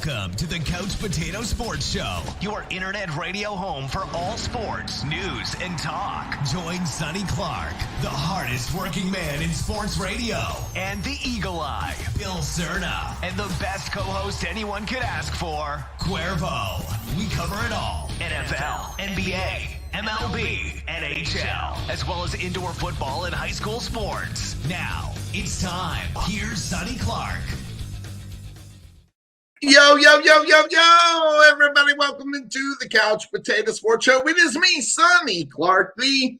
Welcome to the Couch Potato Sports Show, your internet radio home for all sports, news, and talk. Join Sonny Clark, the hardest working man in sports radio, and the Eagle Eye, Bill Cerna, and the best co-host anyone could ask for, Cuervo. We cover it all. NFL, NBA, MLB, NHL, as well as indoor football and high school sports. Now, it's time. Here's Sonny Clark. Yo, everybody, welcome into the Couch Potato Sports Show. It is me, Sonny Clark, the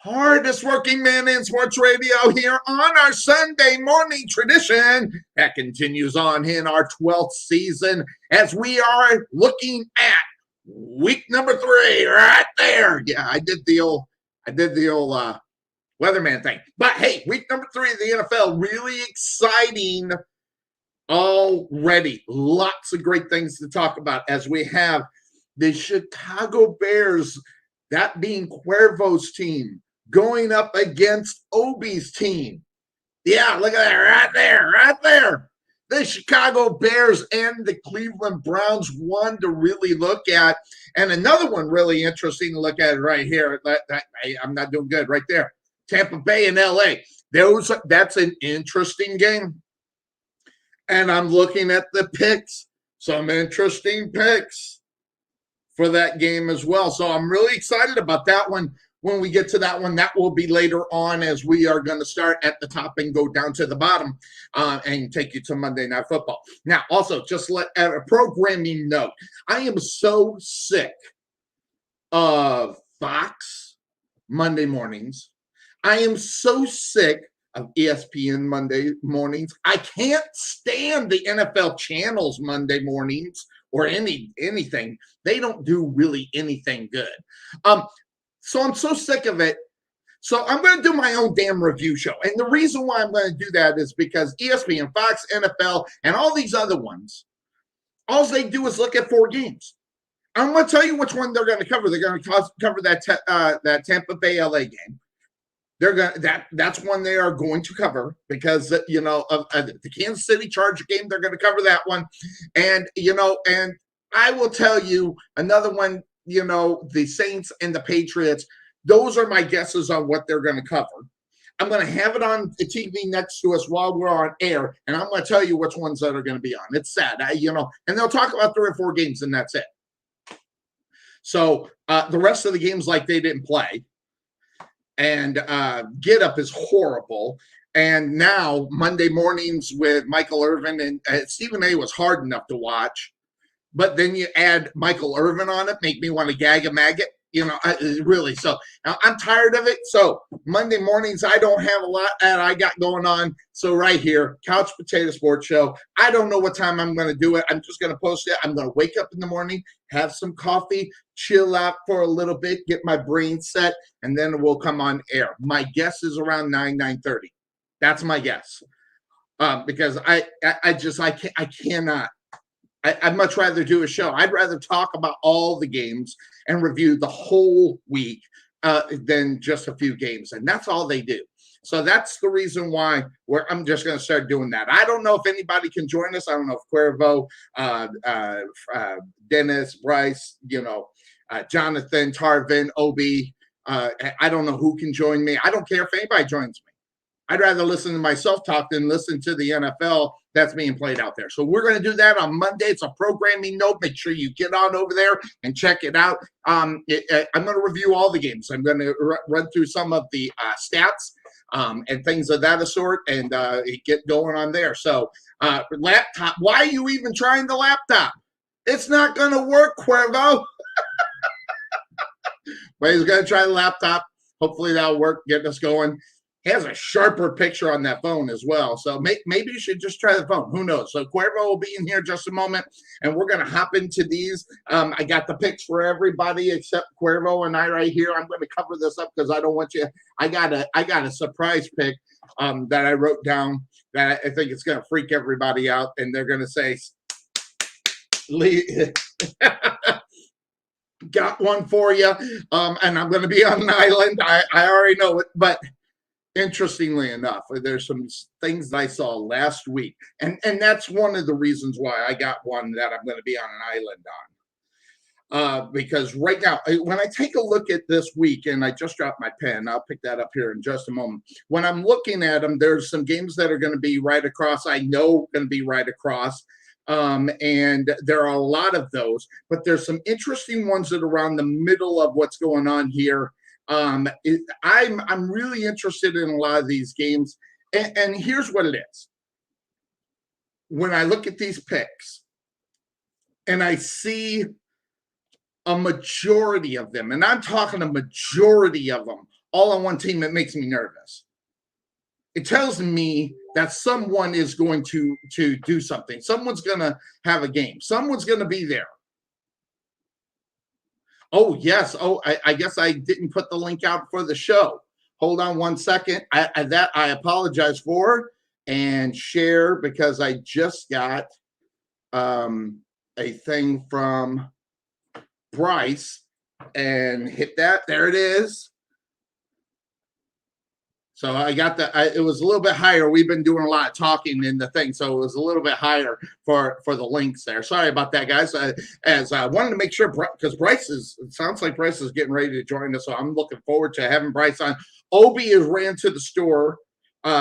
hardest working man in sports radio here on our Sunday morning tradition that continues on in our 12th season as we are looking at week number 3 right there. Yeah, I did the old weatherman thing. But hey, week number 3 of the NFL, really exciting already. Lots of great things to talk about as we have the Chicago Bears, that being Cuervo's team, going up against Obi's team. Yeah, look at that right there. The Chicago Bears and the Cleveland Browns, one to really look at. And another one really interesting to look at right here. I'm not doing good right there. Tampa Bay and LA. That's an interesting game. And I'm looking at the picks, some interesting picks for that game as well. So I'm really excited about that one. When we get to that one, that will be later on as we are going to start at the top and go down to the bottom and take you to Monday Night Football. Now, also, just a programming note. I am so sick of Fox Monday mornings. I am so sick of ESPN Monday mornings. I can't stand the NFL channels Monday mornings or anything. They don't do really anything good. So I'm so sick of it. So I'm going to do my own damn review show. And the reason why I'm going to do that is because ESPN, Fox, NFL, and all these other ones, all they do is look at 4 games. I'm going to tell you which one they're going to cover. They're going to cover that Tampa Bay LA game. That's one they are going to cover because of the Kansas City Charger game. They're going to cover that one, and I will tell you another one. The Saints and the Patriots. Those are my guesses on what they're going to cover. I'm going to have it on the TV next to us while we're on air, and I'm going to tell you which ones that are going to be on. It's sad, and they'll talk about 3 or 4 games, and that's it. So the rest of the games, like they didn't play. And Get Up is horrible. And now Monday mornings with Michael Irvin and Stephen A. was hard enough to watch. But then you add Michael Irvin on it, make me want to gag a maggot. Really. So I'm tired of it. So Monday mornings, I don't have a lot that I got going on. So right here, Couch Potato Sports Show. I don't know what time I'm going to do it. I'm just going to post it. I'm going to wake up in the morning, have some coffee, chill out for a little bit, get my brain set, and then we'll come on air. My guess is around 9:30. That's my guess. Because I cannot. I'd much rather do a show. I'd rather talk about all the games and review the whole week than just a few games. And that's all they do. So that's the reason why I'm just going to start doing that. I don't know if anybody can join us. I don't know if Cuervo, Dennis, Bryce, Jonathan, Tarvin, Obi. I don't know who can join me. I don't care if anybody joins me. I'd rather listen to myself talk than listen to the NFL that's being played out there. So we're going to do that on Monday. It's a programming note. Make sure you get on over there and check it out. I'm going to review all the games. I'm going to run through some of the stats and things of that sort and get going on there. So laptop, why are you even trying the laptop? It's not going to work, Cuervo. But he's going to try the laptop. Hopefully that'll work, get us going. He has a sharper picture on that phone as well. So maybe you should just try the phone. Who knows? So Cuervo will be in here just a moment, and we're going to hop into these. I got the picks for everybody except Cuervo and I right here. I'm going to cover this up because I don't want you. I got a surprise pick that I wrote down that I think it's going to freak everybody out, and they're going to say, got one for you. And I'm going to be on an island. I already know it, but Interestingly enough, there's some things that I saw last week, and that's one of the reasons why I got one that I'm going to be on an island on. Because right now, when I take a look at this week, and I just dropped my pen, I'll pick that up here in just a moment. When I'm looking at them, there's some games that are going to be right across. I know going to be right across. And there are a lot of those, but there's some interesting ones that are around the middle of what's going on here. I'm really interested in a lot of these games, and here's what it is. When I look at these picks, and I see a majority of them, and I'm talking a majority of them, all on one team, it makes me nervous. It tells me that someone is going to do something. Someone's going to have a game. Someone's going to be there. Oh, yes. Oh, I guess I didn't put the link out for the show. Hold on one second. That I apologize for. And share, because I just got a thing from Bryce, and hit that. There it is. So I got that. It was a little bit higher. We've been doing a lot of talking in the thing, so it was a little bit higher for the links there. Sorry about that, guys. As I wanted to make sure, because it sounds like Bryce is getting ready to join us, so I'm looking forward to having Bryce on. Obi has ran to the store.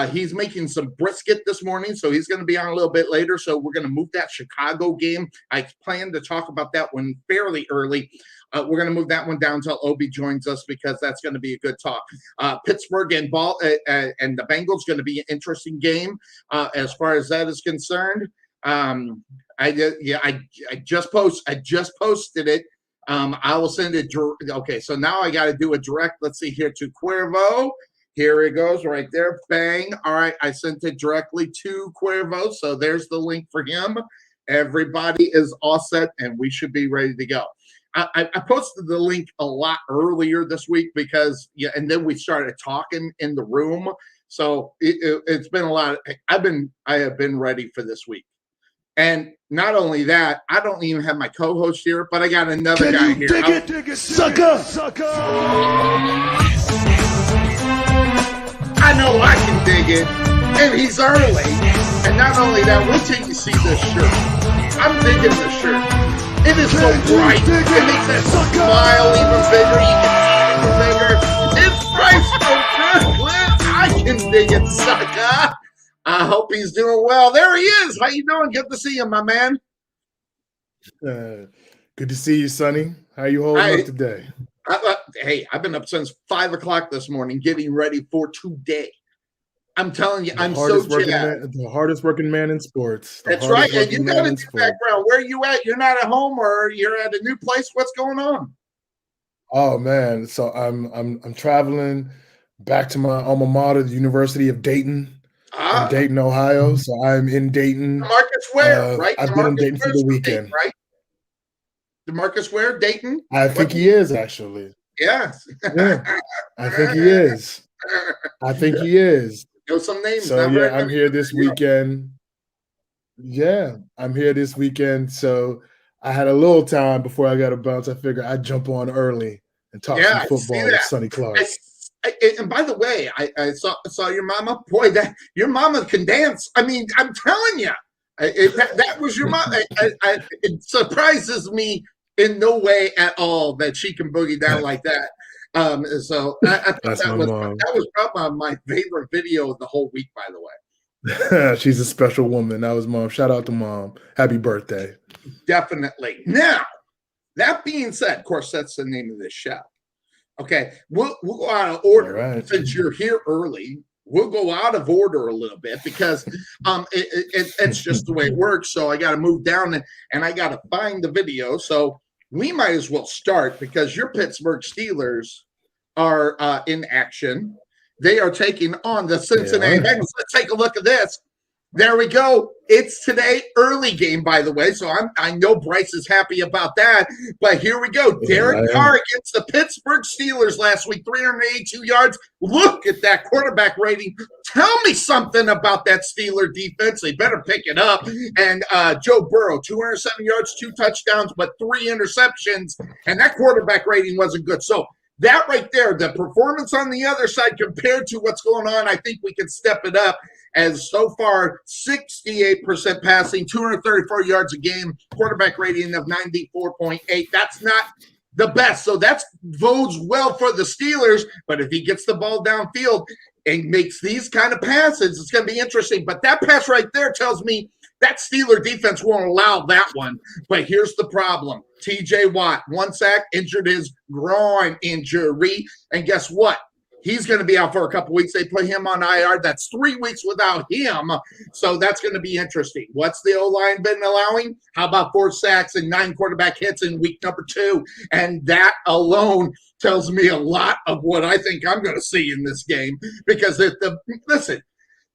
He's making some brisket this morning, so he's going to be on a little bit later. So we're going to move that Chicago game. I plan to talk about that one fairly early. We're going to move that one down until Obi joins us, because that's going to be a good talk. Pittsburgh and the Bengals going to be an interesting game as far as that is concerned. I just posted it. I will send it. Okay, so now I got to do a direct. Let's see here to Cuervo. Here it goes right there. Bang. All right, I sent it directly to Cuervo, so there's the link for him. Everybody is all set, and we should be ready to go. I posted the link a lot earlier this week because, and then we started talking in the room. So it's been a lot. I have been ready for this week. And not only that, I don't even have my co-host here, but I got another guy here. Dig it, sucker! I know I can dig it. And he's early. And not only that, wait till you see this shirt. I'm digging this shirt. It is so bright. It makes that smile even bigger. You can see it even bigger. It's Bryce from Brooklyn. I can dig it, sucker. I hope he's doing well. There he is. How you doing? Good to see you, my man. Good to see you, Sonny. How you holding up today? Hey, I've been up since 5 o'clock this morning getting ready for today. I'm telling you, I'm so jazzed. The hardest working man in sports. That's right. And you got a new background. Where are you at? You're not at home, or you're at a new place? What's going on? Oh man, so I'm traveling back to my alma mater, the University of Dayton. In Dayton, Ohio. So I'm in Dayton. Marcus Ware, right? I've been in Dayton for the weekend. Dayton, right? DeMarcus Ware, Dayton? I think he is, actually. Yes. Yeah, I think he is. Know some names. So yeah, I'm here this weekend. Yeah, I'm here this weekend. So I had a little time before I got to bounce. I figured I'd jump on early and talk some football with Sonny Clark. And by the way, I saw your mama. Boy, your mama can dance. I mean, I'm telling you, that was your mom. It surprises me in no way at all that she can boogie down like that. So I thought that was probably my favorite video of the whole week, by the way. She's a special woman. That was Mom. Shout out to Mom. Happy birthday. Definitely. Now, that being said, of course, that's the name of this show. Okay, we'll go out of order. Right. Since you're here early, we'll go out of order a little bit because it's just the way it works. So I got to move down and I got to find the video. So we might as well start because your Pittsburgh Steelers are in action. They are taking on the Cincinnati Bengals. Let's take a look at this. There we go. It's today, early game, by the way. So I know Bryce is happy about that. But here we go. Derek Carr against the Pittsburgh Steelers last week, 382 yards. Look at that quarterback rating. Tell me something about that Steeler defense. They better pick it up. And Joe Burrow, 207 yards, 2 touchdowns, but 3 interceptions. And that quarterback rating wasn't good. So that right there, the performance on the other side compared to what's going on, I think we can step it up. As so far, 68% passing, 234 yards a game, quarterback rating of 94.8. That's not the best. So that bodes well for the Steelers. But if he gets the ball downfield and makes these kind of passes, it's going to be interesting. But that pass right there tells me that Steeler defense won't allow that one. But here's the problem. TJ Watt, 1 sack, injured his groin injury. And guess what? He's going to be out for a couple weeks. They play him on IR. That's 3 weeks without him. So that's going to be interesting. What's the O-line been allowing? How about 4 sacks and 9 quarterback hits in week number 2? And that alone tells me a lot of what I think I'm going to see in this game. Because listen,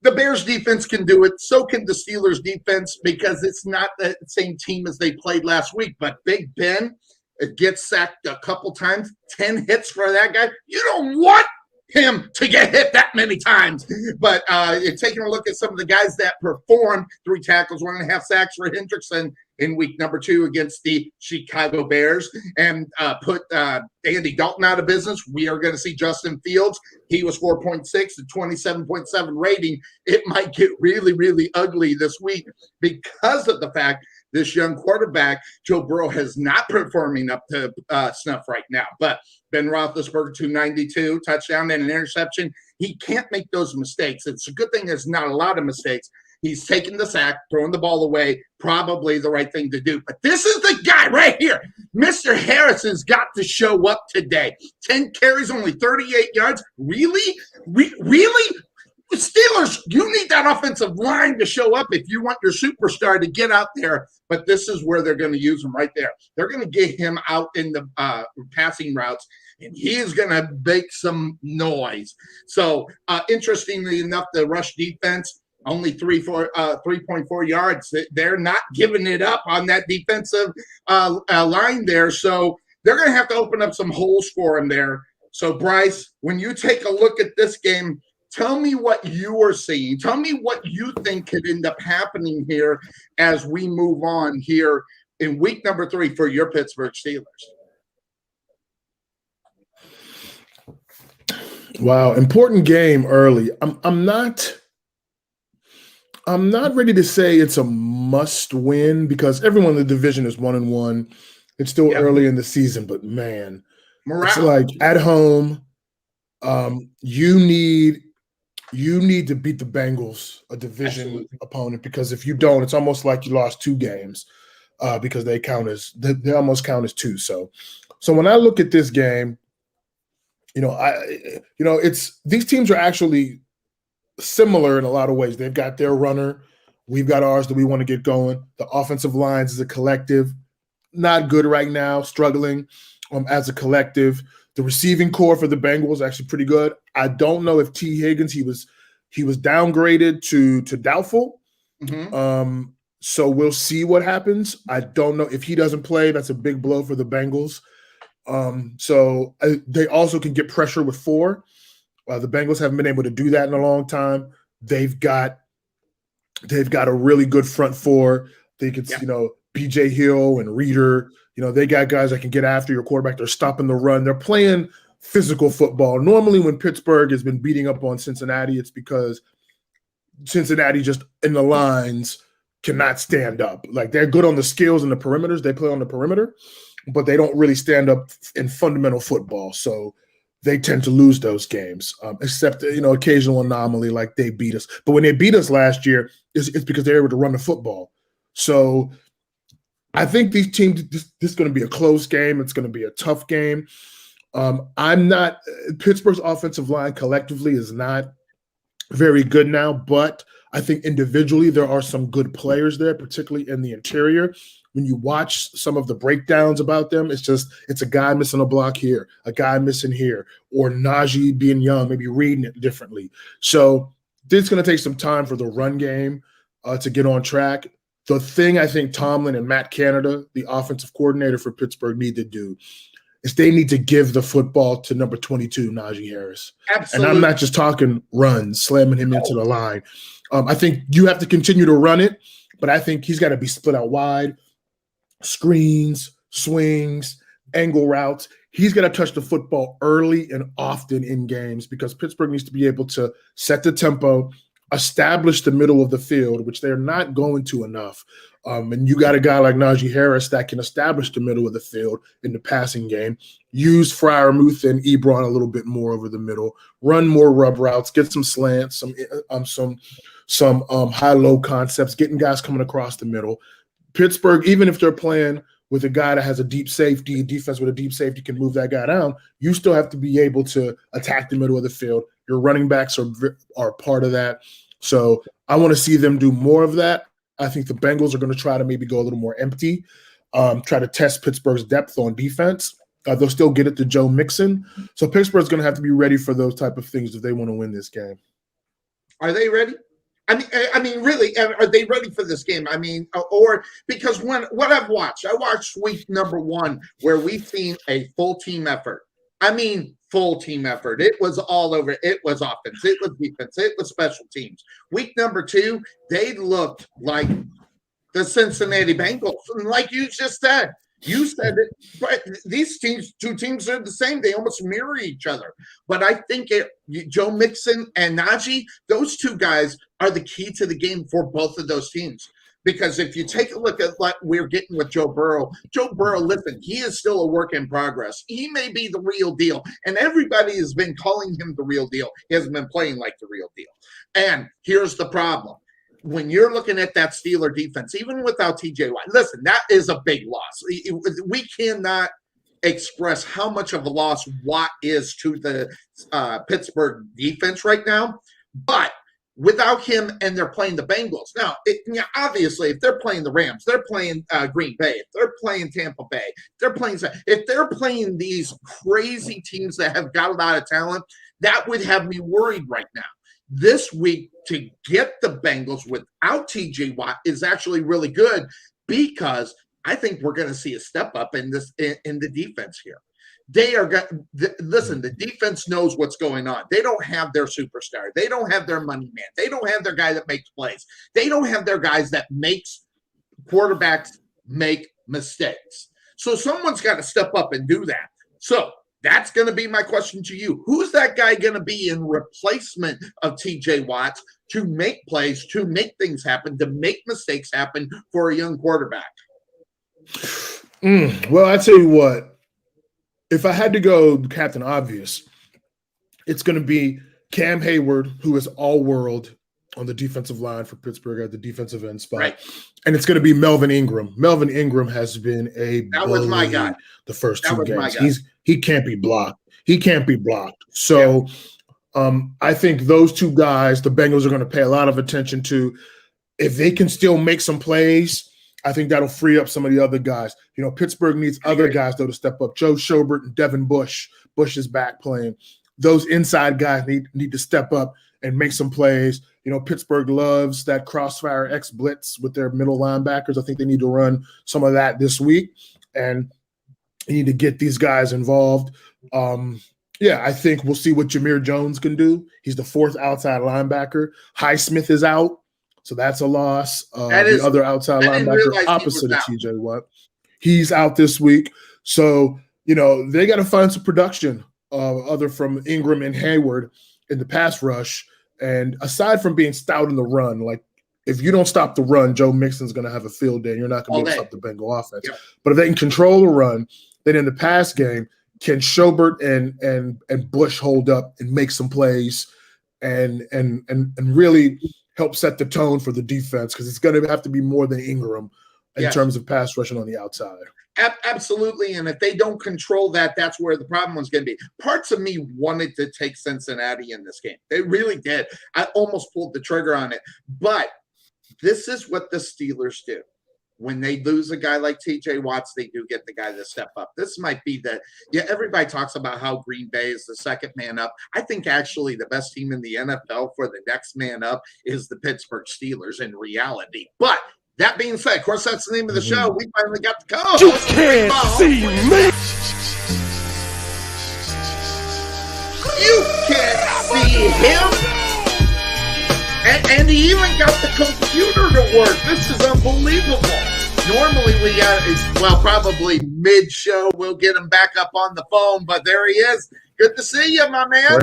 the Bears defense can do it. So can the Steelers defense, because it's not the same team as they played last week. But Big Ben gets sacked a couple times, 10 hits for that guy. You don't want him to get hit that many times. But taking a look at some of the guys that performed, 3 tackles, 1.5 sacks for Hendrickson in week number 2 against the Chicago Bears, and put Andy Dalton out of business. We are going to see Justin Fields. He was 4.6 and 27.7 rating. It might get really, really ugly this week because of the fact this young quarterback, Joe Burrow, has not performing up to snuff right now. But Ben Roethlisberger, 292, touchdown and an interception. He can't make those mistakes. It's a good thing there's not a lot of mistakes. He's taking the sack, throwing the ball away, probably the right thing to do. But this is the guy right here. Mr. Harrison's got to show up today. 10 carries, only 38 yards. Really? Really? Steelers, you need that offensive line to show up if you want your superstar to get out there. But this is where they're going to use him right there. They're going to get him out in the passing routes, and he is going to make some noise. So, interestingly enough, the rush defense, only 3.4 yards. They're not giving it up on that defensive line there. So they're going to have to open up some holes for him there. So, Bryce, when you take a look at this game, tell me what you are seeing. Tell me what you think could end up happening here as we move on here in week number 3 for your Pittsburgh Steelers. Wow, important game early. I'm not ready to say it's a must win because everyone in the division is 1-1. It's still early in the season, but man, it's like at home. You need to beat the Bengals, a division opponent, because if you don't, it's almost like you lost 2 games because they almost count as 2. So when I look at this game, it's these teams are actually similar in a lot of ways. They've got their runner, we've got ours that we want to get going. The offensive lines as a collective, not good right now, struggling as a collective. The receiving core for the Bengals is actually pretty good. I don't know if T. Higgins, he was downgraded to doubtful. Mm-hmm. So we'll see what happens. I don't know if he doesn't play. That's a big blow for the Bengals. So they also can get pressure with 4. The Bengals haven't been able to do that in a long time. They've got a really good front 4. They could, BJ Hill and Reeder. They got guys that can get after your quarterback. They're stopping the run. They're playing physical football. Normally when Pittsburgh has been beating up on Cincinnati, it's because Cincinnati just in the lines cannot stand up. Like they're good on the skills and the perimeters. They play on the perimeter, but they don't really stand up in fundamental football. So they tend to lose those games, except, occasional anomaly like they beat us. But when they beat us last year, it's because they were able to run the football. So I think these teams, this is going to be a close game. It's going to be a tough game. Pittsburgh's offensive line collectively is not very good now, but I think individually there are some good players there, particularly in the interior. When you watch some of the breakdowns about them, it's a guy missing a block here, a guy missing here, or Najee being young, maybe reading it differently. So this is going to take some time for the run game to get on track. The thing I think Tomlin and Matt Canada, the offensive coordinator for Pittsburgh, need to do is they need to give the football to number 22, Najee Harris. Absolutely. And I'm not just talking runs, slamming him into the line. I think you have to continue to run it, but I think he's got to be split out wide, screens, swings, angle routes. he's going to touch the football early and often in games because Pittsburgh needs to be able to set the tempo, establish the middle of the field, which they're not going to enough. And you got a guy like Najee Harris that can establish the middle of the field in the passing game, use Freiermuth and Ebron a little bit more over the middle, run more rub routes, get some slants, some high-low concepts, getting guys coming across the middle. Pittsburgh, even if they're playing with a guy that has a deep safety, defense with a deep safety can move that guy down, you still have to be able to attack the middle of the field. Your running backs are part of that. So I want to see them do more of that. I think the Bengals are going to try to maybe go a little more empty, try to test Pittsburgh's depth on defense. They'll still get it to Joe Mixon. So Pittsburgh's going to have to be ready for those type of things if they want to win this game. Are they ready? I mean, really, are they ready for this game? I mean, or because what I watched week number 1 where we've seen a full team effort. I mean, full team effort. It was all over. It was offense. It was defense. It was special teams. Week number 2, they looked like the Cincinnati Bengals. And like you just said, it, but these two teams are the same. They almost mirror each other. But I think Joe Mixon and Najee, those two guys are the key to the game for both of those teams. Because if you take a look at what we're getting with Joe Burrow, listen, he is still a work in progress. He may be the real deal, and everybody has been calling him the real deal. He hasn't been playing like the real deal. And here's the problem. When you're looking at that Steeler defense, even without TJ Watt, listen, that is a big loss. We cannot express how much of a loss Watt is to the Pittsburgh defense right now. But without him, and they're playing the Bengals. Now, obviously, if they're playing the Rams, they're playing Green Bay, if they're playing Tampa Bay, if they're playing these crazy teams that have got a lot of talent, that would have me worried right now. This week, to get the Bengals without TJ Watt is actually really good because I think we're going to see a step up in the defense here. Listen, the defense knows what's going on. They don't have their superstar. They don't have their money man. They don't have their guy that makes plays. They don't have their guys that makes quarterbacks make mistakes. So someone's got to step up and do that. So that's going to be my question to you. Who's that guy going to be in replacement of TJ Watt to make plays, to make things happen, to make mistakes happen for a young quarterback? Well, I tell you what. If I had to go Captain Obvious, it's going to be Cam Hayward, who is all-world on the defensive line for Pittsburgh at the defensive end spot. Right. And it's going to be Melvin Ingram. Melvin Ingram has been that was my guy. The first 2 games. He can't be blocked. He can't be blocked. So I think those 2 guys, the Bengals are going to pay a lot of attention to. If they can still make some plays, I think that'll free up some of the other guys. You know, Pittsburgh needs other guys, though, to step up. Joe Schobert and Devin Bush. Bush is back playing. Those inside guys need to step up and make some plays. You know, Pittsburgh loves that crossfire X blitz with their middle linebackers. I think they need to run some of that this week, and you need to get these guys involved. I think we'll see what Jameer Jones can do. He's the 4th outside linebacker. Highsmith is out. So that's a loss. The other outside linebacker opposite of TJ Watt, he's out this week. So, you know, they got to find some production other from Ingram and Hayward in the pass rush. And aside from being stout in the run, like if you don't stop the run, Joe Mixon's going to have a field day. You're not going to be able to stop the Bengal offense. Yep. But if they can control the run, then in the pass game, can Schobert and Bush hold up and make some plays and really – help set the tone for the defense because it's going to have to be more than Ingram in terms of pass rushing on the outside. Absolutely, and if they don't control that, that's where the problem was going to be. Parts of me wanted to take Cincinnati in this game. They really did. I almost pulled the trigger on it. But this is what the Steelers do. When they lose a guy like TJ Watts, they do get the guy to step up. This might be everybody talks about how Green Bay is the second man up. I think actually the best team in the NFL for the next man up is the Pittsburgh Steelers in reality. But that being said, of course, that's the name of the show. We finally got the co-host. You can't see me. You can't see him. And he even got the computer to work. This is unbelievable. Normally we got, well, probably mid-show, we'll get him back up on the phone, but there he is. Good to see you, my man.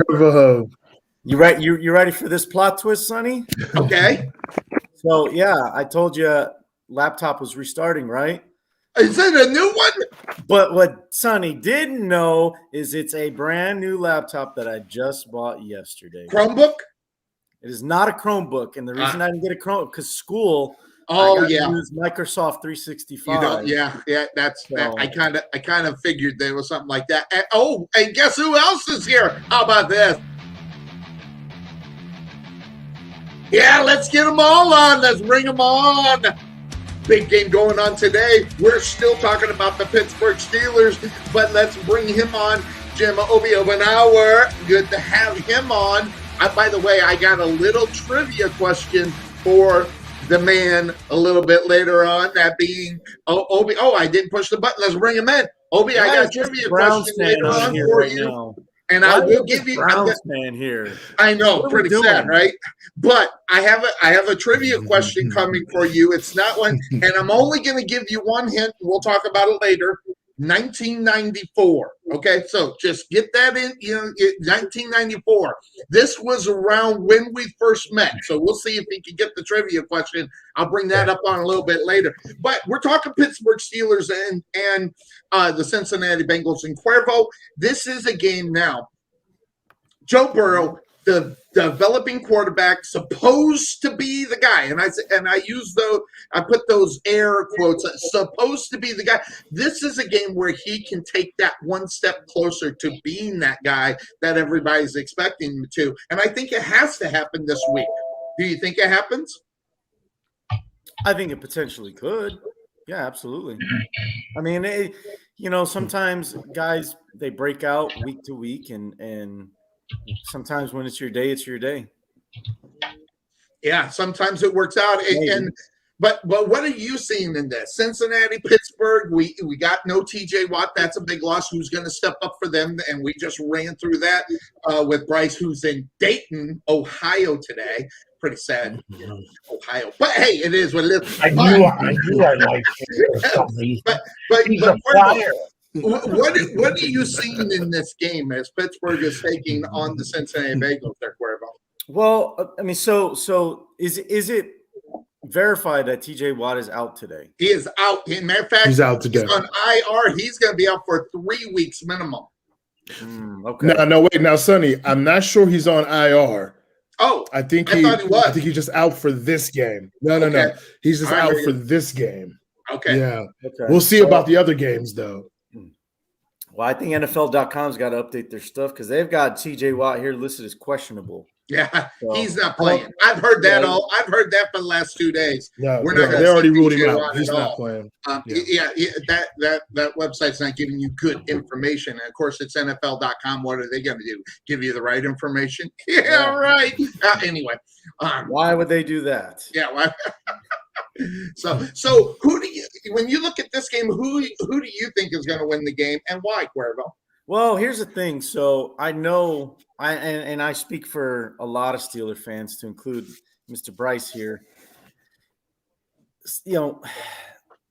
You right? You ready for this plot twist, Sonny? Okay. So yeah, I told you laptop was restarting, right? Is it a new one? But what Sonny didn't know is it's a brand new laptop that I just bought yesterday. Chromebook? It is not a Chromebook, and the reason I didn't get a Chromebook because school. Oh, I use Microsoft 365. That. I kind of figured there was something like that. And guess who else is here? How about this? Yeah, let's get them all on. Let's bring them on. Big game going on today. We're still talking about the Pittsburgh Steelers, but let's bring him on. Jim Obi-Obenauer. Good to have him on. By the way, I got a little trivia question for the man a little bit later on, that being Obi. Oh, I didn't push the button. Let's bring him in. Obi, I got a trivia question later on for you. Now. And I will give you Browns man here. I know, pretty sad, right? But I have a trivia question coming for you. It's not one, and I'm only going to give you one hint. We'll talk about it later. 1994. Okay, so just get that in. 1994. This was around when we first met. So we'll see if he can get the trivia question. I'll bring that up on a little bit later. But we're talking Pittsburgh Steelers and the Cincinnati Bengals in Cuervo. This is a game now. Joe Burrow, the developing quarterback, supposed to be the guy, and I put those air quotes, supposed to be the guy. This is a game where he can take that one step closer to being that guy that everybody's expecting him to, and I think it has to happen this week. Do you think it happens? I think it potentially could. Yeah, absolutely. I mean, sometimes guys, they break out week to week, and sometimes when it's your day, it's your day. Yeah, sometimes it works out. But what are you seeing in this? Cincinnati, Pittsburgh, we got no TJ Watt. That's a big loss. Who's going to step up for them? And we just ran through that with Bryce, who's in Dayton, Ohio today. Pretty sad, Ohio. But hey, it is what it is. I knew I liked it. But he's a flyer. What are you seeing in this game as Pittsburgh is taking on the Cincinnati Bengals there, Cuervo? Well, I mean, so is it verified that TJ Watt is out today? He is out. As a matter of fact, he's out today. He's on IR. He's going to be out for 3 weeks minimum. Okay. No, wait. Now, Sonny, I'm not sure he's on IR. Oh, I thought he was. I think he's just out for this game. No. He's just out for this game. Okay. Yeah. Okay. We'll see about the other games, though. Well, I think NFL.com's got to update their stuff because they've got TJ Watt here listed as questionable. Yeah, so, he's not playing. I've heard that I've heard that for the last 2 days. No, they already ruled him out. He's not playing. That website's not giving you good information. And of course, it's NFL.com. What are they going to do? Give you the right information? Yeah, right. Anyway, why would they do that? Yeah. Why? So who do you, when you look at this game, who do you think is going to win the game and why, Cuervo? Well, here's the thing. So I know I speak for a lot of Steeler fans, to include Mr. Bryce here.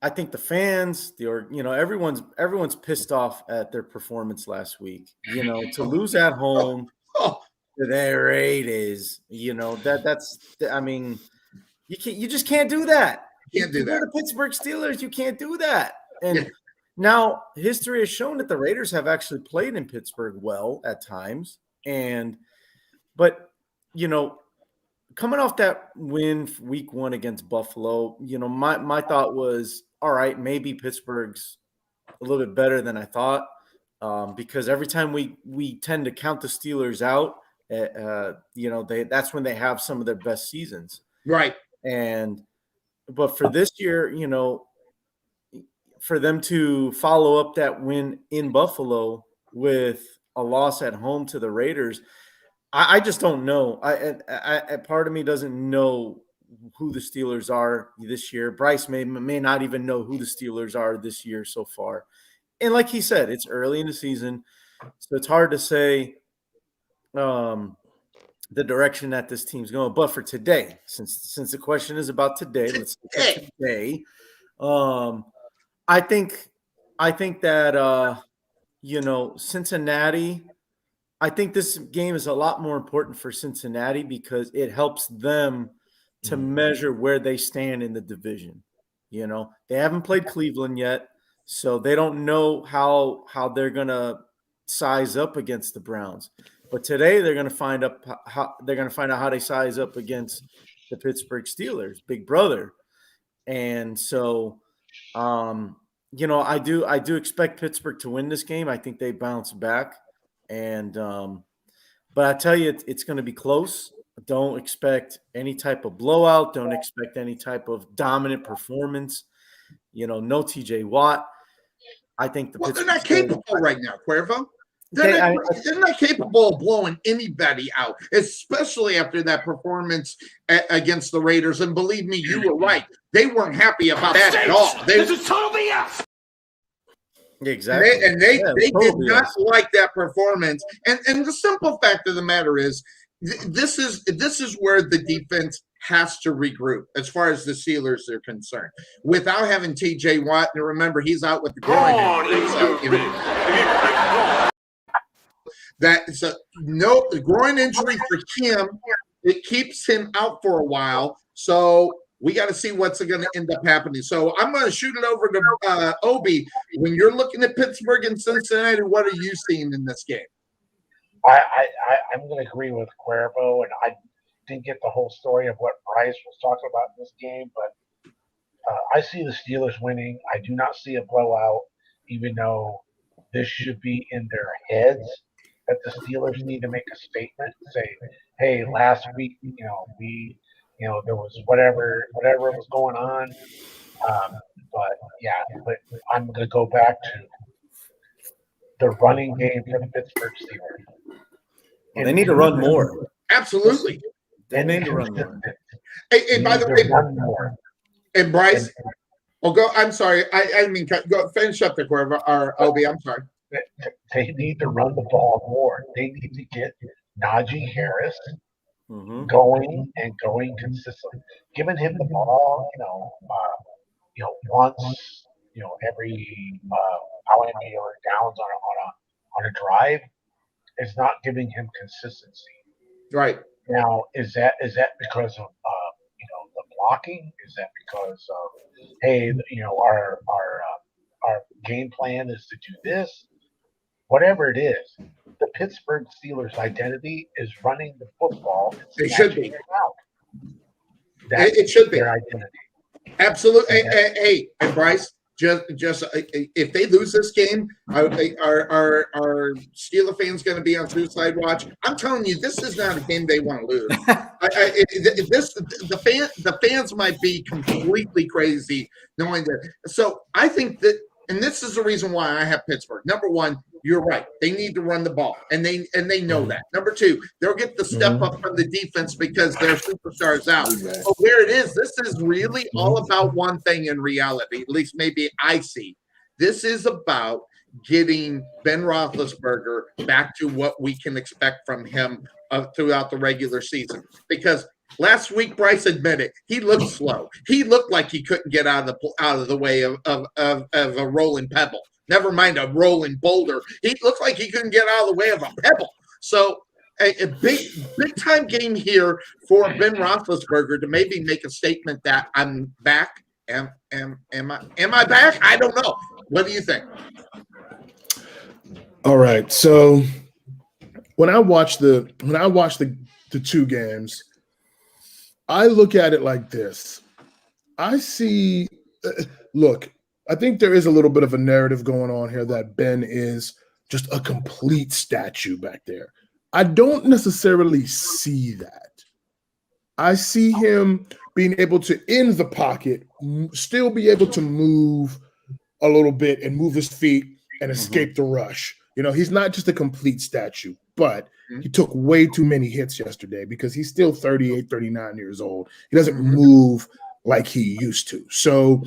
I think the fans, everyone's pissed off at their performance last week. To lose at home to their Raiders, I mean, you just can't do that. You can't do that. The Pittsburgh Steelers, you can't do that. And now history has shown that the Raiders have actually played in Pittsburgh well at times. But coming off that win week 1 against Buffalo, my thought was, all right, maybe Pittsburgh's a little bit better than I thought, because every time we tend to count the Steelers out, that's when they have some of their best seasons. Right. But for this year, for them to follow up that win in Buffalo with a loss at home to the Raiders, I just don't know. I part of me doesn't know who the Steelers are this year. Bryce may not even know who the Steelers are this year so far. And like he said, it's early in the season, so it's hard to say the direction that this team's going. But for today, since the question is about today, let's look at today. I think that Cincinnati. I think this game is a lot more important for Cincinnati because it helps them to measure where they stand in the division. They haven't played Cleveland yet, so they don't know how they're gonna size up against the Browns. But today they're gonna find out how they size up against the Pittsburgh Steelers, Big Brother. And so, I do expect Pittsburgh to win this game. I think they bounce back. And but I tell you, it's going to be close. Don't expect any type of blowout. Don't expect any type of dominant performance. No TJ Watt. I think they're not capable right now, Cuervo. They're not capable of blowing anybody out, especially after that performance against the Raiders. And believe me, you were right. They weren't happy about that at all. This is total BS. Exactly. They did not like that performance. And the simple fact of the matter is, this is where the defense has to regroup as far as the Steelers are concerned. Without having TJ Watt, and remember, he's out with the groin injury. That's the groin injury for him. It keeps him out for a while. So we got to see what's going to end up happening. So I'm going to shoot it over to Obi. When you're looking at Pittsburgh and Cincinnati, what are you seeing in this game? I'm going to agree with Cuervo, and I didn't get the whole story of what Bryce was talking about in this game, but I see the Steelers winning. I do not see a blowout, even though this should be in their heads that the Steelers need to make a statement, say, hey, last week, there was whatever was going on. But I'm going to go back to the running game for the Pittsburgh Steelers. Well, they need to run more. Absolutely. They need to run more. Hey, by the way, and Bryce, I'm sorry. I mean, go finish up the Cuervo or Obi. I'm sorry. They need to run the ball more. They need to get Najee Harris going consistently, giving him the ball, once, every how many downs on a drive. Is not giving him consistency. Right. Now, is that because of the blocking? Is that because of our game plan is to do this? Whatever it is, the Pittsburgh Steelers' identity is running the football. It should be. It should be their identity. Absolutely. Hey, Bryce. Just if they lose this game, are Steeler fans going to be on suicide watch? I'm telling you, this is not a game they want to lose. The fans might be completely crazy knowing that. So I think that, and this is the reason why I have Pittsburgh. Number one, you're right. They need to run the ball, and they know that. Number two, they'll get the step up from the defense because their superstars out. But where it is, this is really all about one thing in reality. At least maybe I see. This is about getting Ben Roethlisberger back to what we can expect from him throughout the regular season. Because last week, Bryce admitted he looked slow. He looked like he couldn't get out of the way of a rolling pebble. Never mind a rolling boulder. He looked like he couldn't get out of the way of a pebble. So a big time game here for Ben Roethlisberger to maybe make a statement that I'm back. Am I back? I don't know. What do you think? All right. So when I watch the two games, I look at it like this. I see. Look. I think there is a little bit of a narrative going on here that Ben is just a complete statue back there. I don't necessarily see that. I see him being able to, in the pocket, still be able to move a little bit and move his feet and escape the rush. He's not just a complete statue, but he took way too many hits yesterday because he's still 38, 39 years old. He doesn't move like he used to. So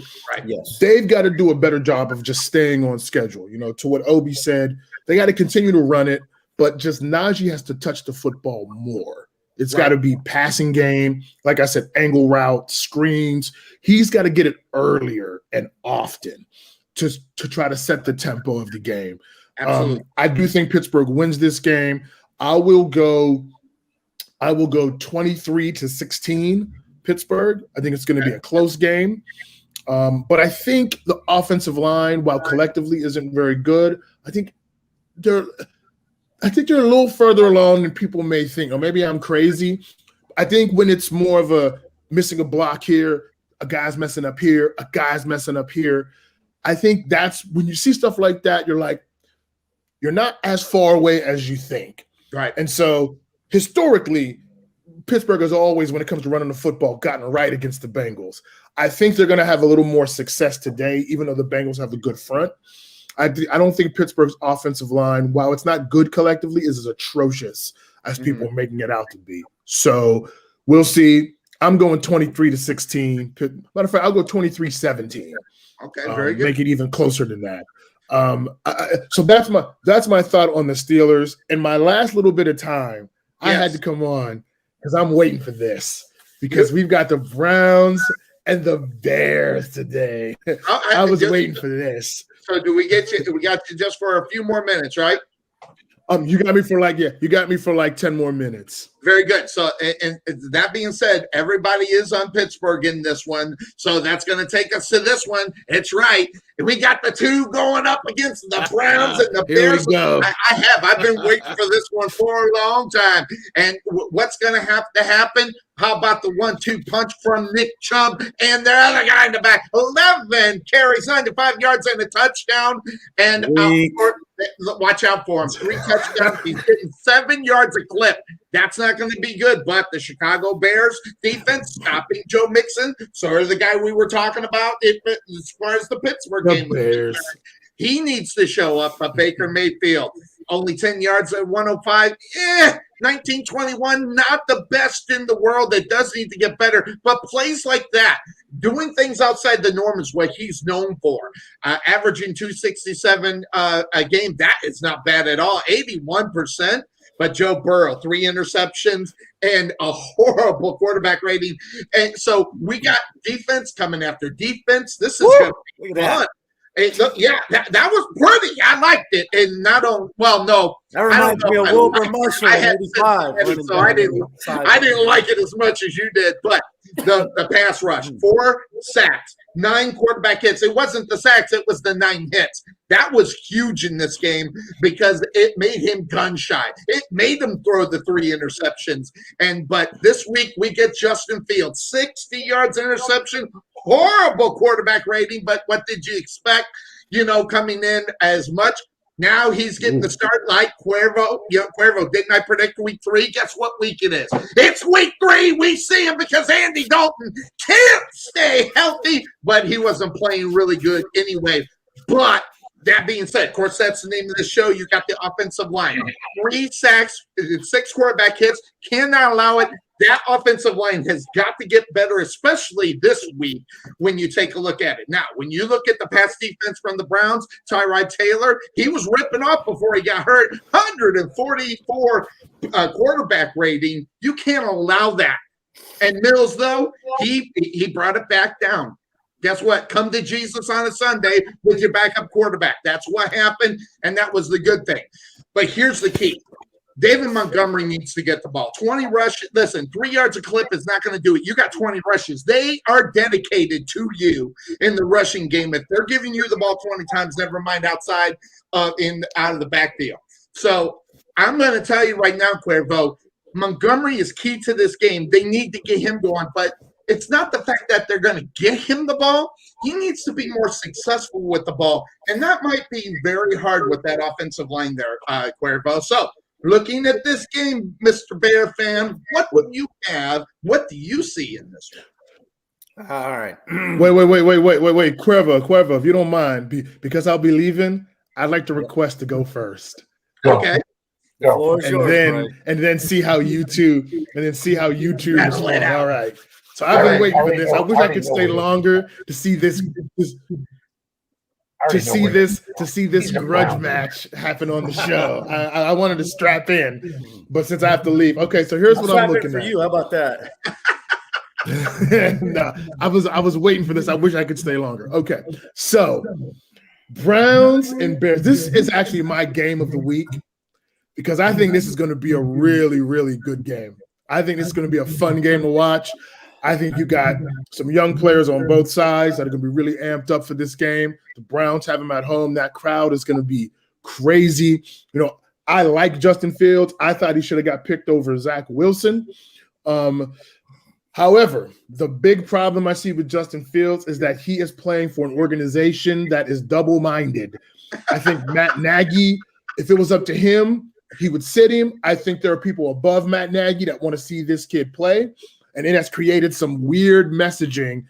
they've got to do a better job of just staying on schedule. To what Obi said, they got to continue to run it, but just Najee has to touch the football more. It's got to be passing game. Like I said, angle route, screens. He's got to get it earlier and often to try to set the tempo of the game. Absolutely. I do think Pittsburgh wins this game. I will go 23-16 Pittsburgh. I think it's going to be a close game. But I think the offensive line, while collectively isn't very good, I think they're a little further along than people may think. Or maybe I'm crazy. I think when it's more of a missing a block here, a guy's messing up here, a guy's messing up here, I think that's when you see stuff like that, you're like, you're not as far away as you think. Right. And so historically, Pittsburgh has always, when it comes to running the football, gotten right against the Bengals. I think they're going to have a little more success today, even though the Bengals have a good front. I don't think Pittsburgh's offensive line, while it's not good collectively, is as atrocious as people are making it out to be. So we'll see. I'm going 23-16. Matter of fact, I'll go 23-17. Okay, very good. Make it even closer than that. So that's my thought on the Steelers. In my last little bit of time, I had to come on because I'm waiting for this because we've got the Browns and the Bears today. I was waiting for this. So do we get you? We got you just for a few more minutes, right? You got me for like 10 more minutes. Very good. So, and that being said, everybody is on Pittsburgh in this one. So that's going to take us to this one. It's right. We got the two going up against the Browns and the Bears. Here we go. I've been waiting for this one for a long time. And what's going to have to happen? How about the 1-2 punch from Nick Chubb and the other guy in the back? 11 carries, 95 yards and a touchdown. And watch out for him. 3 touchdowns. He's getting 7 yards a clip. That's not going to be good. But the Chicago Bears defense stopping Joe Mixon, sort of the guy we were talking about as far as the Pittsburgh game. Bears. He needs to show up. Baker Mayfield, only 10 yards at 105. 1921, not the best in the world. It does need to get better. But plays like that, doing things outside the norm is what he's known for. Averaging 267 a game, that is not bad at all. 81%. But Joe Burrow, 3 interceptions and a horrible quarterback rating. And so we got defense coming after defense. This is going to be fun. That was pretty. I liked it. And not on, well, no. That reminds me of Wilbur Marshall in 85. So I didn't like it as much as you did. But the pass rush, 4 sacks, 9 quarterback hits. It wasn't the sacks, it was the 9 hits. That was huge in this game because it made him gun shy. It made him throw the 3 interceptions. But this week we get Justin Fields, 60 yards interception, horrible quarterback rating. But what did you expect? Coming in as much. Now he's getting the start like Cuervo. Cuervo, didn't I predict week 3? Guess what week it is? It's week 3. We see him because Andy Dalton can't stay healthy, but he wasn't playing really good anyway. But that being said, of course, that's the name of the show. You got the offensive line. 3 sacks, 6 quarterback hits. Cannot allow it. That offensive line has got to get better, especially this week when you take a look at it. Now, when you look at the pass defense from the Browns, Tyrod Taylor, he was ripping off before he got hurt. 144 quarterback rating. You can't allow that. And Mills, though, he brought it back down. Guess what? Come to Jesus on a Sunday with your backup quarterback. That's what happened, and that was the good thing. But here's the key. David Montgomery needs to get the ball. 20 rushes. Listen, 3 yards a clip is not going to do it. You got 20 rushes. They are dedicated to you in the rushing game. If they're giving you the ball 20 times, never mind outside out of the backfield. So I'm going to tell you right now, Cuervo, Montgomery is key to this game. They need to get him going, but it's not the fact that they're going to get him the ball. He needs to be more successful with the ball, and that might be very hard with that offensive line there, Cuervo. So looking at this game, Mr. Bear fan, what would you have? What do you see in this one? All right. Wait. Cuervo, if you don't mind, because I'll be leaving, I'd like to request to go first. Okay. Go. And then see how you two respond. All right. So I've been waiting for this. I wish I could stay longer to see this. to see this He's a grudge Browns match happen on the show. I wanted to strap in, but since I have to leave, okay. So here's what I'm looking for at. you. How about that? No, I was waiting for this. I wish I could stay longer. Okay, so Browns and Bears. This is actually my game of the week because I think this is going to be a really, really good game. I think this is going to be a fun game to watch. I think you got some young players on both sides that are going to be really amped up for this game. The Browns have them at home. That crowd is going to be crazy. You know, I like Justin Fields. I thought he should have got picked over Zach Wilson. However, the big problem I see with Justin Fields is that he is playing for an organization that is double-minded. I think Matt Nagy, if it was up to him, he would sit him. I think there are people above Matt Nagy that want to see this kid play, and it has created some weird messaging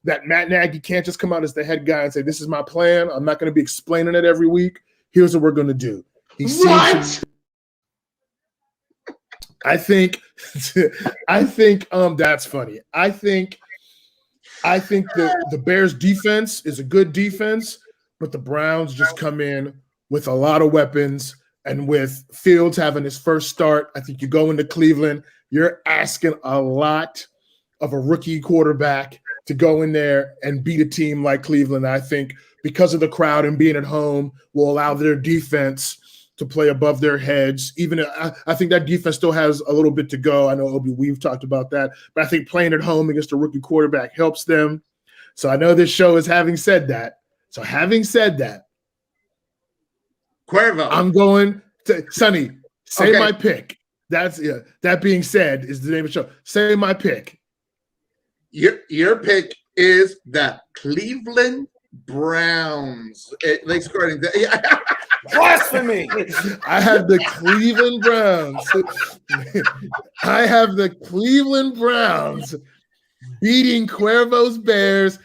that Matt Nagy can't just come out as the head guy and say, this is my plan. I'm not going to be explaining it every week. Here's what we're going to do. I think that's funny. I think the Bears defense is a good defense, but the Browns just come in with a lot of weapons, and with Fields having his first start, I think you go into Cleveland, you're asking a lot of a rookie quarterback to go in there and beat a team like Cleveland. I think because of the crowd and being at home will allow their defense to play above their heads. Even I think that defense still has a little bit to go. I know, Obi, we've talked about that, but I think playing at home against a rookie quarterback helps them. So I know this show is having said that. So having said that, Cuervo, I'm going to Sonny, say my pick. That's that being said is the name of the show. Say my pick. Your pick is the Cleveland Browns. They scored. Blasphemy! I have the Cleveland Browns. I have the Cleveland Browns beating Cuervo's Bears.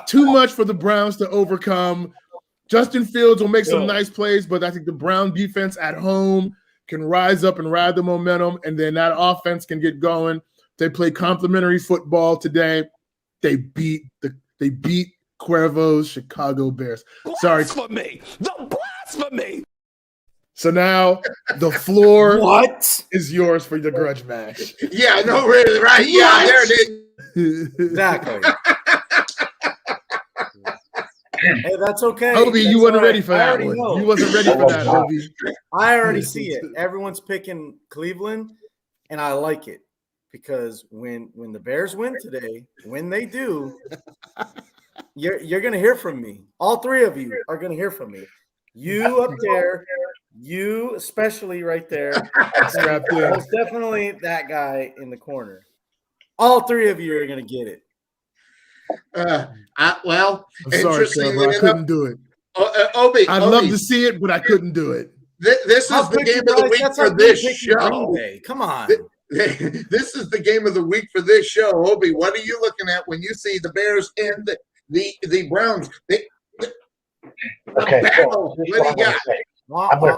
Too much for the Browns to overcome. Justin Fields will make some nice plays, but I think the Brown defense at home can rise up and ride the momentum, and then that offense can get going. They play complimentary football today. They beat Cuervo's Chicago Bears. Sorry. Blasphemy! The blasphemy! So now the floor What? is yours for the grudge match. Yeah, no, really, right? Yeah, there it is. Exactly. Hey, that's okay. Obi, That's you wasn't all right. ready for that one. Know. You wasn't ready for that, Obi. I already see it. Everyone's picking Cleveland, and I like it because when the Bears win today, when they do, you're gonna hear from me. All three of you are gonna hear from me. You up there, you especially right there. Most definitely that guy in the corner. All three of you are gonna get it. I'm sorry, Trevor, I couldn't do it. Obi, I'd love to see it, but I couldn't do it. This is the game of the week for this show. Come on. This is the game of the week for this show. Obi, what are you looking at when you see the Bears and the Browns? Okay, so what do you got? I'm going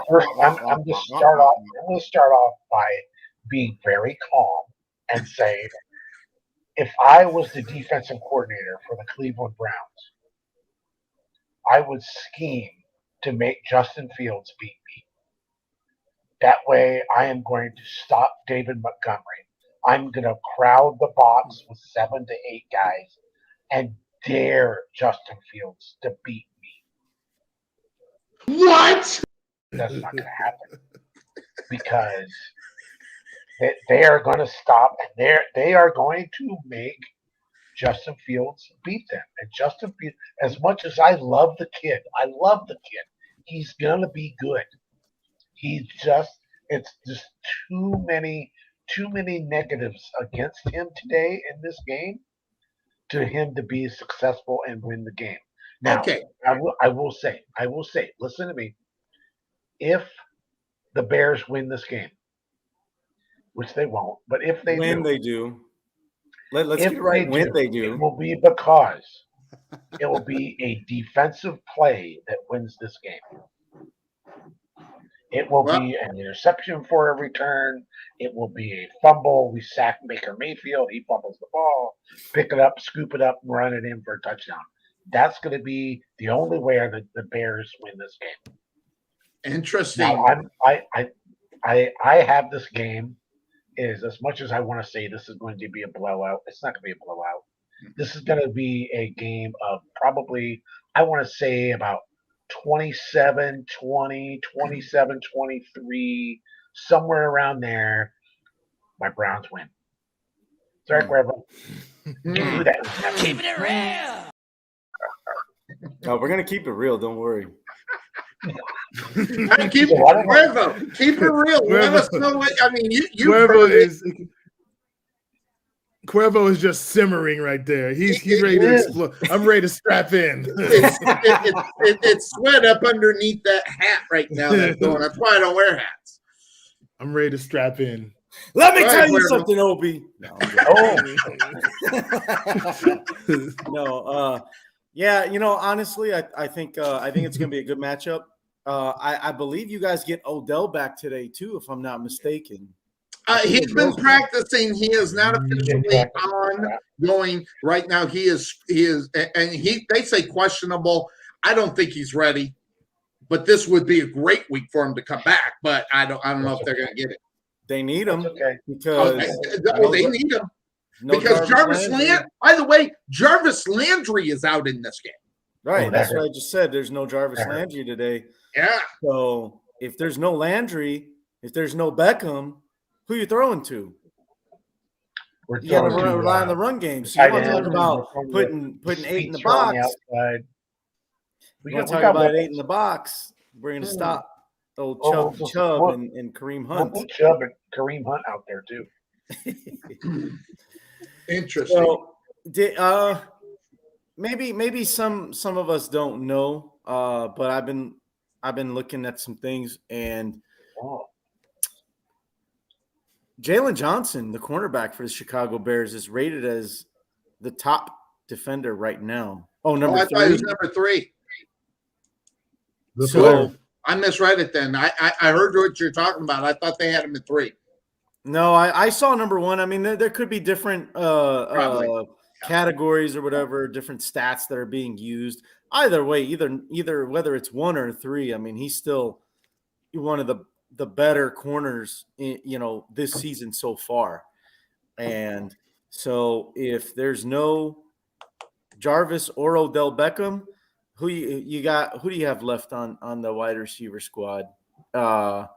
to start off by being very calm and say, if I was the defensive coordinator for the Cleveland Browns, I would scheme to make Justin Fields beat me. That way, I am going to stop David Montgomery. I'm going to crowd the box with 7 to 8 guys and dare Justin Fields to beat me. What? That's not going to happen because they are going to stop and they are going to make Justin Fields beat them. And Justin Fields, as much as I love the kid, he's going to be good. It's just too many negatives against him today in this game to him to be successful and win the game. Now, okay. I will say, listen to me. if the Bears win this game, which they won't, but if they do, let's get it right. When they do, it will be because it will be a defensive play that wins this game. It will be an interception for a return. It will be a fumble. We sack Baker Mayfield. He fumbles the ball, pick it up, scoop it up, and run it in for a touchdown. that's going to be the only way the Bears win this game. Interesting. Now, I have this game is as much as I want to say this is going to be a blowout, it's not going to be a blowout. This is going to be a game of probably, I want to say about 27-20, 27-23, somewhere around there. My Browns win. Sorry, Cuervo. Keeping it real. No, we're gonna keep it real. Don't worry. Keep it real. Let us know what I mean. Cuervo is just simmering right there. He's ready to explode. I'm ready to strap in. It's sweat up underneath that hat right now. That's why I don't wear hats. I'm ready to strap in. Let me tell you something, Obi. No, yeah, honestly, I think it's gonna be a good matchup. I believe you guys get Odell back today too, if I'm not mistaken. He's been practicing. He is not officially ongoing right now. He is, and they say questionable. I don't think he's ready, but this would be a great week for him to come back. But I don't know if they're going to get it. They need him because they need him because Jarvis Landry. By the way, Jarvis Landry is out in this game. Right, that's what I just said. There's no Jarvis Landry today. Yeah. So if there's no Landry, if there's no Beckham, who are you throwing to? You got to rely on the run game. So you want to talk about putting 8 in the box. We want to talk about 8 in the box. We're going to stop old Chubb and Kareem Hunt. We'll put Chubb and Kareem Hunt out there too. Interesting. So, maybe some of us don't know, but I've been looking at some things, and Jalen Johnson, the cornerback for the Chicago Bears, is rated as the top defender right now. I thought he was number 3. So I misread it then. I heard what you're talking about. I thought they had him at 3. No, I saw number 1. I mean, there could be different categories or whatever, different stats that are being used. Either way, either whether it's 1 or 3, I mean, he's still one of the better corners, this season so far. And so if there's no Jarvis or Odell Beckham, who do you have left on the wide receiver squad? Young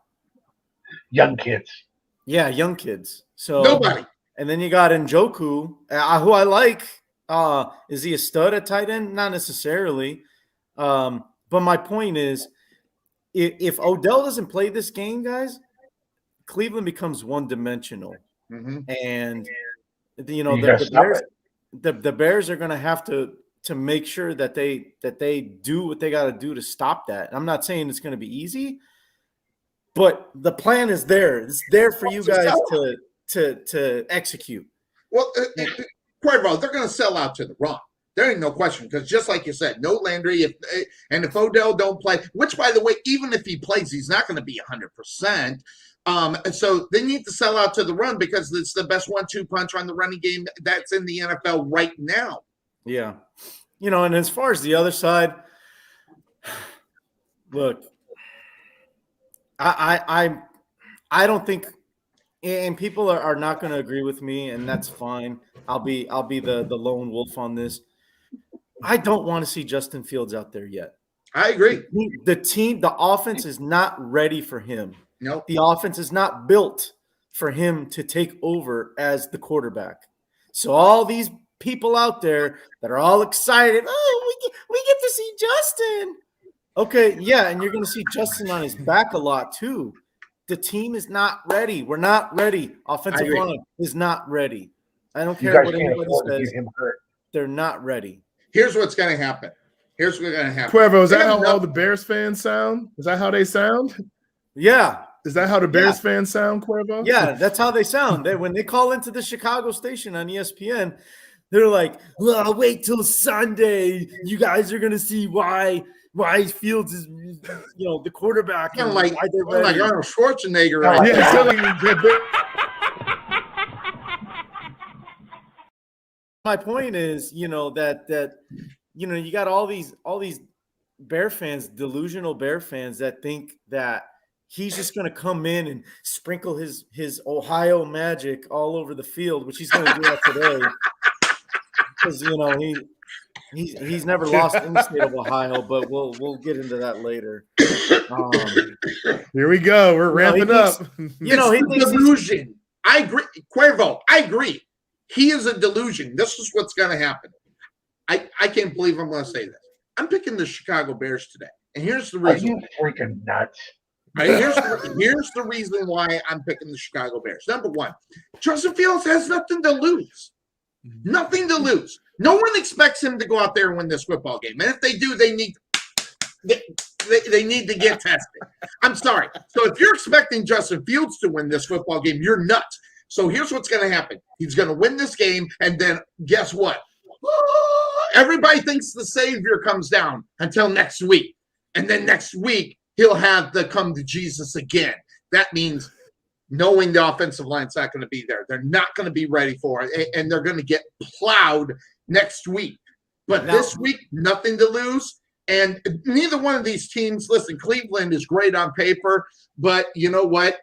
kids. Yeah, young kids. So nobody. And then you got Njoku, who I like. Is he a stud at tight end? Not necessarily. But my point is, if Odell doesn't play this game, guys, Cleveland becomes one-dimensional. Mm-hmm. And the Bears are going to have to make sure that they do what they got to do to stop that. And I'm not saying it's going to be easy, but the plan is there. It's there for you guys to execute. Well, Cuervo, they're going to sell out to the run. There ain't no question, because just like you said, no Landry. If Odell don't play, which, by the way, even if he plays, he's not going to be 100%. So they need to sell out to the run because it's the best 1-2 punch on the running game that's in the NFL right now. Yeah. And as far as the other side, look, I don't think, and people are not going to agree with me, and that's fine. I'll be the lone wolf on this. I don't want to see Justin Fields out there yet. I agree. The offense is not ready for him. Nope. The offense is not built for him to take over as the quarterback. So all these people out there that are all excited, we get to see Justin. Okay, yeah, and you're going to see Justin on his back a lot too. The team is not ready. We're not ready. Offensive line is not ready. I don't care what anybody says. They're not ready. Here's what's going to happen. Cuervo, is that how all the Bears fans sound? Is that how they sound? Yeah. Is that how the Bears fans sound, Cuervo? Yeah, that's how they sound. When they call into the Chicago station on ESPN, they're like, well, wait till Sunday. You guys are going to see why Fields is, the quarterback. Kind of like Arnold Schwarzenegger. Right? Yeah. My point is, that you got all these Bear fans, delusional Bear fans that think that he's just going to come in and sprinkle his Ohio magic all over the field, which he's going to do that today. Because he's never lost in the state of Ohio, but we'll get into that later. Here we go. We're ramping up. He thinks delusion. I agree, Cuervo. I agree. He is a delusion. This is what's going to happen. I can't believe I'm going to say this. I'm picking the Chicago Bears today, and here's the reason. Are you freaking nuts? Right? Here's the reason why I'm picking the Chicago Bears. Number one, Justin Fields has nothing to lose. Nothing to lose. No one expects him to go out there and win this football game, and if they do, they need to get tested. I'm sorry. So if you're expecting Justin Fields to win this football game, you're nuts. So here's what's going to happen. He's going to win this game, and then guess what? Everybody thinks the Savior comes down until next week. And then next week, he'll have to come to Jesus again. That means knowing the offensive line's not going to be there. They're not going to be ready for it, and they're going to get plowed next week. But this week, nothing to lose. And neither one of these teams, listen, Cleveland is great on paper, but you know what?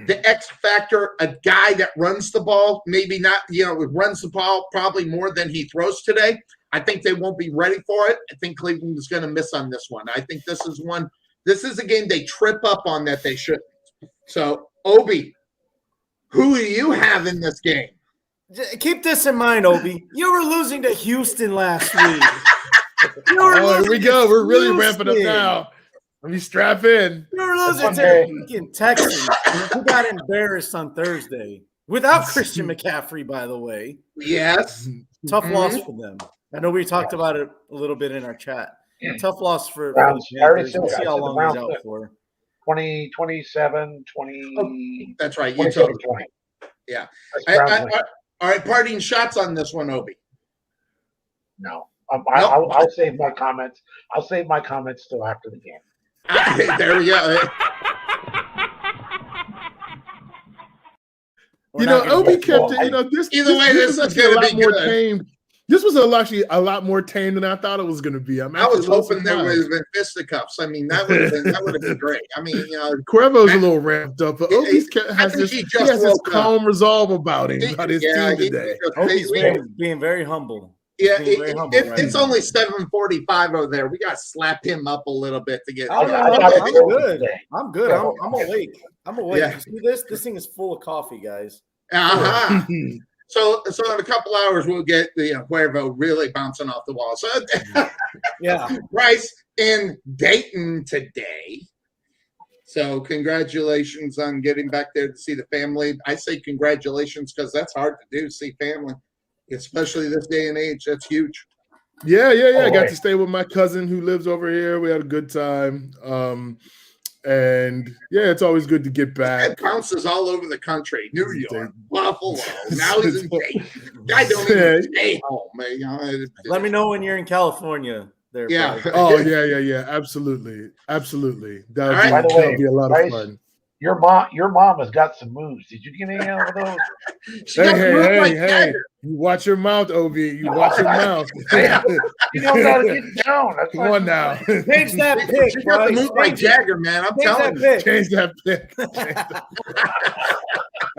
The X factor, a guy that runs the ball, maybe not, runs the ball probably more than he throws today. I think they won't be ready for it. I think Cleveland is going to miss on this one. I think this is a game they trip up on that they shouldn't. So, Obi, who do you have in this game? Keep this in mind, Obi. You were losing to Houston last week. Here we go. We're really ramping up now. Let me strap in. You were losing to freaking Texans, who got embarrassed on Thursday without Christian McCaffrey, by the way. Yes. Tough loss for them. I know we talked about it a little bit in our chat. Tough loss for Browns. the Panthers. We'll see how long he's out for. 27, 20. Oh, that's right. You 27, told me. 20. Yeah. All All right, parting shots on this one, Obi. No. I'll save my comments. I'll save my comments till after the game. There we go. Obi kept it. This either way, this is going to be more good. tame. This was actually a lot more tame than I thought it was going to be. I was hoping there would have been fisticuffs. I mean, that would have been great. I mean, Cuervo's a little ramped up, but Obi has this calm resolve about him, about his team today. Obi's being very humble. Yeah, it's only 7:45 over there. We got to slap him up a little bit to get. I'm good. I'm good. I'm awake. Yeah. You see this? This thing is full of coffee, guys. Uh-huh. So in a couple hours we'll get the Cuervo really bouncing off the wall. So yeah, Bryce in Dayton today. So congratulations on getting back there to see the family. I say congratulations because that's hard to do, see family, especially this day and age. That's huge. Yeah. I got to stay with my cousin who lives over here. We had a good time. And yeah, it's always good to get back. It bounces all over the country. New York, Buffalo. Now he's in Dayton. Guy don't even stay home. Man. Let me know when you're in California. There. Yeah. Oh yeah. Absolutely. That would be a lot of fun. Your mom has got some moves. Did you get any of those? Hey. You watch your mouth, Obi. You watch your mouth. You don't gotta get down. That's Come on now. Change that pick. You got to move like Jagger, man. I'm telling you. Change that pick.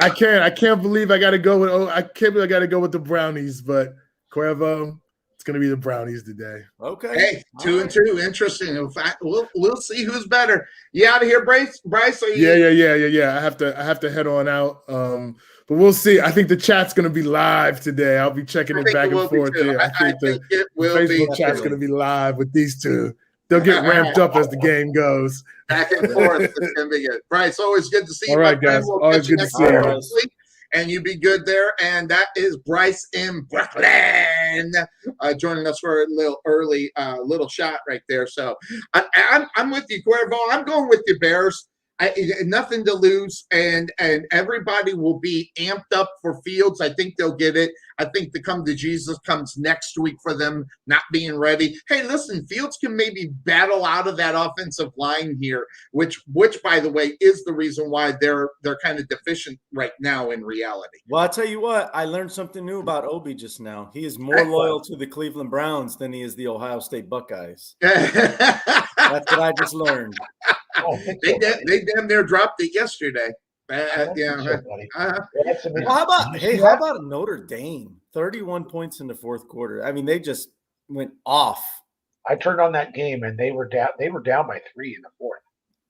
I can't believe I gotta go with I can't believe I gotta go with the Brownies, but Cuervo, it's gonna be the Brownies today. Okay. Hey, 2-2. Interesting. In fact, we'll see who's better. You out of here, Bryce? Or you... Yeah. I have to head on out. But we'll see. I think the chat's gonna be live today. I'll be checking it back and forth here. I think the Facebook chat's gonna be live with these two. They'll get ramped up as the game goes. Back and forth. It's gonna be good. Bryce, always good to see you. All right, guys. Always good to see you. And you be good there. And that is Bryce in Brooklyn joining us for a little early little shot right there. So I'm with you, Cuervo. I'm going with the Bears. nothing to lose, and everybody will be amped up for Fields. I think they'll get it. I think the come to Jesus comes next week for them not being ready. Hey, listen, Fields can maybe battle out of that offensive line here, which by the way is the reason why they're kind of deficient right now in reality. Well, I'll tell you what, I learned something new about Obi just now. He is more loyal to the Cleveland Browns than he is the Ohio State Buckeyes. That's what I just learned. They damn near dropped it yesterday. Well, how about Notre Dame? 31 points in the fourth quarter. I mean, they just went off. I turned on that game and they were down. They were down by 3 in the fourth.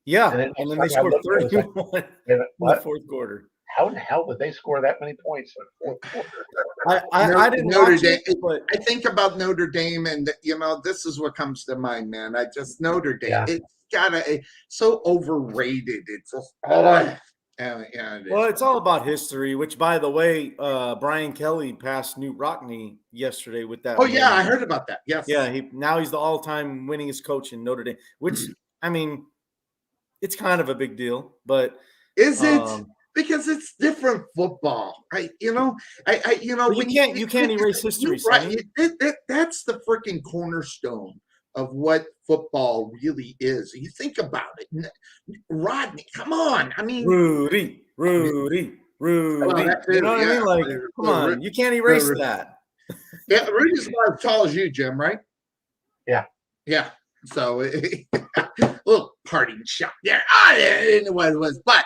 Yeah, and then they scored 31 in the fourth quarter. How in the hell did they score that many points in the fourth quarter? I didn't Notre Dame. But I think about Notre Dame, and this is what comes to mind, man. Notre Dame. Yeah. It's so overrated. It's just well, it's all about history. Which, by the way, Brian Kelly passed Knute Rockne yesterday with that. Oh yeah, I heard about that. Yes. Yeah, he's the all-time winningest coach in Notre Dame. Which I mean, it's kind of a big deal, but is it? Because it's different football, right? You can't erase history, right? That's the freaking cornerstone of what football really is. You think about it, Rodney. Come on, I mean, Rudy. Well, you know what I mean? Like, come on, you can't erase that. Yeah, Rudy's about as tall as you, Jim, right? Yeah. So, little parting shot. Yeah, what it was, but.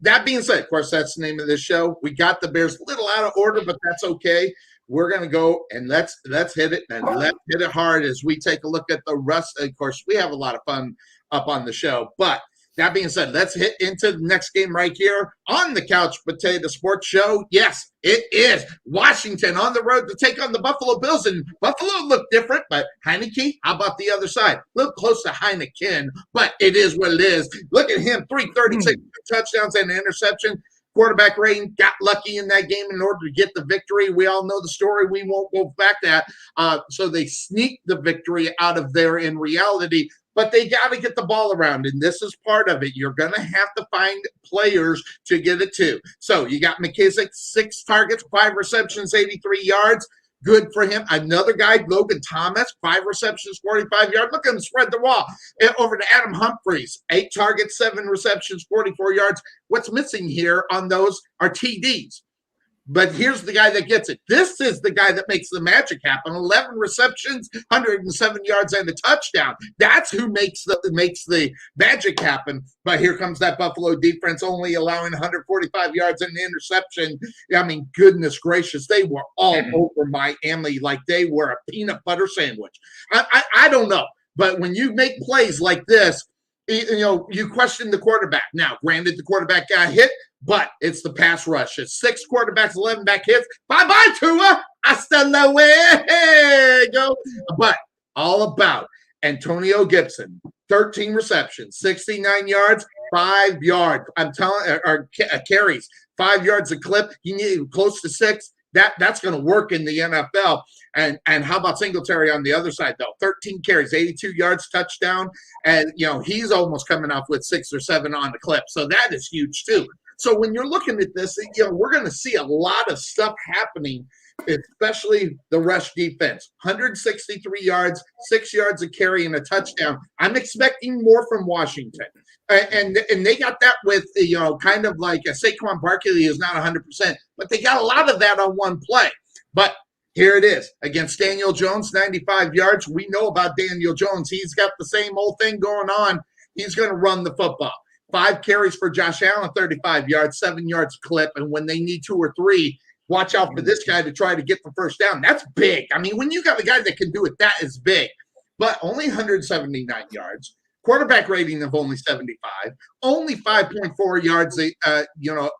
That being said, of course, that's the name of this show. We got the Bears a little out of order, but that's okay. We're going to go and let's hit it, and let's hit it hard as we take a look at the rest. Of course, we have a lot of fun up on the show. But that being said, let's hit into the next game right here on the Couch Potato Sports Show. Yes, it is Washington on the road to take on the Buffalo Bills. And Buffalo looked different, but Heineke, how about the other side? A little close to Heineken, but it is what it is. Look at him, 336 touchdowns and an interception. Quarterback rating got lucky in that game in order to get the victory. We all know the story. We won't go back to that. So they sneaked the victory out of there in reality. But they got to get the ball around, and this is part of it. You're going to have to find players to get it to. So you got McKissick, 6 targets, 5 receptions, 83 yards. Good for him. Another guy, Logan Thomas, 5 receptions, 45 yards. Look at him spread the wall. And over to Adam Humphries, 8 targets, 7 receptions, 44 yards. What's missing here on those are TDs. But here's the guy that gets it. This is the guy that makes the magic happen. 11 receptions, 107 yards, and a touchdown. That's who makes the magic happen. But here comes that Buffalo defense only allowing 145 yards and an interception. I mean, goodness gracious, they were all over Miami like they were a peanut butter sandwich. I don't know. But when you make plays like this, you question the quarterback. Now, granted, the quarterback got hit, but it's the pass rush. It's 6 quarterbacks, 11 back hits. Bye-bye, Tua. Hasta luego. But all about Antonio Gibson, 13 receptions, 69 yards, 5 yards. I'm telling carries, 5 yards a clip. You need close to 6. That's going to work in the NFL. And how about Singletary on the other side, though? 13 carries, 82 yards, touchdown. And, he's almost coming off with 6 or 7 on the clip. So that is huge, too. So when you're looking at this, we're going to see a lot of stuff happening, especially the rush defense. 163 yards, 6 yards of carry, and a touchdown. I'm expecting more from Washington. And they got that with, kind of like a Saquon Barkley is not 100%, but they got a lot of that on one play. But here it is against Daniel Jones, 95 yards. We know about Daniel Jones. He's got the same old thing going on. He's going to run the football. 5 carries for Josh Allen, 35 yards, 7 yards clip. And when they need 2 or 3, watch out for this guy to try to get the first down. That's big. I mean, when you got a guy that can do it, that is big. But only 179 yards. Quarterback rating of only 75, only 5.4 yards,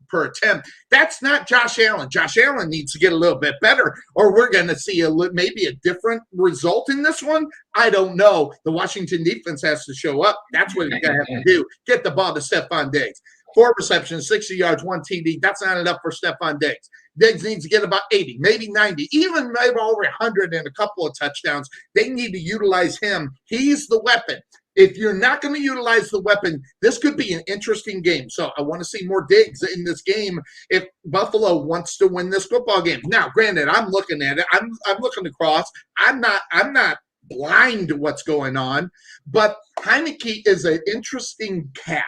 per attempt. That's not Josh Allen. Josh Allen needs to get a little bit better, or we're going to see maybe a different result in this one. I don't know. The Washington defense has to show up. That's what you're going to have to do. Get the ball to Stephon Diggs. 4 receptions, 60 yards, 1 TD. That's not enough for Stephon Diggs. Diggs needs to get about 80, maybe 90, even maybe over 100 and a couple of touchdowns. They need to utilize him. He's the weapon. if you're not going to utilize the weapon, this could be an interesting game. So I want to see more digs in this game if Buffalo wants to win this football game. Now, granted, I'm looking at it. I'm looking across. I'm not blind to what's going on, but Heineke is an interesting cat.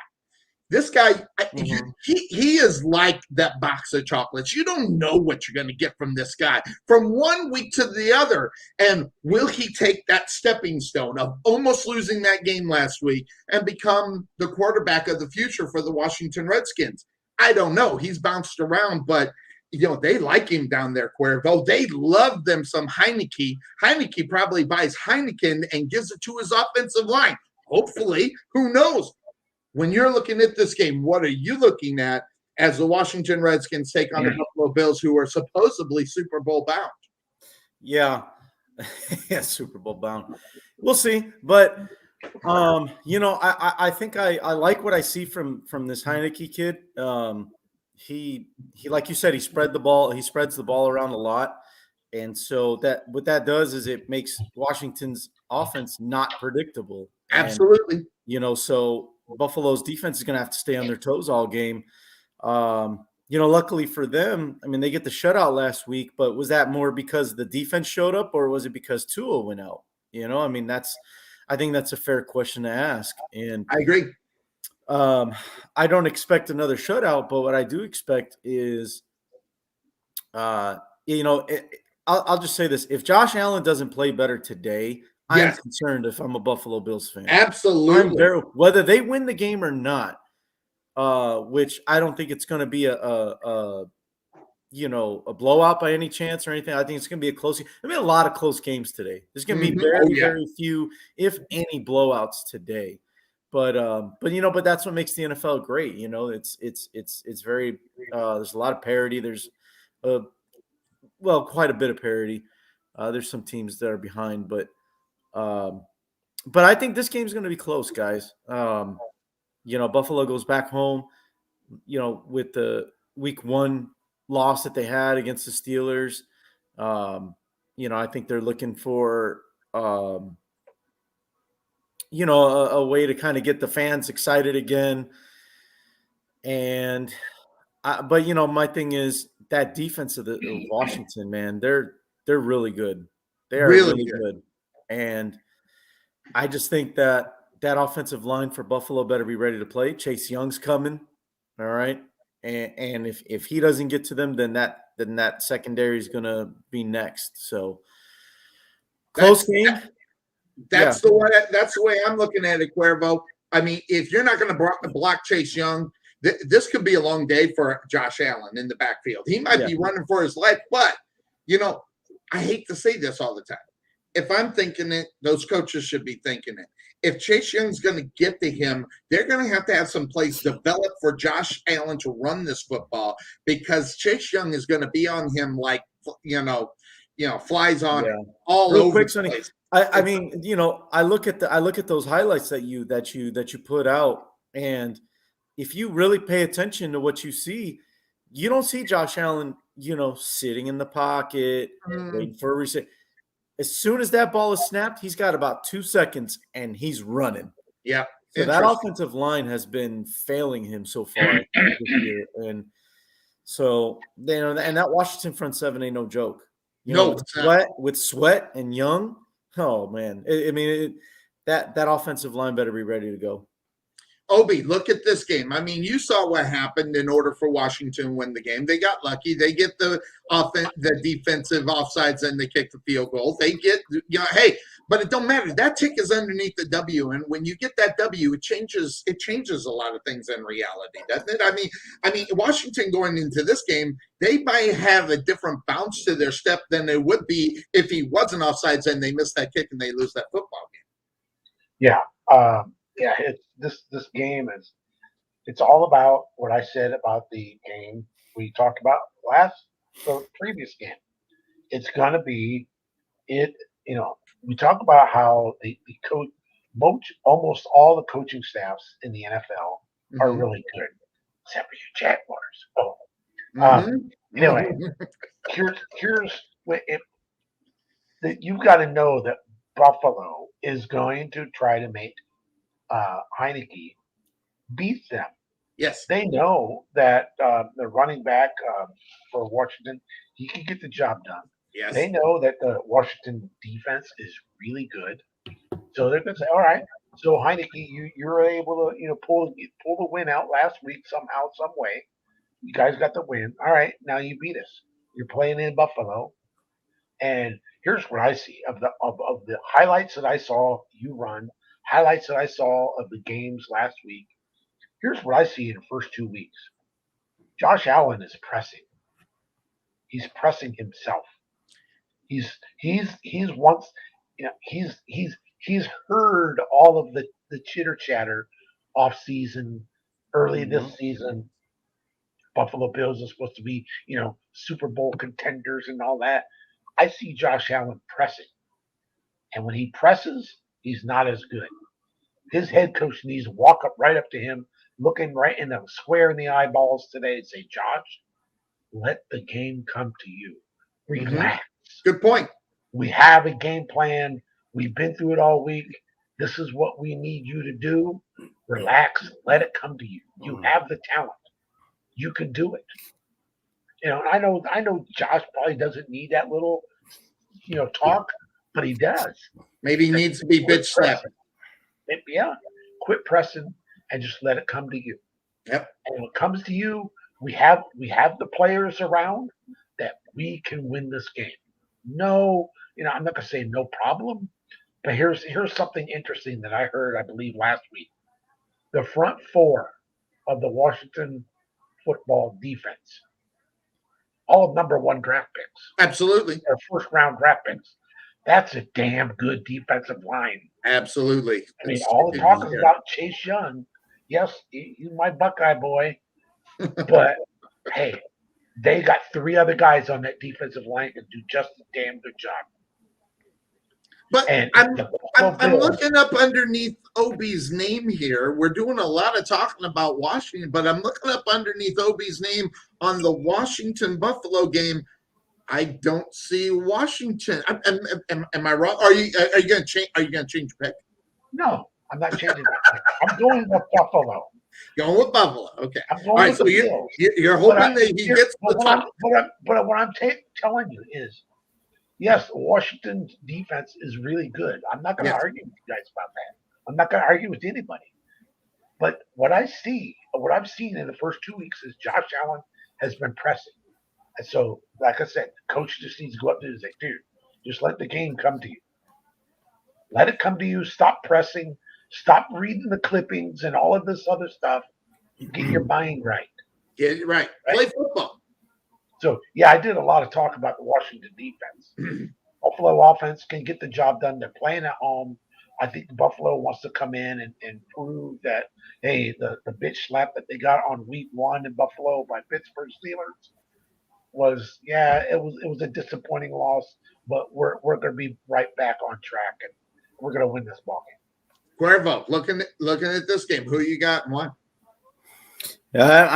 This guy, he is like that box of chocolates. You don't know what you're going to get from this guy from one week to the other. And will he take that stepping stone of almost losing that game last week and become the quarterback of the future for the Washington Redskins? I don't know. He's bounced around, but they like him down there, Cuervo. They love them some Heineke. Heineke probably buys Heineken and gives it to his offensive line. Hopefully, who knows? When you're looking at this game, what are you looking at as the Washington Redskins take on the Buffalo Bills, who are supposedly Super Bowl bound? Yeah. Yeah, Super Bowl bound. We'll see. But, I think I like what I see from this Heineke kid. He, like you said, he spreads the ball around a lot. And so what that does is it makes Washington's offense not predictable. Absolutely. And, so Buffalo's defense is going to have to stay on their toes all game. Luckily for them, I mean, they get the shutout last week, but was that more because the defense showed up or was it because Tua went out? I think that's a fair question to ask. And I agree. I don't expect another shutout, but what I do expect is, I'll just say this. If Josh Allen doesn't play better today, I'm concerned if I'm a Buffalo Bills fan. Absolutely. Whether they win the game or not, which I don't think it's going to be a blowout by any chance or anything. I think it's going to be a close game. There'll be a lot of close games today. There's going to be very few, if any, blowouts today. But that's what makes the NFL great. It's very there's a lot of parity. There's quite a bit of parity. There's some teams that are behind, but I think this game's going to be close, guys. Buffalo goes back home, with the week 1 loss that they had against the Steelers. I think they're looking for, a way to kind of get the fans excited again. And, my thing is that defense of Washington, man, they're really good. They are really good. And I just think that offensive line for Buffalo better be ready to play. Chase Young's coming, all right? And if he doesn't get to them, then that secondary is going to be next. So close game. That's the way I'm looking at it, Cuervo. I mean, if you're not going to block Chase Young, this could be a long day for Josh Allen in the backfield. He might be running for his life, but I hate to say this all the time. If I'm thinking it, those coaches should be thinking it. If Chase Young's going to get to him, they're going to have some plays developed for Josh Allen to run this football because Chase Young is going to be on him like, flies on all Real over quick, the Sonny, place. I mean, I look at those highlights that you put out, and if you really pay attention to what you see, you don't see Josh Allen, sitting in the pocket, waiting for a reset. As soon as that ball is snapped, he's got about 2 seconds and he's running. Yeah. So that offensive line has been failing him so far this year. And so, and that Washington front seven ain't no joke. With Sweat and Young, oh man. That offensive line better be ready to go. Obi, look at this game. I mean, you saw what happened in order for Washington to win the game. They got lucky. They get the defensive offsides and they kick the field goal. They get, but it don't matter. That tick is underneath the W, and when you get that W, it changes a lot of things in reality, doesn't it? I mean, Washington going into this game, they might have a different bounce to their step than it would be if he wasn't offsides and they missed that kick and they lose that football game. Yeah. This game it's all about what I said about the game we talked about the previous game. It's going to be we talk about how the coach, almost all the coaching staffs in the NFL are really good, except for you Jaguars. Anyway, here's that you've got to know that Buffalo is going to try to make Heineke beats them. Yes. They know that the running back for Washington, he can get the job done. Yes. They know that the Washington defense is really good, so they're going to say, "All right, so Heineke, you're able to pull the win out last week somehow, some way. You guys got the win. All right, now you beat us. You're playing in Buffalo, and here's what I see of the highlights that I saw you run, highlights that I saw of the games last week. Here's what I see in the first 2 weeks. Josh Allen is pressing. He's pressing himself. He's once he's heard all of the chitter chatter off season, early this season. Buffalo Bills are supposed to be, Super Bowl contenders and all that. I see Josh Allen pressing. And when he presses, he's not as good. His head coach needs to walk right up to him, looking right in the square in the eyeballs today and say, Josh, let the game come to you. Relax. Good point. We have a game plan. We've been through it all week. This is what we need you to do. Relax. Let it come to you. You have the talent. You can do it. I know Josh probably doesn't need that little, talk, but he does. Maybe he needs to be bitch slapped. Yeah. Quit pressing and just let it come to you. Yep. And when it comes to you, we have the players around that we can win this game. No, I'm not gonna say no problem, but here's something interesting that I heard, I believe, last week. The front four of the Washington football defense, all number one draft picks. Absolutely. Or first round draft picks. That's a damn good defensive line. Absolutely. I mean, all the talk is about Chase Young. Yes, he's my Buckeye boy. But hey, they got three other guys on that defensive line that do just a damn good job. But And I'm looking up underneath Obi's name here. We're doing a lot of talking about Washington, but I'm looking up underneath Obi's name on the Washington Buffalo game. I don't see Washington. Am I wrong? Are you going to change? Are you going to change your pick? No, I'm not changing it. I'm going with Buffalo. Going with Buffalo. Okay. I'm going all right. with So the Bills. you're hoping that he gets the top. But what I'm telling you is, yes, Washington's defense is really good. I'm not going to argue with you guys about that. I'm not going to argue with anybody. But what I've seen in the first 2 weeks is Josh Allen has been pressing. And so, like I said, the coach just needs to go up there and say, dude, just let the game come to you. Let it come to you. Stop pressing. Stop reading the clippings and all of this other stuff. Get your mind right. Get it right. Play football. So, yeah, I did a lot of talk about the Washington defense. Buffalo offense can get the job done. They're playing at home. I think Buffalo wants to come in and prove that, hey, the bitch slap that they got on week 1 in Buffalo by Pittsburgh Steelers was, it was a disappointing loss, but we're going to be right back on track, and we're going to win this ball game. Cuervo, looking at this game, who you got and why? Yeah,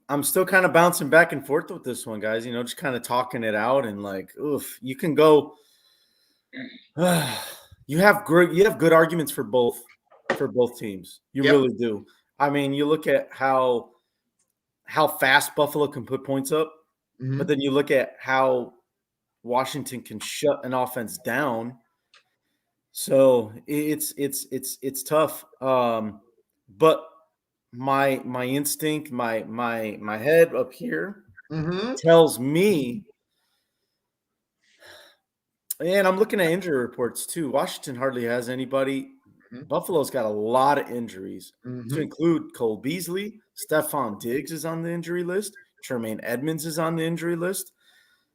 I'm still kind of bouncing back and forth with this one, guys. Just kind of talking it out and like, oof, you can go. You have good arguments for both teams. You really do. I mean, you look at how fast Buffalo can put points up, but then you look at how Washington can shut an offense down. So it's tough. But my instinct, my head up here tells me, and I'm looking at injury reports too. Washington hardly has anybody. Buffalo's got a lot of injuries to include Cole Beasley. Stephon Diggs is on the injury list. Tremaine Edmonds is on the injury list.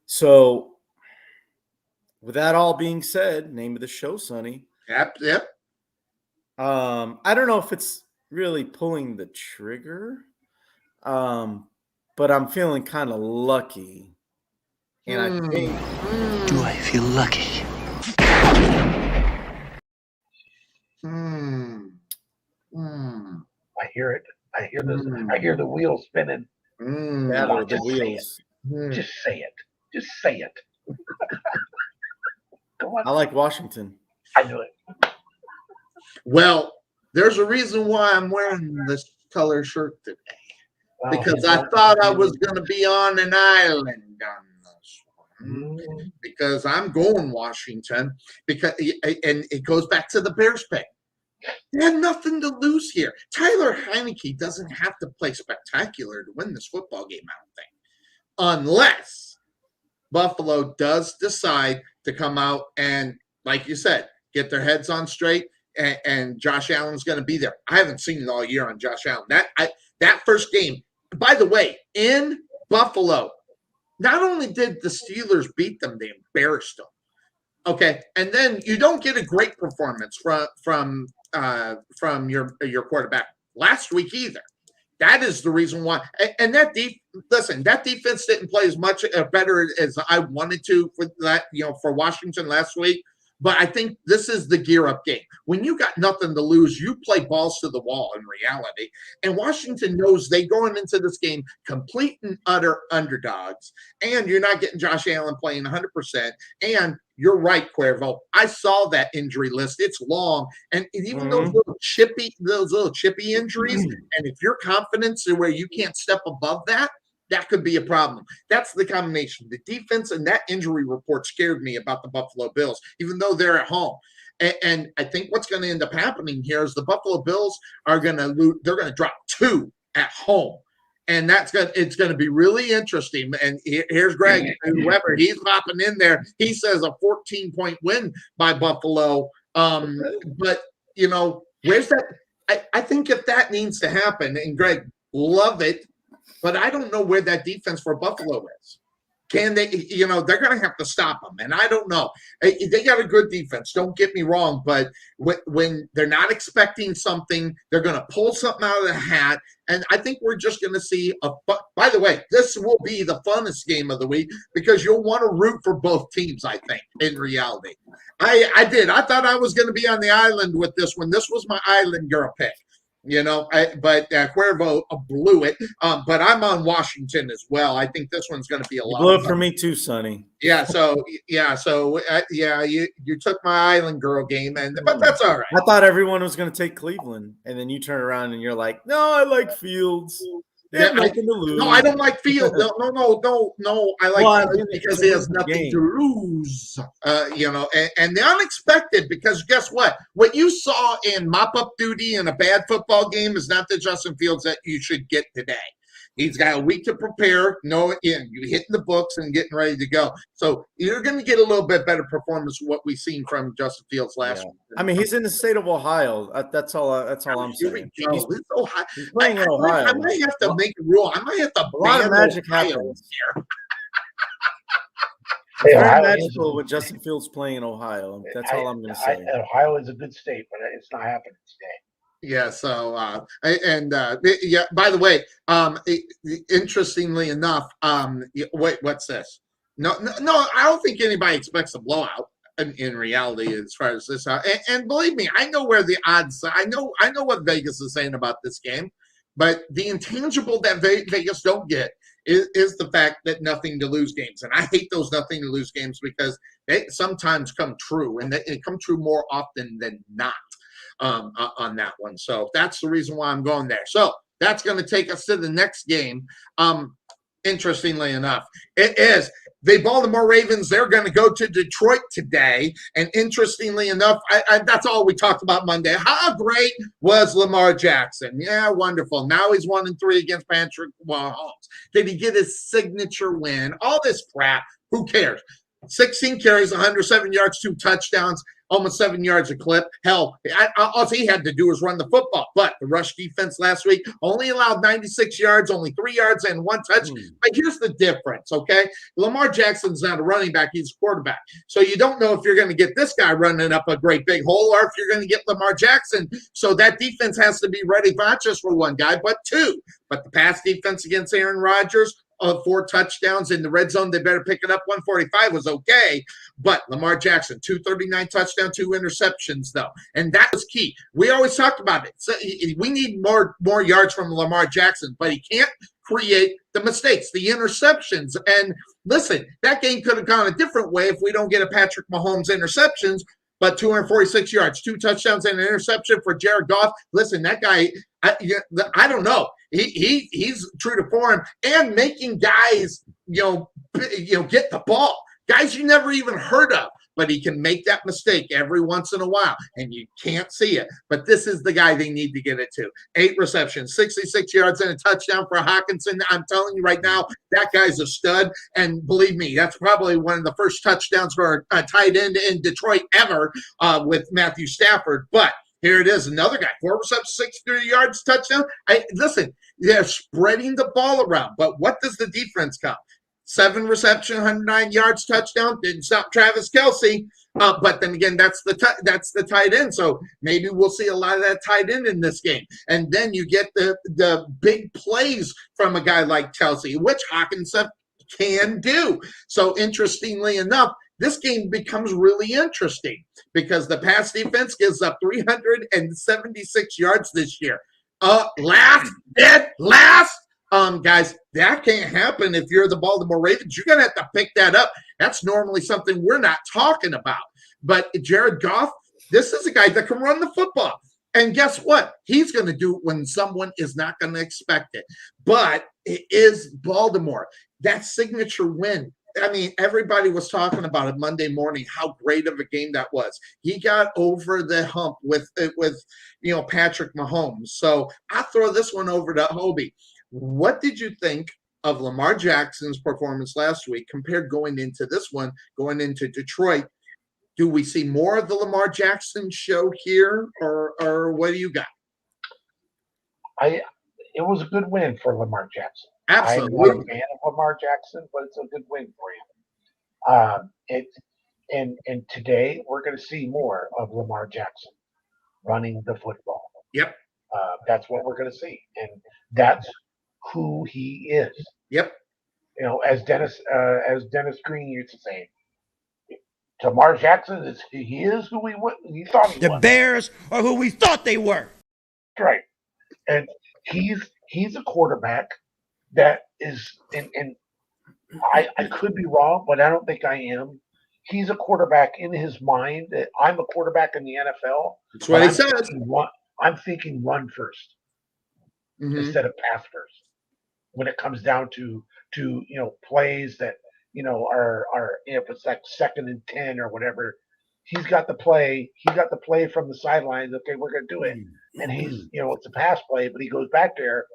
So with that all being said, name of the show, Sonny. Yep. I don't know if it's really pulling the trigger, but I'm feeling kind of lucky. And I think, do I feel lucky? I hear it. I hear this. I hear the wheels spinning. The wheels. Just say it. Just say it. Come on. I like Washington. I knew it. Well, There's a reason why I'm wearing this color shirt today. Because I thought I was going to be on an island on this one. Because I'm going Washington. And it goes back to the Bears pick. They had nothing to lose here. Tyler Heineke doesn't have to play spectacular to win this football game, I don't think. Unless Buffalo does decide to come out and, like you said, get their heads on straight, and Josh Allen's going to be there. I haven't seen it all year on Josh Allen. That first game, by the way, in Buffalo, not only did the Steelers beat them, they embarrassed them. Okay, and then you don't get a great performance from your quarterback last week either. That is the reason why. And that defense didn't play as much better as I wanted to for that, for Washington last week. But I think this is the gear-up game. When you got nothing to lose, you play balls to the wall in reality. And Washington knows they going into this game complete and utter underdogs. And you're not getting Josh Allen playing 100%. And you're right, Cuervo. I saw that injury list. It's long. And even those little chippy injuries, and if your confidence is where you can't step above that, that could be a problem. That's the combination. The defense and that injury report scared me about the Buffalo Bills, even though they're at home. And I think what's going to end up happening here is the Buffalo Bills are going to lose. They're going to drop 2 at home. And it's going to be really interesting. And here's Greg Weber. He's popping in there. He says a 14-point win by Buffalo. But, where's that? I think if that needs to happen, and Greg, love it, but I don't know where that defense for Buffalo is. Can they, they're going to have to stop them. And I don't know. They got a good defense. Don't get me wrong. But when they're not expecting something, they're going to pull something out of the hat. And I think we're just going to see by the way, this will be the funnest game of the week because you'll want to root for both teams, I think, in reality. I did. I thought I was going to be on the island with this one. This was my island girl pick. But Cuervo blew it. But I'm on Washington as well. I think this one's going to be a lot. Blew it for me too, Sonny. Yeah. So you took my island girl game, but that's all right. I thought everyone was going to take Cleveland, and then you turn around and you're like, "No, I like Fields. They have nothing to lose." No, I don't like Fields. No. I like Fields because he has nothing to lose. And the unexpected, because guess what? What you saw in mop-up duty in a bad football game is not the Justin Fields that you should get today. He's got a week to prepare. You're hitting the books and getting ready to go. So you're going to get a little bit better performance from what we've seen from Justin Fields last week. I mean, he's in the state of Ohio. That's all I'm saying. He's playing in Ohio. I might have to make a rule. I might have to a lot of magic happens here. It's very magical with Justin Fields playing in Ohio. That's all I'm going to say. Ohio is a good state, but it's not happening today. Yeah. So, by the way, interestingly enough, wait, what's this? No, I don't think anybody expects a blowout in reality as far as this. And believe me, I know where the odds, I know what Vegas is saying about this game, but the intangible that Vegas don't get is the fact that nothing to lose games. And I hate those nothing to lose games because they sometimes come true, and they come true more often than not. On that one. So that's the reason why I'm going there. So that's going to take us to the next game. Interestingly enough, it is the Baltimore Ravens. They're going to go to Detroit today. And interestingly enough, that's all we talked about Monday. How great was Lamar Jackson? Yeah, wonderful. Now he's 1-3 against Patrick Mahomes. Did he get his signature win? All this crap. Who cares? 16 carries, 107 yards, 2 touchdowns, almost 7 yards a clip. Hell, all he had to do was run the football. But the rush defense last week only allowed 96 yards, only 3 yards and 1 touch. But here's the difference, okay? Lamar Jackson's not a running back. He's a quarterback. So you don't know if you're going to get this guy running up a great big hole or if you're going to get Lamar Jackson. So that defense has to be ready not just for one guy, but 2. But the pass defense against Aaron Rodgers, 4 touchdowns in the red zone. They better pick it up. 145 was okay. But Lamar Jackson, 239 touchdown, 2 interceptions, though. And that was key. We always talked about it. So we need more yards from Lamar Jackson, but he can't create the mistakes, the interceptions. And listen, that game could have gone a different way if we don't get a Patrick Mahomes interceptions. but 246 yards, 2 touchdowns, and an interception for Jared Goff. Listen, that guy, I don't know. He's true to form and making guys, get the ball. Guys you never even heard of, but he can make that mistake every once in a while, and you can't see it. But this is the guy they need to get it to. 8 receptions, 66 yards, and a touchdown for Hawkinson. I'm telling you right now, that guy's a stud. And believe me, that's probably one of the first touchdowns for a tight end in Detroit ever with Matthew Stafford. But here it is, another guy, 4 receptions, 63 yards, touchdown. Listen, they're spreading the ball around, but what does the defense come? 7 reception, 109 yards, touchdown. Didn't stop Travis Kelce. But then again, that's the tight end. So maybe we'll see a lot of that tight end in this game. And then you get the big plays from a guy like Kelce, which Hawkinson can do. So interestingly enough, this game becomes really interesting because the pass defense gives up 376 yards this year. Dead last. Guys, that can't happen if you're the Baltimore Ravens. You're going to have to pick that up. That's normally something we're not talking about. But Jared Goff, this is a guy that can run the football. And guess what? He's going to do it when someone is not going to expect it. But it is Baltimore. That signature win. I mean, everybody was talking about it Monday morning, how great of a game that was. He got over the hump with Patrick Mahomes. So I throw this one over to Hobie. What did you think of Lamar Jackson's performance last week compared going into this one, going into Detroit? Do we see more of the Lamar Jackson show here, or what do you got? It was a good win for Lamar Jackson. Absolutely. I'm not a fan of Lamar Jackson, but it's a good win for him. And today we're going to see more of Lamar Jackson running the football. Yep. That's what we're going to see, and that's who he is. Yep. As Dennis Green used to say, Lamar Jackson he is who he thought he was. The Bears are who we thought they were. Right. And he's a quarterback that is, and I could be wrong, but I don't think I am. He's a quarterback in his mind that I'm a quarterback in the NFL. That's what he says. I'm thinking run first instead of pass first. When it comes down to plays that are if it's like 2nd and 10 or whatever, he's got the play from the sidelines. Okay, we're gonna do it, and he's it's a pass play, but he goes back there.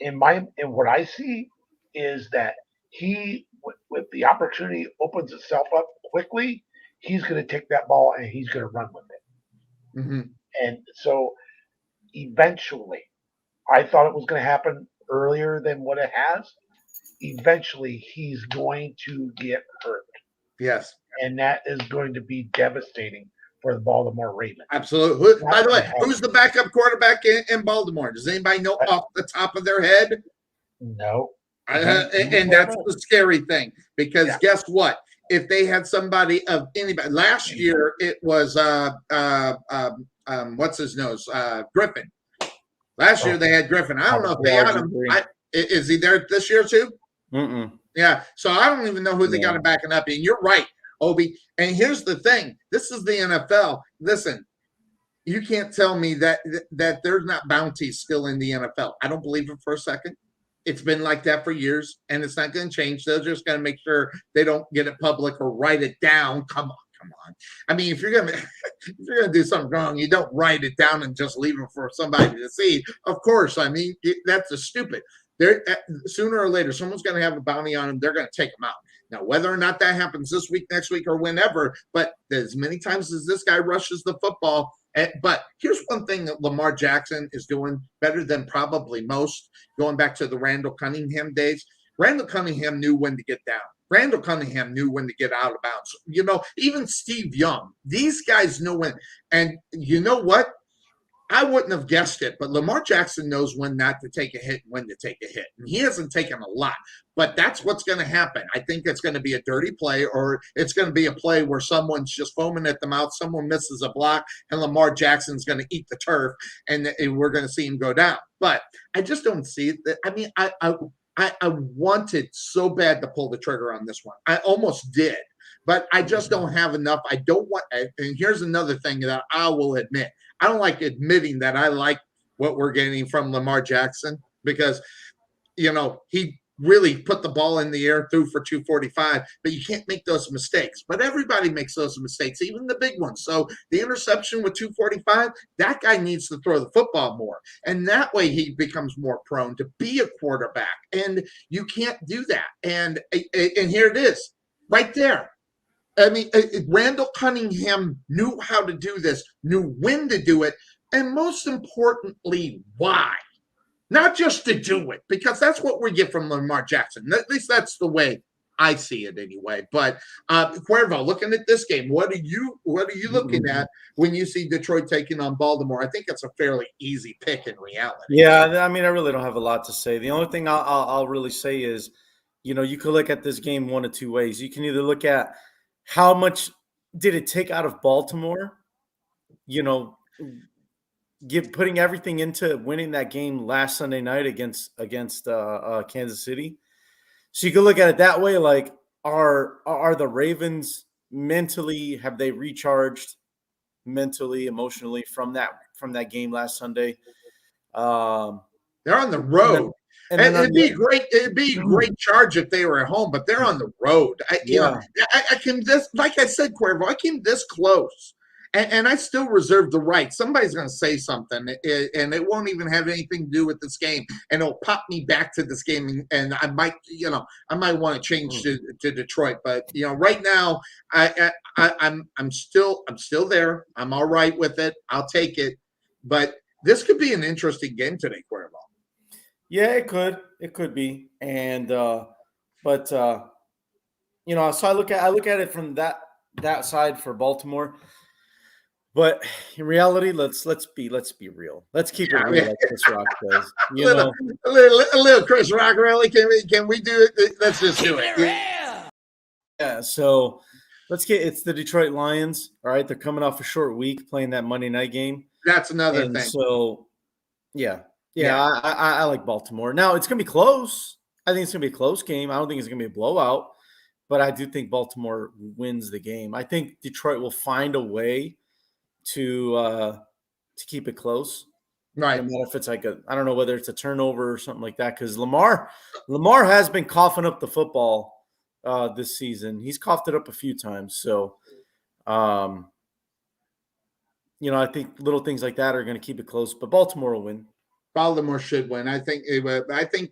What I see is that he with the opportunity opens itself up quickly, he's gonna take that ball and he's gonna run with it. Mm-hmm. And so eventually, I thought it was going to happen earlier than what it has. Eventually, he's going to get hurt. Yes. And that is going to be devastating for the Baltimore Ravens. Absolutely. By the way, who's the backup quarterback in Baltimore? Does anybody know off the top of their head? No. And that's the scary thing, because guess what? If they had somebody of anybody last year, it was what's his nose? Griffin. Last year they had Griffin. I don't know if they had him. Is he there this year too? Mm-mm. Yeah. So I don't even know who they got him backing up. And you're right, Obi. And here's the thing. This is the NFL. Listen, you can't tell me that there's not bounties still in the NFL. I don't believe it for a second. It's been like that for years, and it's not going to change. They're just going to make sure they don't get it public or write it down. Come on. I mean, if you're gonna do something wrong, you don't write it down and just leave it for somebody to see. Of course, I mean that's a stupid. Sooner or later, someone's going to have a bounty on them. They're going to take them out. Now, whether or not that happens this week, next week, or whenever, but as many times as this guy rushes the football. But here's one thing that Lamar Jackson is doing better than probably most, going back to the Randall Cunningham days. Randall Cunningham knew when to get down. Randall Cunningham knew when to get out of bounds. Even Steve Young, these guys know when. And you know what? I wouldn't have guessed it, but Lamar Jackson knows when not to take a hit and when to take a hit. And he hasn't taken a lot, but that's what's going to happen. I think it's going to be a dirty play, or it's going to be a play where someone's just foaming at the mouth, someone misses a block, and Lamar Jackson's going to eat the turf, and we're going to see him go down. But I just don't see it. I mean, I wanted so bad to pull the trigger on this one. I almost did. but I just don't have enough. I don't want, and here's another thing that I will admit. I don't like admitting that I like what we're getting from Lamar Jackson because, he really put the ball in the air, threw for 245, but you can't make those mistakes. But everybody makes those mistakes, even the big ones. So the interception with 245, that guy needs to throw the football more. And that way he becomes more prone to be a quarterback. And you can't do that. And here it is, right there. I mean, Randall Cunningham knew how to do this, knew when to do it, and most importantly, why. Not just to do it, because that's what we get from Lamar Jackson. At least that's the way I see it anyway. But Cuervo, looking at this game, what are you looking at when you see Detroit taking on Baltimore? I think it's a fairly easy pick in reality. Yeah, I mean, I really don't have a lot to say. The only thing I'll really say is, you could look at this game one of two ways. You can either look at how much did it take out of Baltimore, putting everything into winning that game last Sunday night against Kansas City. So you can look at it that way. Like, are the Ravens mentally, have they recharged mentally, emotionally from that game last Sunday? They're on the road. And it'd be a great charge if they were at home, but they're on the road. I came this, like I said, Cuervo, I came this close. And I still reserve the right. Somebody's going to say something, and it won't even have anything to do with this game, and it'll pop me back to this game, and I might want to change to Detroit. But right now, I'm still there. I'm all right with it. I'll take it. But this could be an interesting game today, Cuervo. Yeah, it could be, and so I look at it from that side for Baltimore. But in reality, let's be real. Let's keep it real, like Chris Rock says. A little Chris Rock, really? Can we do it? Let's just do it. Yeah. So it's the Detroit Lions. All right, they're coming off a short week playing that Monday night game. That's another thing. So, yeah. I like Baltimore. Now it's gonna be close. I think it's gonna be a close game. I don't think it's gonna be a blowout, but I do think Baltimore wins the game. I think Detroit will find a way to keep it close, right? No matter if it's like I don't know whether it's a turnover or something like that, because Lamar has been coughing up the football this season. He's coughed it up a few times, so I think little things like that are going to keep it close. But Baltimore will win. Baltimore should win. I think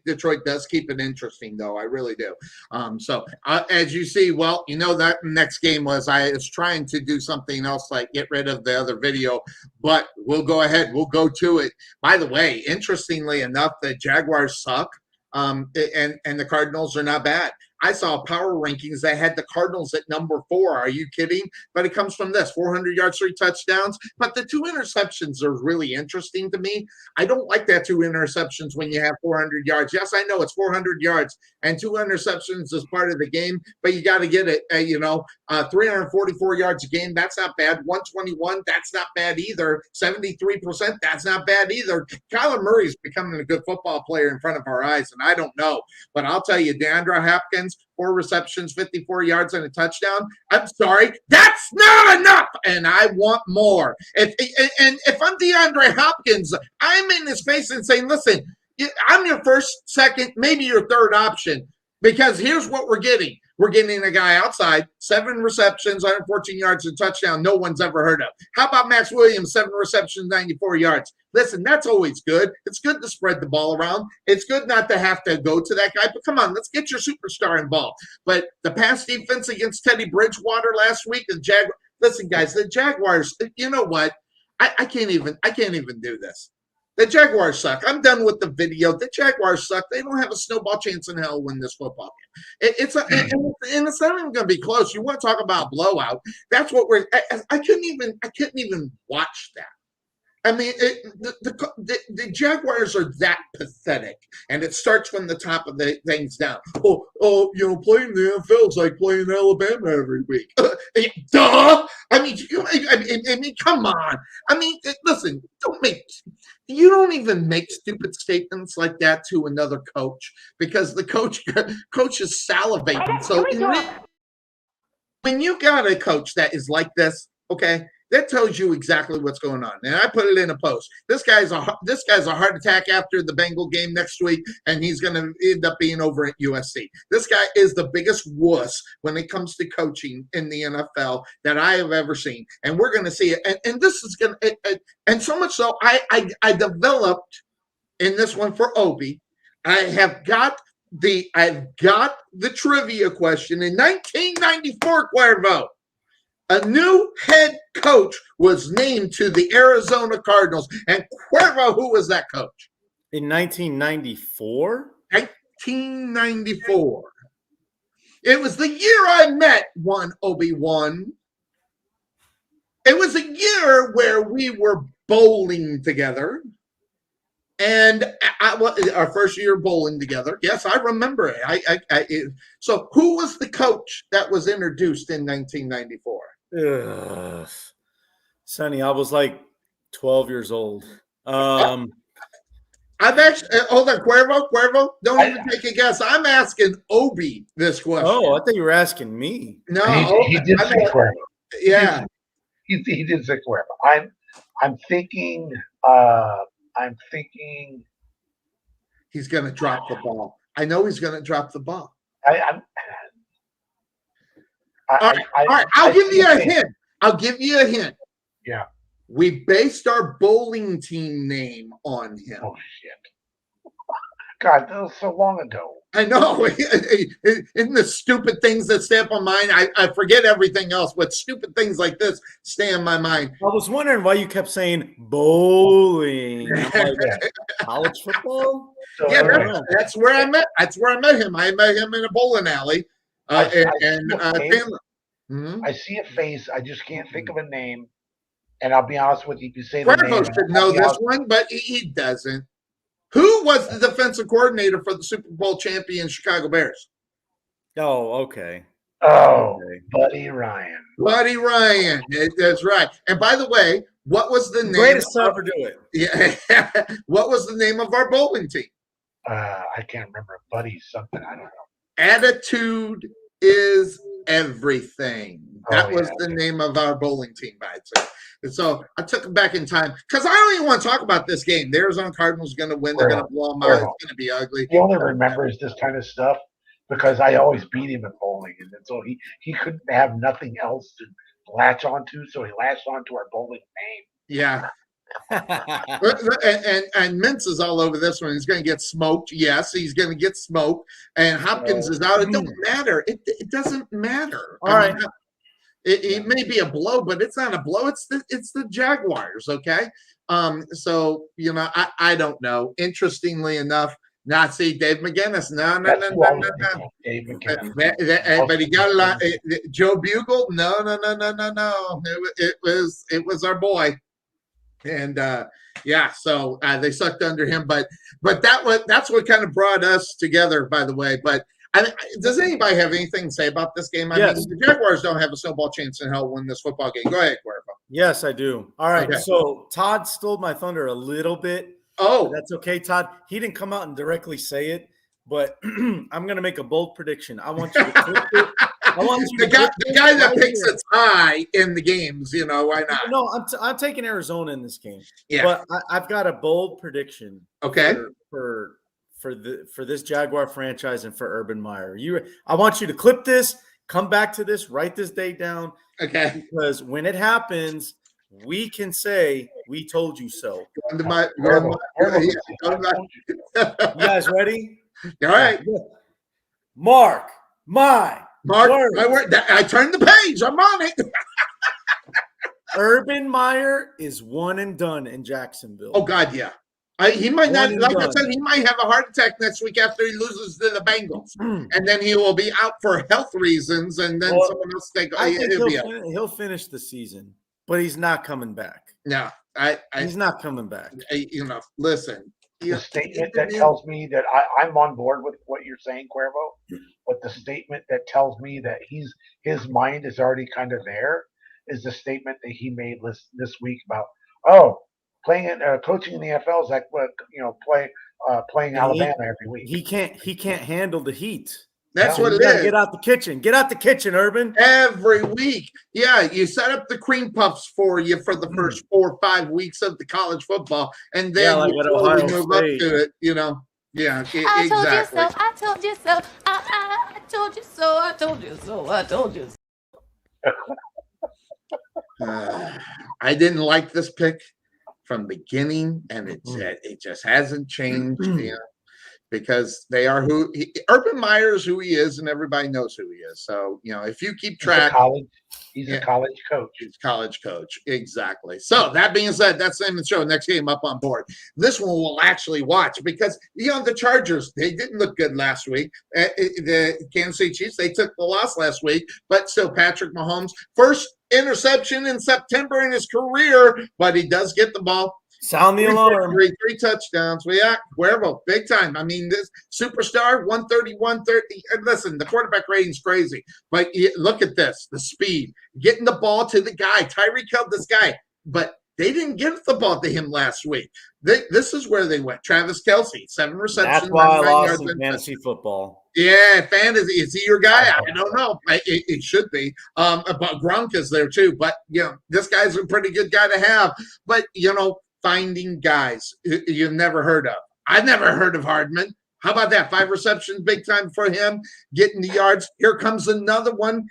Detroit does keep it interesting, though. I really do. As you see, that next game I was trying to do something else, like get rid of the other video, but we'll go ahead. We'll go to it. By the way, interestingly enough, the Jaguars suck, and the Cardinals are not bad. I saw power rankings that had the Cardinals at number 4. Are you kidding? But it comes from this: 400 yards, 3 touchdowns. But the 2 interceptions are really interesting to me. I don't like that 2 interceptions when you have 400 yards. Yes, I know it's 400 yards and 2 interceptions is part of the game, but you got to get it. 344 yards a game, that's not bad. 121, that's not bad either. 73%, that's not bad either. Kyler Murray's becoming a good football player in front of our eyes, and I don't know. But I'll tell you, DeAndre Hopkins, 4 receptions, 54 yards, and a touchdown. I'm sorry, that's not enough, and I want more. If I'm DeAndre Hopkins, I'm in his face and saying, listen, I'm your first, second, maybe your third option, because here's what we're getting. We're getting a guy outside, 7 receptions, 114 yards, and touchdown no one's ever heard of. How about Max Williams, 7 receptions, 94 yards? Listen, that's always good. It's good to spread the ball around. It's good not to have to go to that guy, but come on, let's get your superstar involved. But the pass defense against Teddy Bridgewater last week, listen, guys, the Jaguars, you know what? I can't even do this. The Jaguars suck. I'm done with the video. The Jaguars suck. They don't have a snowball chance in hell to win this football game. It's not even going to be close. You want to talk about a blowout? That's what I couldn't even watch that. I mean, the Jaguars are that pathetic, and it starts from the top of the things down. Playing the NFL is like playing Alabama every week. Duh! I mean, come on. I mean, listen, you don't even make stupid statements like that to another coach, because the coach is salivating. So when you got a coach that is like this, okay, that tells you exactly what's going on. And I put it in a post. This guy's a heart attack after the Bengal game next week, and he's going to end up being over at USC. This guy is the biggest wuss when it comes to coaching in the NFL that I have ever seen, and we're going to see it. And this is going to, and so much so, I developed in this one for Obi. I've got the trivia question in 1994, Cuervo. A new head coach was named to the Arizona Cardinals. And Cuervo, who was that coach? In 1994? 1994. It was the year I met one Obi-Wan. It was a year where we were bowling together. And our first year bowling together. Yes, I remember it. So who was the coach that was introduced in 1994? Sonny, I was like 12 years old. I've actually hold on, Cuervo. Don't even take a guess. I'm asking Obi this question. Oh, I thought you were asking me. No, he did say Cuervo. Yeah, he did say Cuervo. I'm thinking. he's going to drop the ball. I know he's going to drop the ball. All right. I'll give you a hint. Yeah. We based our bowling team name on him. Oh, shit. God, that was so long ago. I know. In the stupid things that stay up on mine, I forget everything else, but stupid things like this stay in my mind. I was wondering why you kept saying bowling. I'm like, college football? Yeah, that's where I met. That's where I met him. I met him in a bowling alley. I see a face. I just can't think of a name. And I'll be honest with you. If you say the name, Cuervo should know this one, but he doesn't. Who was the defensive coordinator for the Super Bowl champion Chicago Bears? Oh, okay. Oh, okay. Buddy Ryan. Buddy Ryan. That's right. And by the way, what was the name? Greatest to ever do it. Yeah. What was the name of our bowling team? I can't remember. Buddy something. I don't know. Attitude is everything. That was the name of our bowling team, I'd say. And so I took them back in time because I don't even want to talk about this game. The Arizona Cardinals going to win. They're going to blow them out. It's going to be ugly. He only remembers this kind of stuff because I always beat him at bowling. And so he couldn't have nothing else to latch onto, so he latched onto our bowling name. Yeah. and Mintz is all over this one. He's going to get smoked. Yes, he's going to get smoked. And Hopkins is out. It don't matter. It doesn't matter. All right. It may be a blow, but it's not a blow. It's the Jaguars, okay? So, I don't know. Interestingly enough, not see Dave McGinnis. No. Dave McGinnis. But he got a lot. Joe Bugle? No. It was our boy. And so they sucked under him. But that's what kind of brought us together, by the way. But does anybody have anything to say about this game? I mean, the Jaguars don't have a snowball chance in hell to win this football game. Go ahead, Cuervo. Yes, I do. All right. Okay. So Todd stole my thunder a little bit. Oh, that's okay, Todd. He didn't come out and directly say it, but I'm going to make a bold prediction. I want you to clip it. I want you the guy that picks a tie in the games, why not? No, I'm taking Arizona in this game. Yeah, but I've got a bold prediction. Okay. For this Jaguar franchise and for Urban Meyer. I want you to clip this, come back to this, write this date down. Okay. Because when it happens, we can say we told you so. You guys ready? All right. Mark my word. I turned the page. I'm on it. Urban Meyer is one and done in Jacksonville. Oh God, yeah. He might not, like I said, he might have a heart attack next week after he loses to the Bengals, and then he will be out for health reasons, and then someone else he'll finish the season, but he's not coming back. No, he's not coming back. Listen. The statement that tells me that I'm on board with what you're saying, Cuervo, but the statement that tells me that his mind is already kind of there is the statement that he made this week about coaching in the NFL is like what playing Alabama every week. He can't handle the heat. That's what You it got to is. get out the kitchen. Get out the kitchen, Urban. Every week. Yeah, you set up the cream puffs for you for the first 4 or 5 weeks of the college football, and then like you at slowly Ohio move State. up to it, Yeah, I told you exactly. so. I told you so. I told you so. I told you so. I told you so. I didn't like this pick from the beginning, and it just hasn't changed. Because they are Urban Meyer's who he is, and everybody knows who he is. So, if you keep track, he's a college coach. He's a college coach. Exactly. So that being said, that's the end of the show. Next game up on board. This one we'll actually watch because, the Chargers, they didn't look good last week. The Kansas City Chiefs, they took the loss last week, but still Patrick Mahomes, first interception in September in his career, but he does get the ball. Sound the alarm. Three touchdowns. Cuervo, big time. I mean, this superstar, 130, 130. And listen, the quarterback rating's crazy. But look at this, the speed. Getting the ball to the guy. Tyreek held this guy. But they didn't give the ball to him last week. This is where they went. Travis Kelce, 7 receptions. That's why I lost in fantasy football. Yeah, fantasy. Is he your guy? I don't know. It should be. But Gronk is there too. But, this guy's a pretty good guy to have. But, finding guys you've never heard of. I've never heard of Hardman. How about that? 5 receptions, big time for him, getting the yards. Here comes another one,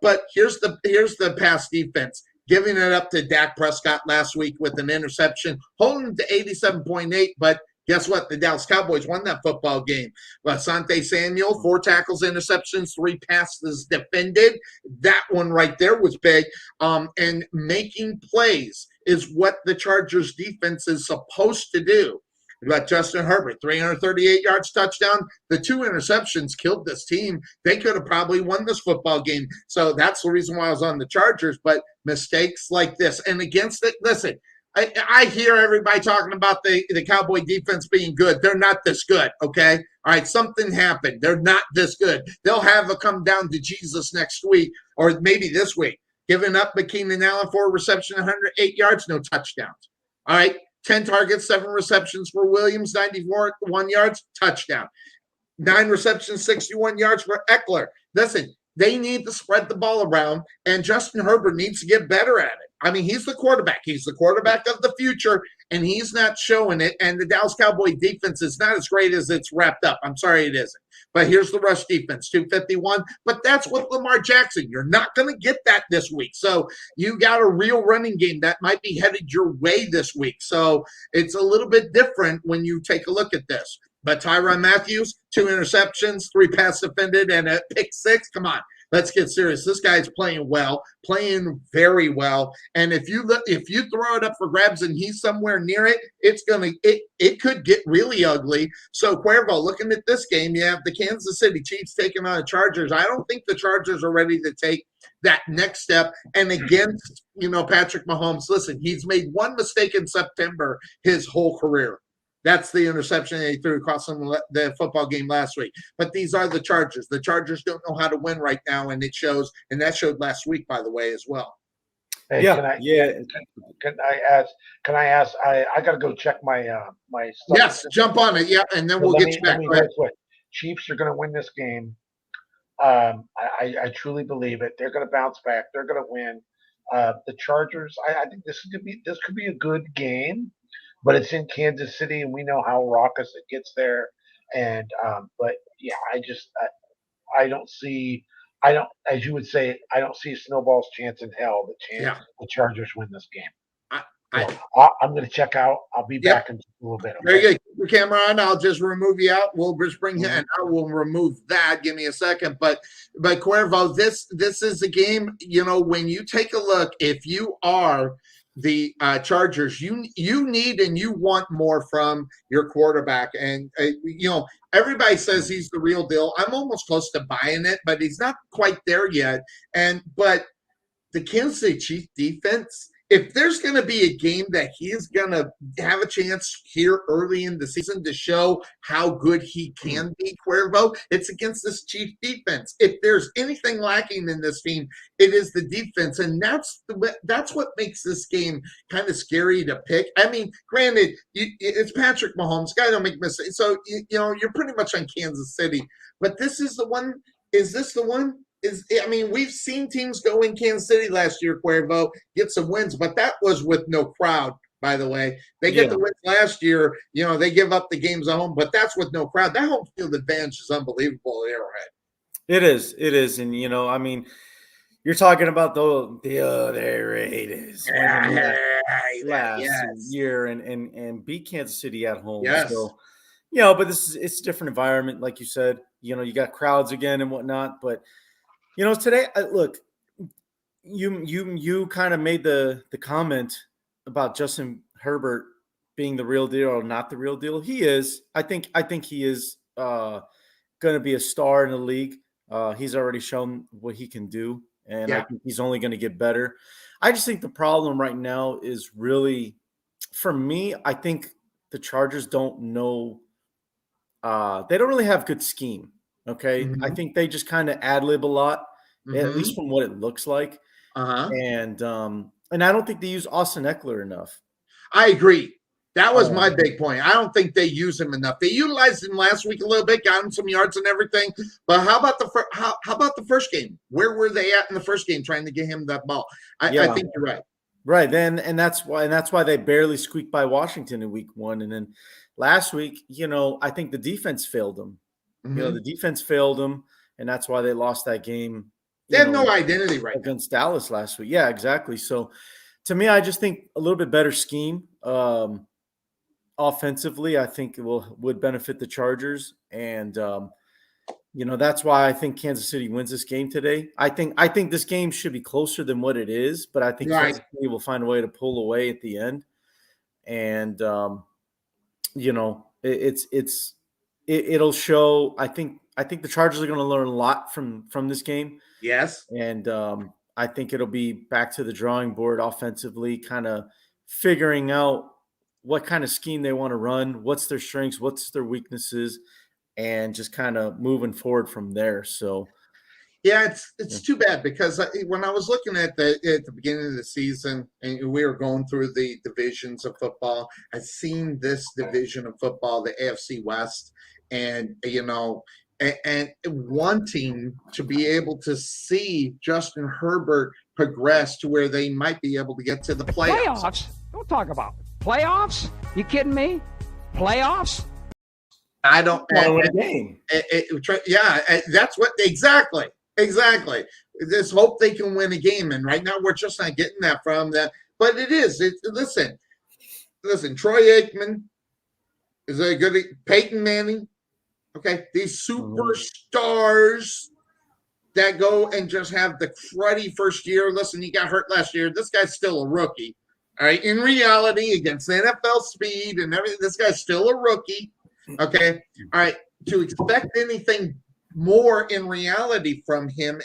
but here's the pass defense, giving it up to Dak Prescott last week with an interception, holding him to 87.8, but guess what? The Dallas Cowboys won that football game. Asante Samuel, 4 tackles, interceptions, 3 passes defended. That one right there was big. And making plays is what the Chargers defense is supposed to do. You got Justin Herbert, 338 yards, touchdown. The 2 interceptions killed this team. They could have probably won this football game. So that's the reason why I was on the Chargers. But mistakes like this and against it, listen, I hear everybody talking about the Cowboy defense being good. They're not this good, okay? All right, something happened. They're not this good. They'll have a come down to Jesus next week or maybe this week. Giving up McKeenan Allen 4 reception, 108 yards, no touchdowns. All right, 10 targets, 7 receptions for Williams, 91 yards, touchdown. 9 receptions, 61 yards for Eckler. Listen, they need to spread the ball around, and Justin Herbert needs to get better at it. I mean, he's the quarterback. He's the quarterback of the future, and he's not showing it. And the Dallas Cowboy defense is not as great as it's wrapped up. I'm sorry it isn't. But here's the rush defense, 251. But that's with Lamar Jackson. You're not going to get that this week. So you got a real running game that might be headed your way this week. So it's a little bit different when you take a look at this. But Tyrann Mathieu, 2 interceptions, 3 pass defended, and a pick 6. Come on. Let's get serious. This guy's playing well, playing very well. And if you throw it up for grabs and he's somewhere near it, it could get really ugly. So Cuervo, looking at this game, you have the Kansas City Chiefs taking on the Chargers. I don't think the Chargers are ready to take that next step. And against, Patrick Mahomes, listen, he's made one mistake in September his whole career. That's the interception they threw across the football game last week. But these are the Chargers. The Chargers don't know how to win right now, and it shows. And that showed last week, by the way, as well. Hey, Can I ask? I got to go check my my stuff. Yes, jump on it. Yeah, and then we'll get you back. Chiefs are going to win this game. I truly believe it. They're going to bounce back. They're going to win. The Chargers. I think this could be a good game. But it's in Kansas City, and we know how raucous it gets there. And but yeah, I don't see, as you would say, I don't see a snowball's chance in hell. The Chargers win this game. I'm going to check out. I'll be back in a little bit. Okay? Very good. Keep your camera on. I'll just remove you out. We'll just bring you, and I will remove that. Give me a second. But Cuervo, this is a game. When you take a look, if you are the Chargers, you need and you want more from your quarterback. And, everybody says he's the real deal. I'm almost close to buying it, but he's not quite there yet. But the Kansas City Chiefs defense if there's going to be a game that he's going to have a chance here early in the season to show how good he can be, Cuervo, it's against this Chief defense. If there's anything lacking in this team, it is the defense, and that's what makes this game kind of scary to pick. I mean, granted, it's Patrick Mahomes. Guy don't make mistakes, so you're pretty much on Kansas City. But this is the one. Is this the one? We've seen teams go in Kansas City last year, Cuervo, get some wins, but that was with no crowd, by the way. They get the wins last year. They give up the games at home, but that's with no crowd. That home field advantage is unbelievable at Arrowhead. It is. And, you're talking about the other Raiders last year and beat Kansas City at home. Yes. So, but it's a different environment, like you said. You got crowds again and whatnot, but today, look, you kind of made the comment about Justin Herbert being the real deal or not the real deal. He is. I think he is going to be a star in the league. He's already shown what he can do, and I think he's only going to get better. I just think the problem right now is really, for me, I think the Chargers don't know. They don't really have good scheme. Okay. Mm-hmm. I think they just kind of ad-lib a lot, Mm-hmm. at least from what it looks like. Uh-huh. And I don't think they use Austin Eckler enough. I agree. That was my big point. I don't think they use him enough. They utilized him last week a little bit, got him some yards and everything. But how about the first game? Where were they at in the first game trying to get him that ball? I think you're right. Right. Then and that's why they barely squeaked by Washington in week 1. And then last week, I think the defense failed them. Mm-hmm. The defense failed them, and that's why they lost that game. They have no identity right against Dallas last week. Yeah, exactly. So, to me, I just think a little bit better scheme offensively. I think it would benefit the Chargers, and that's why I think Kansas City wins this game today. I think this game should be closer than what it is, but I think Kansas City will find a way to pull away at the end, and it'll show. I think the Chargers are going to learn a lot from this game. Yes. And I think it'll be back to the drawing board offensively, kind of figuring out what kind of scheme they want to run, what's their strengths, what's their weaknesses, and just kind of moving forward from there. So, yeah, it's too bad because when I was looking at the beginning of the season and we were going through the divisions of football, I seen this division of football, the AFC West, and and wanting to be able to see Justin Herbert progress to where they might be able to get to the playoffs. Playoffs? Don't talk about playoffs. You kidding me? Playoffs? I don't win a game. That's what exactly. Just hope they can win a game, and right now we're just not getting that from them. But it is. Listen. Troy Aikman is a good. Peyton Manning. Okay, these superstars that go and just have the cruddy first year. Listen, he got hurt last year. This guy's still a rookie. All right, in reality, against NFL speed and everything, this guy's still a rookie. Okay, all right. To expect anything more in reality from him,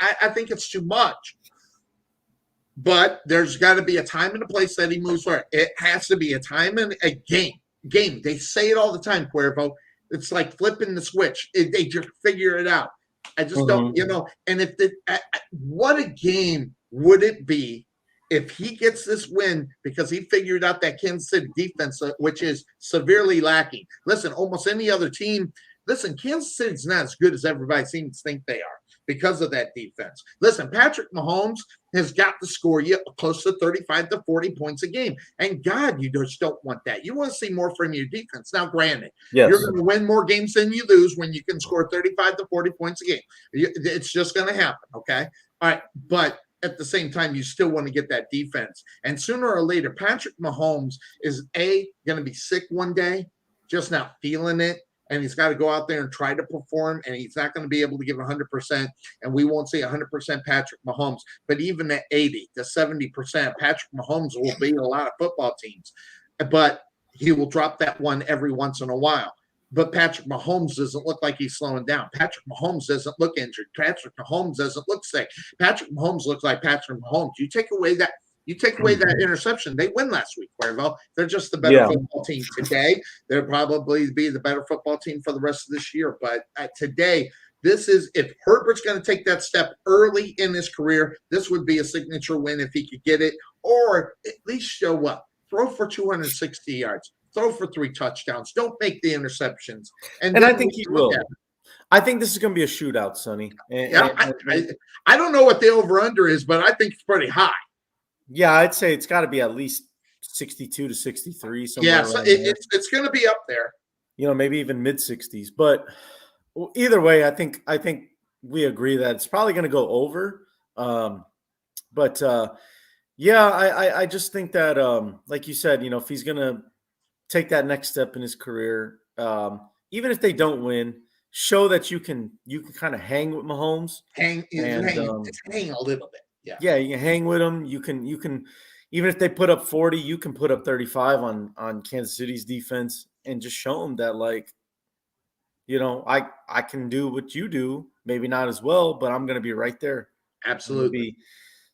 I think it's too much. But there's got to be a time and a place that he moves forward. It has to be a time and a game. They say it all the time, Cuervo. It's like flipping the switch. They just figure it out. I just don't, and what a game would it be if he gets this win because he figured out that Kansas City defense, which is severely lacking. Listen, almost any other team, Kansas City's not as good as everybody seems to think they are because of that defense. Listen, Patrick Mahomes has got to score you close to 35 to 40 points a game. And God, you just don't want that. You want to see more from your defense. Now, granted, you're going to win more games than you lose when you can score 35 to 40 points a game. It's just going to happen, okay? All right, but at the same time, you still want to get that defense. And sooner or later, Patrick Mahomes is, going to be sick one day, just not feeling it. And he's got to go out there and try to perform, and he's not going to be able to give 100%, and we won't see 100% Patrick Mahomes. But even at 80 to 70%, Patrick Mahomes will beat a lot of football teams. But he will drop that one every once in a while. But Patrick Mahomes doesn't look like he's slowing down. Patrick Mahomes doesn't look injured. Patrick Mahomes doesn't look sick. Patrick Mahomes looks like Patrick Mahomes. You take away that You take away that interception, they win last week, Cuervo. They're just the better football team today. They'll probably be the better football team for the rest of this year. But today, this is, if Herbert's going to take that step early in his career, this would be a signature win if he could get it, or at least show up. Throw for 260 yards. Throw for 3 touchdowns. Don't make the interceptions. And I think he will. I think this is going to be a shootout, Sonny. I don't know what the over-under is, but I think it's pretty high. Yeah, I'd say it's got to be at least 62 to 63. Yeah, so it's going to be up there. Maybe even mid-60s. But either way, I think we agree that it's probably going to go over. I just think that, like you said, if he's going to take that next step in his career, even if they don't win, show that you can kind of hang with Mahomes. Hang a little bit. Yeah, you can hang with him. You can even if they put up 40, you can put up 35 on Kansas City's defense and just show them that, like, I can do what you do, maybe not as well, but I'm going to be right there. Absolutely.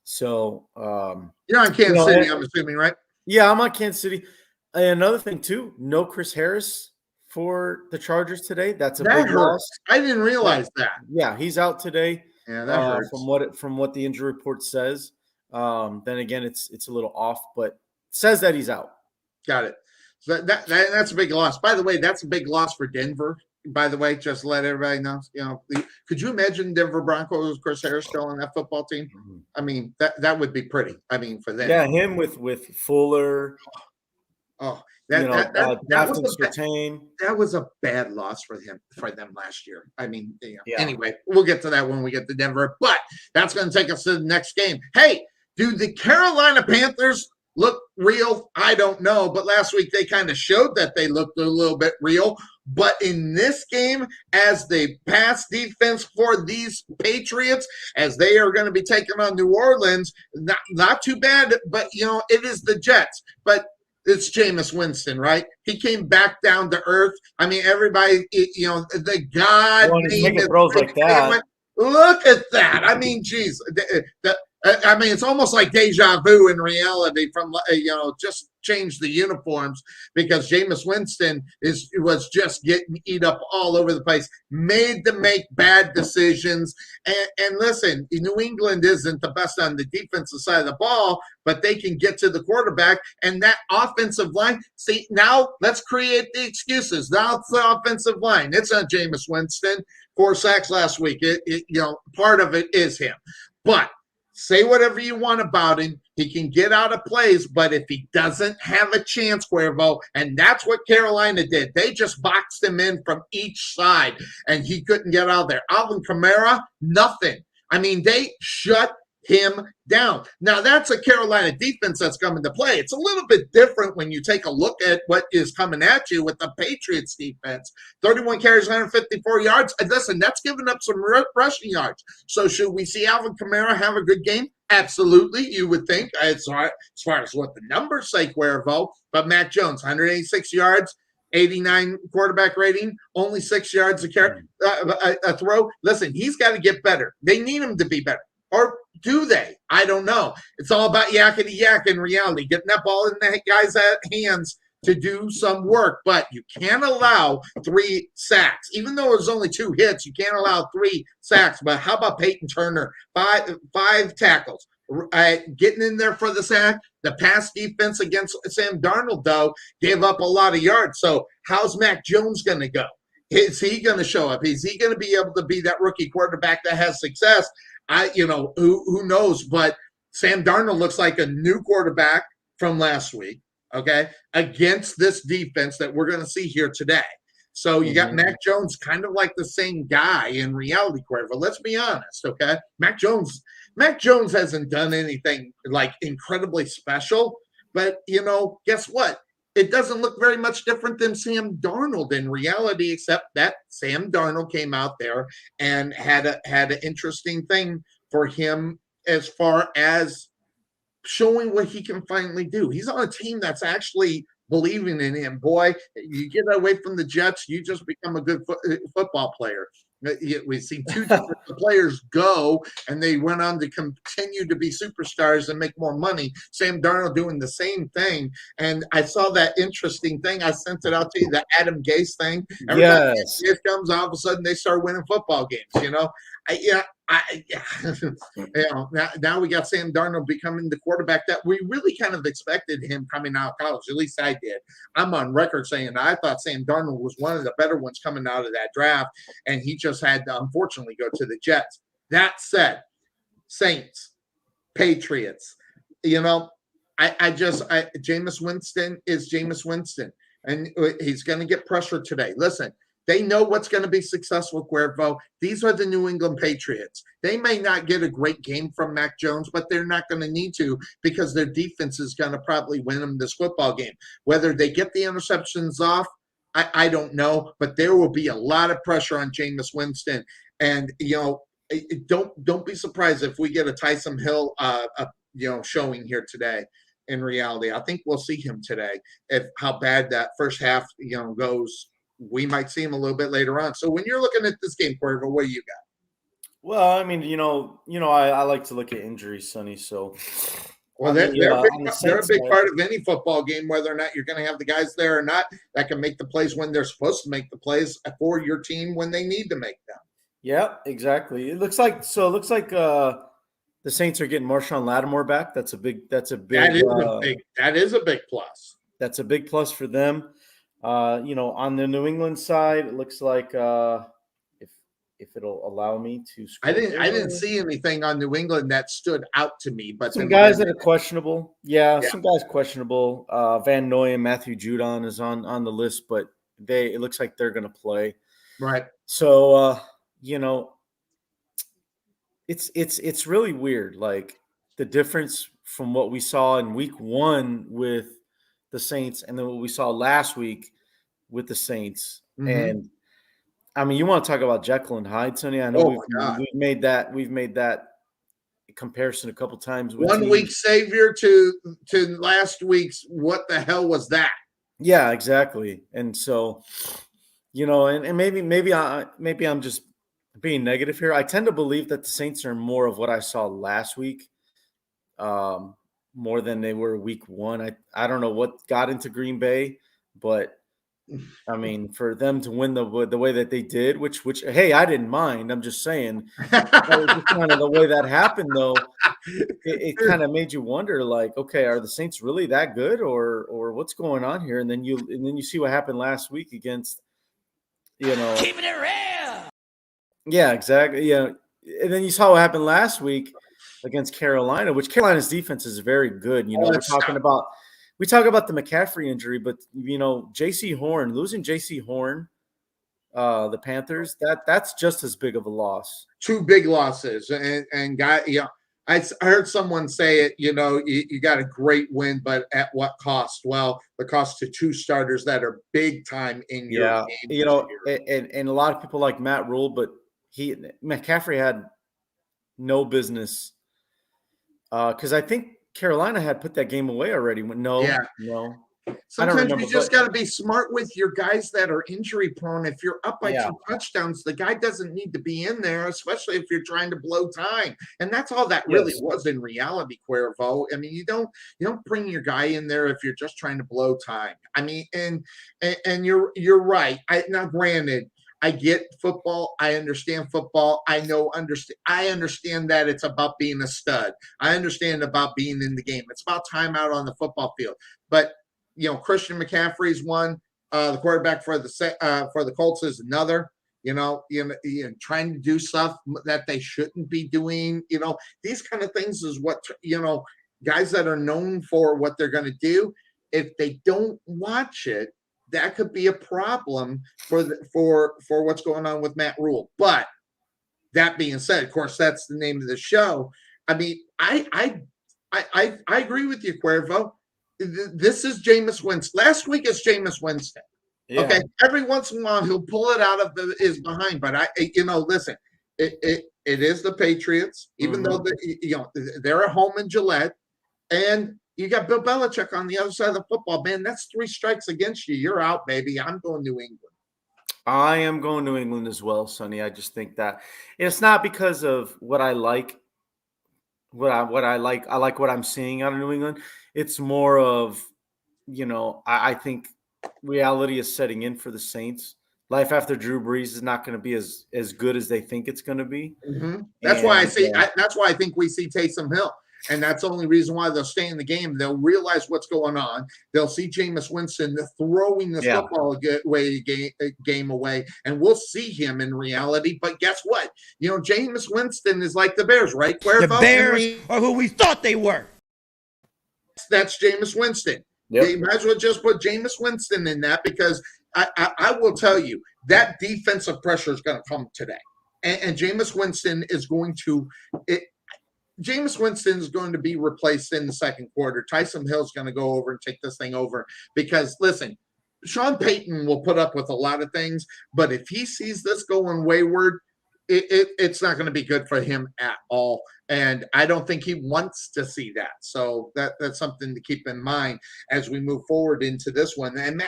So, you're on Kansas City, I'm assuming, right? Yeah, I'm on Kansas City. And another thing too, no Chris Harris for the Chargers today. That's a big loss. I didn't realize that. Yeah, he's out today. Yeah, that hurts. From what the injury report says. Then again, it's a little off, but it says that he's out. Got it. So that's a big loss. By the way, that's a big loss for Denver. By the way, just to let everybody know, could you imagine Denver Broncos, Chris Harris still on that football team? I mean, that would be pretty. I mean, for them. Yeah, him with Fuller. Oh, that was a bad loss for them last year. I mean, Anyway, we'll get to that when we get to Denver, but that's going to take us to the next game. Hey, do the Carolina Panthers look real? I don't know, but last week they kind of showed that they looked a little bit real. But in this game, as the pass defense for these Patriots, as they are going to be taking on New Orleans, not too bad, but it is the Jets. But it's Jameis Winston, right? He came back down to earth. I mean, everybody, the God name is throws like that. Look at that. I mean, geez. It's almost like deja vu in reality from, just change the uniforms, because Jameis Winston was just getting eat up all over the place, made to make bad decisions. And listen, New England isn't the best on the defensive side of the ball, but they can get to the quarterback. And that offensive line, see, now let's create the excuses. Now it's the offensive line. It's not Jameis Winston. 4 sacks last week. Part of it is him. But say whatever you want about him. He can get out of plays, but if he doesn't have a chance, Cuervo, and that's what Carolina did. They just boxed him in from each side, and he couldn't get out there. Alvin Kamara, nothing. I mean, they shut him down. Now, that's a Carolina defense that's coming to play. It's a little bit different when you take a look at what is coming at you with the Patriots defense. 31 carries, 154 yards. And listen, that's giving up some rushing yards. So should we see Alvin Kamara have a good game? Absolutely, you would think, as far as what the numbers say, Cuervo. But Matt Jones, 186 yards, 89 quarterback rating, only 6 yards a throw. Listen, he's got to get better. They need him to be better. Or do they? I don't know. It's all about yakety yak in reality, getting that ball in the guy's hands to do some work. But you can't allow 3 sacks. Even though it was only 2 hits, you can't allow 3 sacks. But how about Peyton Turner? Five tackles. Getting in there for the sack. The pass defense against Sam Darnold, though, gave up a lot of yards. So how's Mac Jones going to go? Is he going to show up? Is he going to be able to be that rookie quarterback that has success? Who knows? But Sam Darnold looks like a new quarterback from last week, okay, against this defense that we're going to see here today. So you got Mac Jones, kind of like the same guy in reality, Cuervo. Let's be honest, okay? Mac Jones hasn't done anything like incredibly special, but guess what? It doesn't look very much different than Sam Darnold in reality, except that Sam Darnold came out there and had an interesting thing for him as far as showing what he can finally do. He's on a team that's actually believing in him. Boy, you get away from the Jets, you just become a good football player. We've seen two different players go, and they went on to continue to be superstars and make more money. Sam Darnold doing the same thing. And I saw that interesting thing. I sent it out to you, the Adam Gase thing. Every time Gase comes, all of a sudden they start winning football games. Now we got Sam Darnold becoming the quarterback that we really kind of expected him coming out of college. At least I did. I'm on record saying I thought Sam Darnold was one of the better ones coming out of that draft, and he just had to unfortunately go to the Jets. That said, Saints, Patriots, Jameis Winston is Jameis Winston, and he's going to get pressure today. Listen, they know what's going to be successful, Cuervo. These are the New England Patriots. They may not get a great game from Mac Jones, but they're not going to need to because their defense is going to probably win them this football game. Whether they get the interceptions off, I don't know, but there will be a lot of pressure on Jameis Winston. And, don't be surprised if we get a Taysom Hill, showing here today. In reality, I think we'll see him today. If how bad that first half, goes. We might see him a little bit later on. So when you're looking at this game, Cuervo, what do you got? Well, I mean, I like to look at injuries, Sonny. So, they're a big part of any football game, whether or not you're going to have the guys there or not that can make the plays when they're supposed to make the plays for your team when they need to make them. Yeah, exactly. It looks like the Saints are getting Marshawn Lattimore back. That is a big plus. That's a big plus for them. On the New England side, it looks like if it'll allow me to. I didn't see anything on New England that stood out to me, but some guys that are questionable. Yeah, some guys questionable. Van Noy, Matthew Judon is on the list, but it looks like they're going to play. Right. So it's really weird. Like the difference from what we saw in week 1 with the Saints and then what we saw last week with the Saints. Mm-hmm. And I mean, you want to talk about Jekyll and Hyde, Sonny? I know we've made that comparison a couple times. With 1 week savior to last week's. What the hell was that? Yeah, exactly. And so, and maybe I'm just being negative here. I tend to believe that the Saints are more of what I saw last week. More than they were week 1. I don't know what got into Green Bay, but I mean, for them to win the way that they did, which hey, I didn't mind. I'm just saying, that was just kind of the way that happened, though. It kind of made you wonder, like, okay, are the Saints really that good, or what's going on here? And then you see what happened last week against, keeping it real. Yeah, exactly. Yeah, and then you saw what happened last week against Carolina, which Carolina's defense is very good. We talk about the McCaffrey injury, but J.C. Horn, losing J.C. Horn, the Panthers, that's just as big of a loss. 2 big losses, and I heard someone say it. You got a great win, but at what cost? Well, the cost to 2 starters that are big time in your game. And a lot of people like Matt Rule, but McCaffrey had no business. Because I think Carolina had put that game away already. No. Sometimes you just got to be smart with your guys that are injury prone. If you're up by 2 touchdowns, the guy doesn't need to be in there, especially if you're trying to blow time. And that's all that really was in reality, Cuervo. I mean, you don't bring your guy in there if you're just trying to blow time. I mean, and you're right. Now, granted, I get football. I understand football. I understand that it's about being a stud. I understand about being in the game. It's about time out on the football field. But Christian McCaffrey's one. The quarterback for the Colts is another. Trying to do stuff that they shouldn't be doing. These kind of things is what guys that are known for what they're going to do. If they don't watch it, that could be a problem for what's going on with Matt Rule. But that being said, of course, that's the name of the show. I mean, I agree with you, Cuervo. This is Jameis Winston. Last week is Jameis Winston. Yeah. Okay, every once in a while he'll pull it out of his behind. But listen, it is the Patriots, even though they're at home in Gillette, and you got Bill Belichick on the other side of the football, man. That's 3 strikes against you. You're out, baby. I'm going New England. I am going New England as well, Sonny. I just think that it's not because of what I like. What I like. I like what I'm seeing out of New England. It's more of, I think reality is setting in for the Saints. Life after Drew Brees is not going to be as good as they think it's going to be. Mm-hmm. That's why that's why I think we see Taysom Hill. And that's the only reason why they'll stay in the game. They'll realize what's going on. They'll see Jameis Winston throwing the football game away, and we'll see him in reality. But guess what? Jameis Winston is like the Bears, right? The Bears are who we thought they were. That's Jameis Winston. Yep. You might as well just put Jameis Winston in that, because I will tell you that defensive pressure is going to come today. And Jameis Winston is going to Jameis Winston is going to be replaced in the second quarter. Taysom Hill is going to go over and take this thing over, because, listen, Sean Payton will put up with a lot of things, but if he sees this going wayward, it's not going to be good for him at all. And I don't think he wants to see that. So that's something to keep in mind as we move forward into this one. And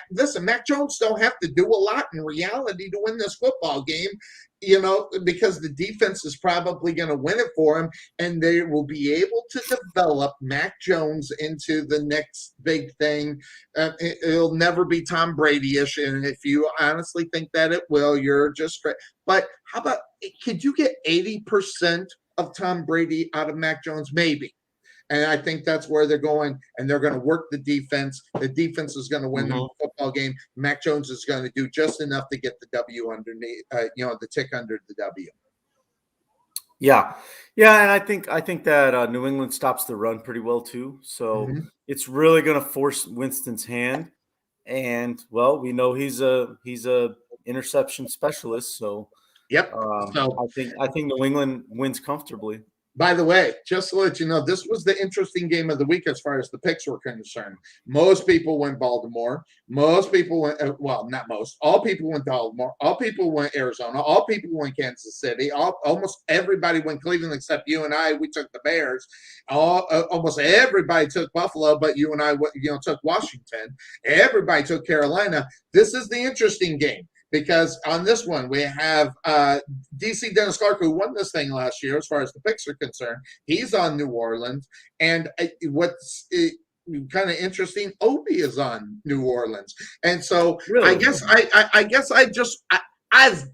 Mac Jones don't have to do a lot in reality to win this football game, because the defense is probably going to win it for him, and they will be able to develop Mac Jones into the next big thing. It'll never be Tom Brady-ish, and if you honestly think that it will, you're just great. But how about, could you get 80% of Tom Brady out of Mac Jones? Maybe. And I think that's where they're going, and they're going to work the defense. The defense is going to win the football game. Mac Jones is going to do just enough to get the W underneath, the tick under the W. Yeah, and I think that New England stops the run pretty well too. So it's really going to force Winston's hand, and we know he's a interception specialist. So yep. I think New England wins comfortably. By the way, just to let you know, this was the interesting game of the week as far as the picks were concerned. Most people went Baltimore. Most people went, not most. All people went Baltimore. All people went Arizona. All people went Kansas City. Almost everybody went Cleveland except you and I. We took the Bears. Almost everybody took Buffalo, but you and I, took Washington. Everybody took Carolina. This is the interesting game, because on this one, we have DC Dennis Clark, who won this thing last year as far as the picks are concerned. He's on New Orleans. And what's kind of interesting, Obi is on New Orleans. And so really? I've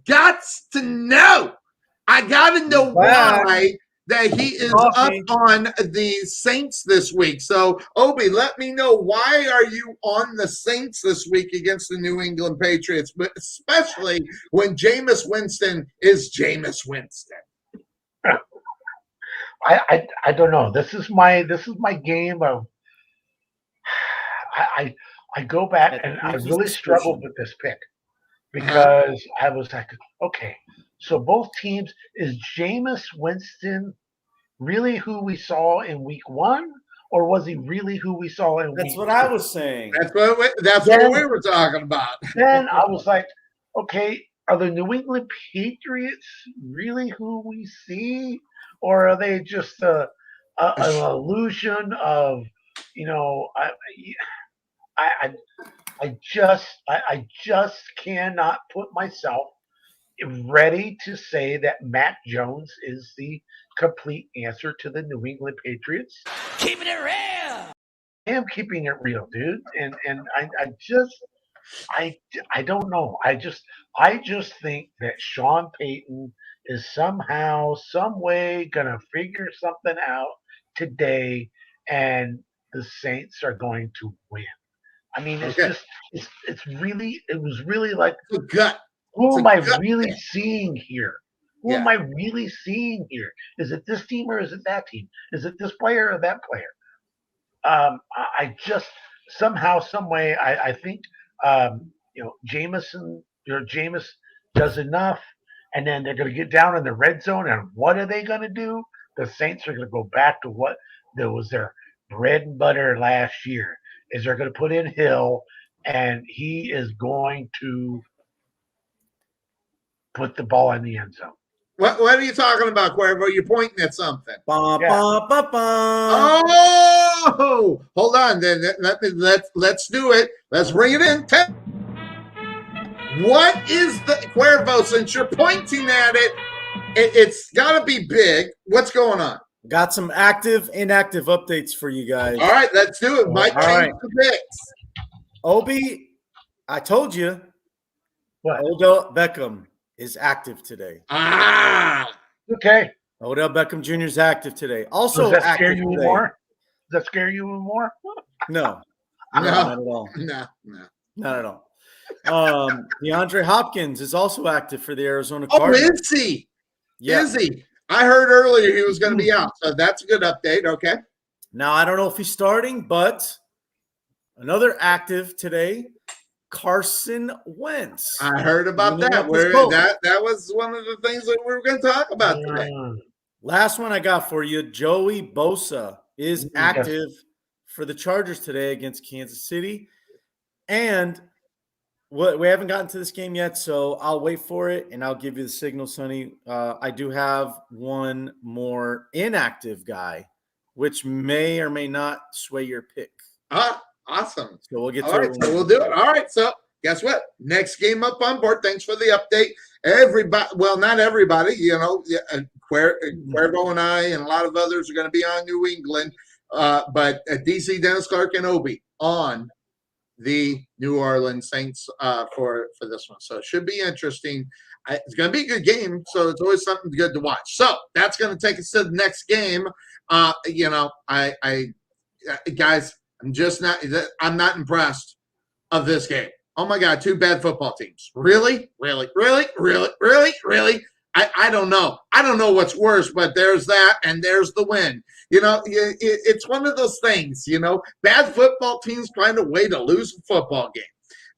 got to know. I got to know why that he is up on the Saints this week. So, Obi, let me know, why are you on the Saints this week against the New England Patriots, but especially when Jameis Winston is Jameis Winston? I don't know. This is my game of I go back and I really struggled with this pick, because I was like, okay, so both teams, is Jameis Winston really who we saw in week 1, or was he really who we saw in week 2? That's what I was saying. That's what we were talking about. Then I was like, okay, are the New England Patriots really who we see, or are they just an illusion of, I just cannot put myself ready to say that Mac Jones is the complete answer to the New England Patriots. Keeping it real. I am keeping it real, dude. And I don't know. I just think that Sean Payton is somehow, some way gonna figure something out today, and the Saints are going to win. I mean, it was really like, gut. Who am I really seeing here? Who am I really seeing here? Is it this team or is it that team? Is it this player or that player? I just somehow, some way, I think Jameis does enough, and then they're going to get down in the red zone, and what are they going to do? The Saints are going to go back to what was their bread and butter last year. Is they're going to put in Hill, and he is going to put the ball in the end zone. What are you talking about, Cuervo? You're pointing at something. Oh, hold on. Then let's do it. Let's bring it in. What is the Cuervo? Since you're pointing at it, it's got to be big. What's going on? Got some active, inactive updates for you guys. All right, let's do it. Mike, change the picks. Obi, I told you. What? Odell Beckham is active today. Okay. Odell Beckham Jr. is active today. Also, does that active scare you today. more? Does that scare you more? No. No, not at all. No. Not at all. DeAndre Hopkins is also active for the Arizona Oh, Cardinals. is he? Yeah. Is he? I heard earlier he was going to be out, so that's a good update. Okay. Now, I don't know if he's starting, but another active today, Carson Wentz. I heard about that. That was one of the things that we were going to talk about today. Last one I got for you, Joey Bosa is active for the Chargers today against Kansas City. And we haven't gotten to this game yet, so I'll wait for it, and I'll give you the signal, Sonny. I do have one more inactive guy, which may or may not sway your pick. Awesome. So we'll get to All right, so we'll do it. All right, so guess what? Next game up on board. Thanks for the update. Everybody, well, not everybody, Cuervo and I and a lot of others are going to be on New England, but DC, Dennis Clark, and Obi on the New Orleans Saints for this one. So it should be interesting. It's going to be a good game, so it's always something good to watch. So that's going to take us to the next game. Guys, I'm not impressed of this game. Oh my God, two bad football teams. Really? I don't know. I don't know what's worse, but there's that and there's the win. It's one of those things, bad football teams find a way to lose a football game.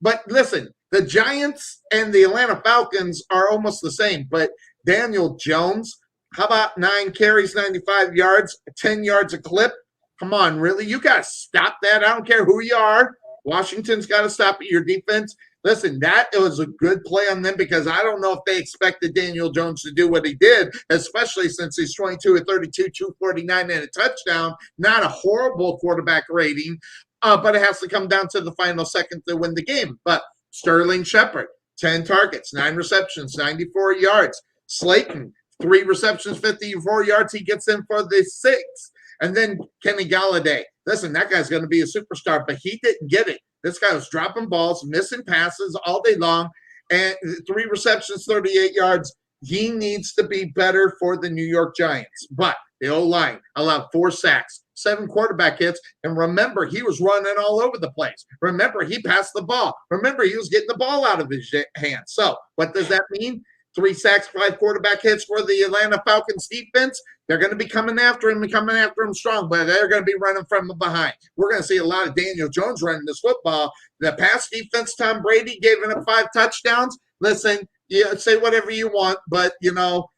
But listen, the Giants and the Atlanta Falcons are almost the same, but Daniel Jones, how about 9 carries, 95 yards, 10 yards a clip? Come on, really? You got to stop that. I don't care who you are. Washington's got to stop your defense. Listen, that was a good play on them because I don't know if they expected Daniel Jones to do what he did, especially since he's 22 of 32, 249 and a touchdown. Not a horrible quarterback rating, but it has to come down to the final second to win the game. But Sterling Shepard, 10 targets, 9 receptions, 94 yards. Slayton, 3 receptions, 54 yards. He gets in for the 6th. And then Kenny Galladay. Listen, that guy's going to be a superstar, but he didn't get it. This guy was dropping balls, missing passes all day long, and 3 receptions, 38 yards. He needs to be better for the New York Giants. But the O-line allowed 4 sacks, 7 quarterback hits, and remember, he was running all over the place. Remember, he passed the ball. Remember, he was getting the ball out of his hands. So what does that mean? 3 sacks, 5 quarterback hits for the Atlanta Falcons defense. They're going to be coming after him and coming after him strong, but they're going to be running from behind. We're going to see a lot of Daniel Jones running this football. The pass defense, Tom Brady gave him 5 touchdowns. Listen, say whatever you want, but Daniel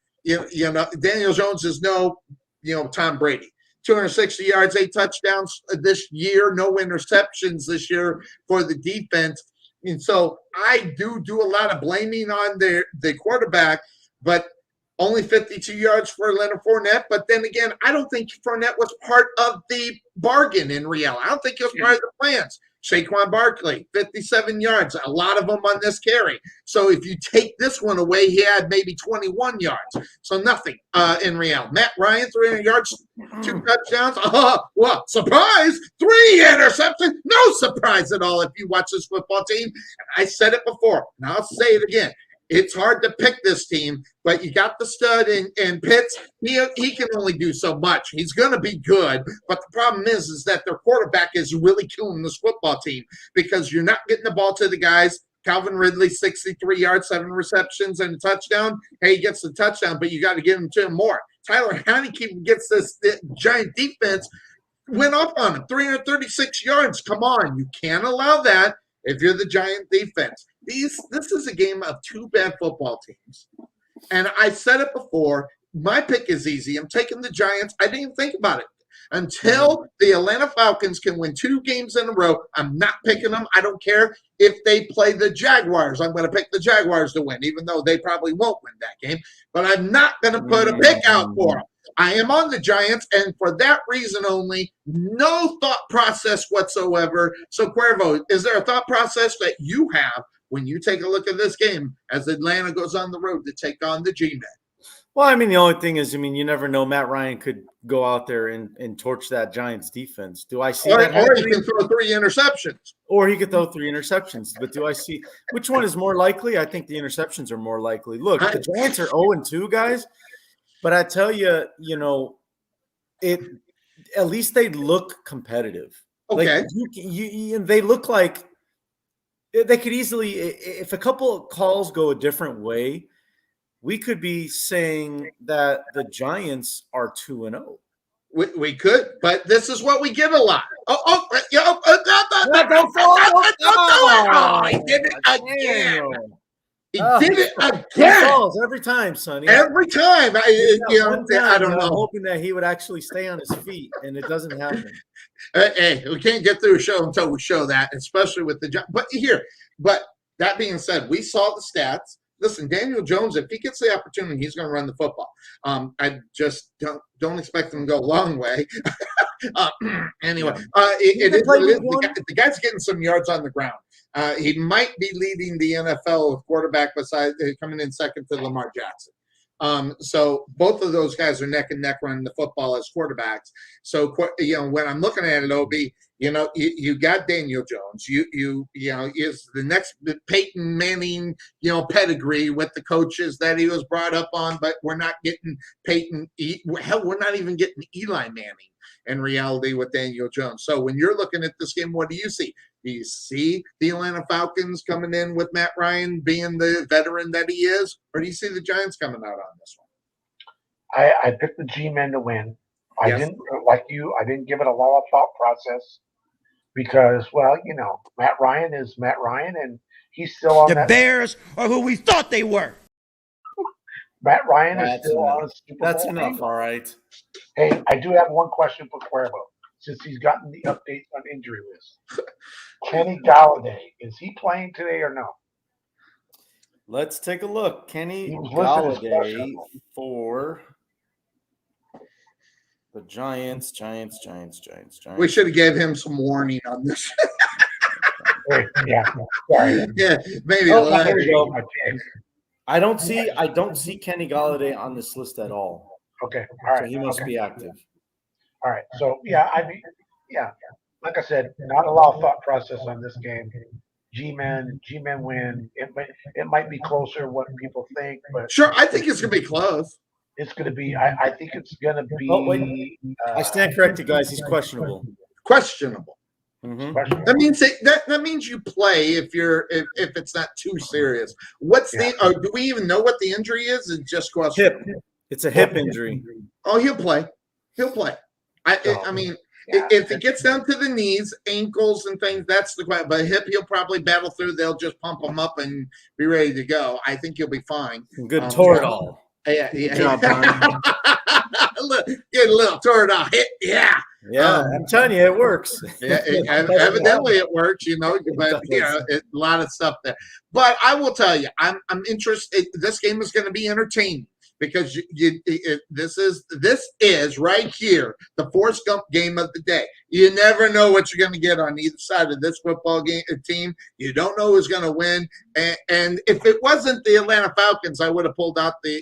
Jones is no, Tom Brady. 260 yards, 8 touchdowns this year, no interceptions this year for the defense. And so I do a lot of blaming on the quarterback, but only 52 yards for Leonard Fournette. But then again, I don't think Fournette was part of the bargain in reality. I don't think he was part of the plans. Saquon Barkley, 57 yards, a lot of them on this carry. So if you take this one away, he had maybe 21 yards. So nothing in reality. Matt Ryan, 300 yards, 2 touchdowns. What? Surprise! 3 interceptions. No surprise at all if you watch this football team. I said it before, and I'll say it again. It's hard to pick this team, but you got the stud in Pitts. He can only do so much. He's going to be good, but the problem is that their quarterback is really killing this football team because you're not getting the ball to the guys. Calvin Ridley, 63 yards, 7 receptions, and a touchdown. Hey, he gets the touchdown, but you got to give him to him more. Tyler Heineke gets this Giant defense, went up on him, 336 yards. Come on, you can't allow that if you're the Giant defense. This is a game of 2 bad football teams. And I said it before, my pick is easy. I'm taking the Giants. I didn't even think about it. Until the Atlanta Falcons can win 2 games in a row, I'm not picking them. I don't care if they play the Jaguars. I'm going to pick the Jaguars to win, even though they probably won't win that game. But I'm not going to put a pick out for them. I am on the Giants, and for that reason only, no thought process whatsoever. So, Cuervo, is there a thought process that you have when you take a look at this game as Atlanta goes on the road to take on the G-Men. Well, I mean, the only thing is, you never know. Matt Ryan could go out there and torch that Giants defense. Do I see that? Or he can throw 3 interceptions. Or he could throw 3 interceptions. But do I see which one is more likely? I think the interceptions are more likely. Look, the Giants are 0-2, guys. But I tell you, at least they look competitive. Okay. Like they look like they could easily, if a couple of calls go a different way, we could be saying that the Giants are 2-0. We could, but this is what we get a lot. Don't he did it again. He did it again. Falls every time, Sonny. Every time. I don't know. Hoping that he would actually stay on his feet, and it doesn't happen. Hey, we can't get through a show until we show that, especially with the But that being said, we saw the stats. Listen, Daniel Jones, if he gets the opportunity, he's going to run the football. I just don't expect him to go a long way. Anyway, the guy's getting some yards on the ground. He might be leading the NFL with quarterback beside coming in second to Lamar Jackson. So both of those guys are neck and neck running the football as quarterbacks. So when I'm looking at it, Obi, you got Daniel Jones. You is the next Peyton Manning, pedigree with the coaches that he was brought up on, but we're not getting Peyton. Hell, we're not even getting Eli Manning in reality with Daniel Jones. So when you're looking at this game, what do you see? Do you see the Atlanta Falcons coming in with Matt Ryan being the veteran that he is, or do you see the Giants coming out on this one? I picked the G-Men to win. I didn't, like you, I didn't give it a lot of thought process because, Matt Ryan is Matt Ryan, and he's still on the Bears are who we thought they were. Matt Ryan is still on a Super Bowl. That's enough, all right. Hey, I do have one question for Cuervo, since he's gotten the updates on injury list. Kenny Galladay, is he playing today or no? Let's take a look. Kenny Galladay for the Giants. We should have gave him some warning on this. Yeah, sorry. Yeah, maybe. There we go. I don't see Kenny Galladay on this list at all. Okay, all right. So he must be active. All right. So like I said, not a lot of thought process on this game. G-Men win. It might be closer what people think, but sure, I think it's gonna be close. It's gonna be. I think it's gonna be. Oh, wait. I stand corrected, guys. He's questionable. Questionable. Mm-hmm. That means you play if it's not too serious. What's do we even know what the injury is? It's just hip. It's a hip injury. Oh, he'll play. I mean, if it gets down to the knees, ankles, and things, that's the question. But hip, he'll probably battle through. They'll just pump him up and be ready to go. I think he'll be fine. Good Toradol. Yeah. Get a little Toradol hit. Yeah. Yeah, I'm telling you, it works. Yeah, evidently it works, but a lot of stuff there. But I will tell you, I'm interested. This game is going to be entertaining because this is right here the Forrest Gump game of the day. You never know what you're going to get on either side of this football game team. You don't know who's going to win. And if it wasn't the Atlanta Falcons, I would have pulled out the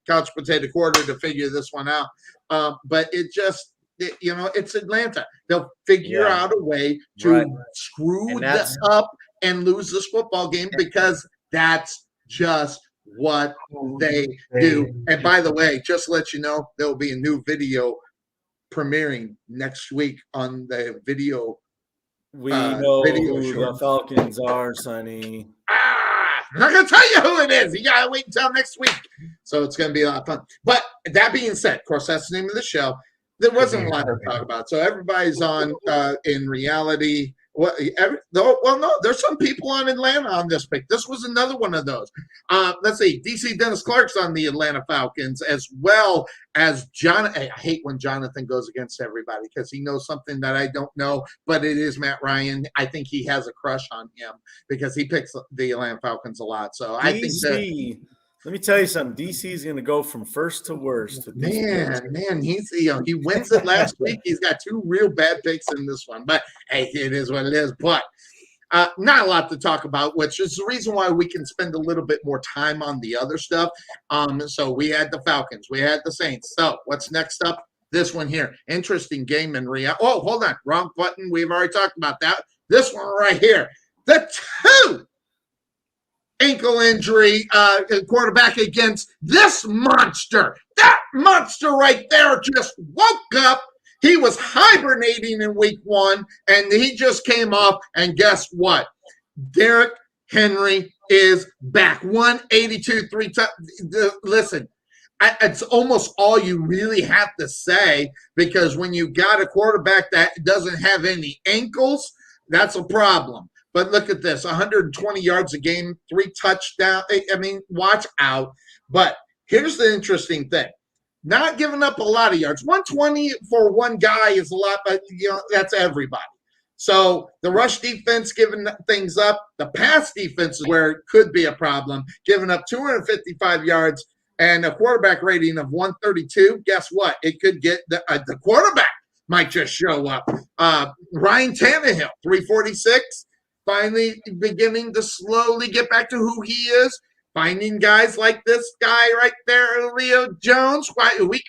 couch potato quarter to figure this one out. But it just. It's Atlanta. They'll figure out a way to screw this up and lose this football game because that's just what they do. And by the way, just to let you know, there will be a new video premiering next week on the video. We know who the Falcons are, Sonny. I'm not going to tell you who it is. You got to wait until next week. So it's going to be a lot of fun. But that being said, of course, that's the name of the show. There wasn't a lot to talk about. So everybody's on in reality. No, there's some people on Atlanta on this pick. This was another one of those. Let's see. DC Dennis Clark's on the Atlanta Falcons as well as John. I hate when Jonathan goes against everybody because he knows something that I don't know, but it is Matt Ryan. I think he has a crush on him because he picks the Atlanta Falcons a lot. So I think that. Let me tell you something. DC is going to go from first to worst. Man, he's he wins it last week. He's got 2 real bad picks in this one, but hey, it is what it is. But Not a lot to talk about, which is the reason why we can spend a little bit more time on the other stuff. So we had the Falcons, we had the Saints. So what's next up? This one here. Interesting game in Rio. Oh, hold on. Wrong button. We've already talked about that. This one right here. The 2 ankle injury quarterback against this monster. That monster right there just woke up. He was hibernating in week 1, and he just came off, and guess what? Derrick Henry is back. 182, 3 times. Listen, it's almost all you really have to say, because when you got a quarterback that doesn't have any ankles, that's a problem. But look at this, 120 yards a game, 3 touchdowns. I mean, watch out. But here's the interesting thing. Not giving up a lot of yards. 120 for one guy is a lot, but that's everybody. So the rush defense giving things up. The pass defense is where it could be a problem, giving up 255 yards and a quarterback rating of 132. Guess what? It could get the quarterback might just show up. Ryan Tannehill, 346, finally beginning to slowly get back to who he is. Finding guys like this guy right there, Julio Jones.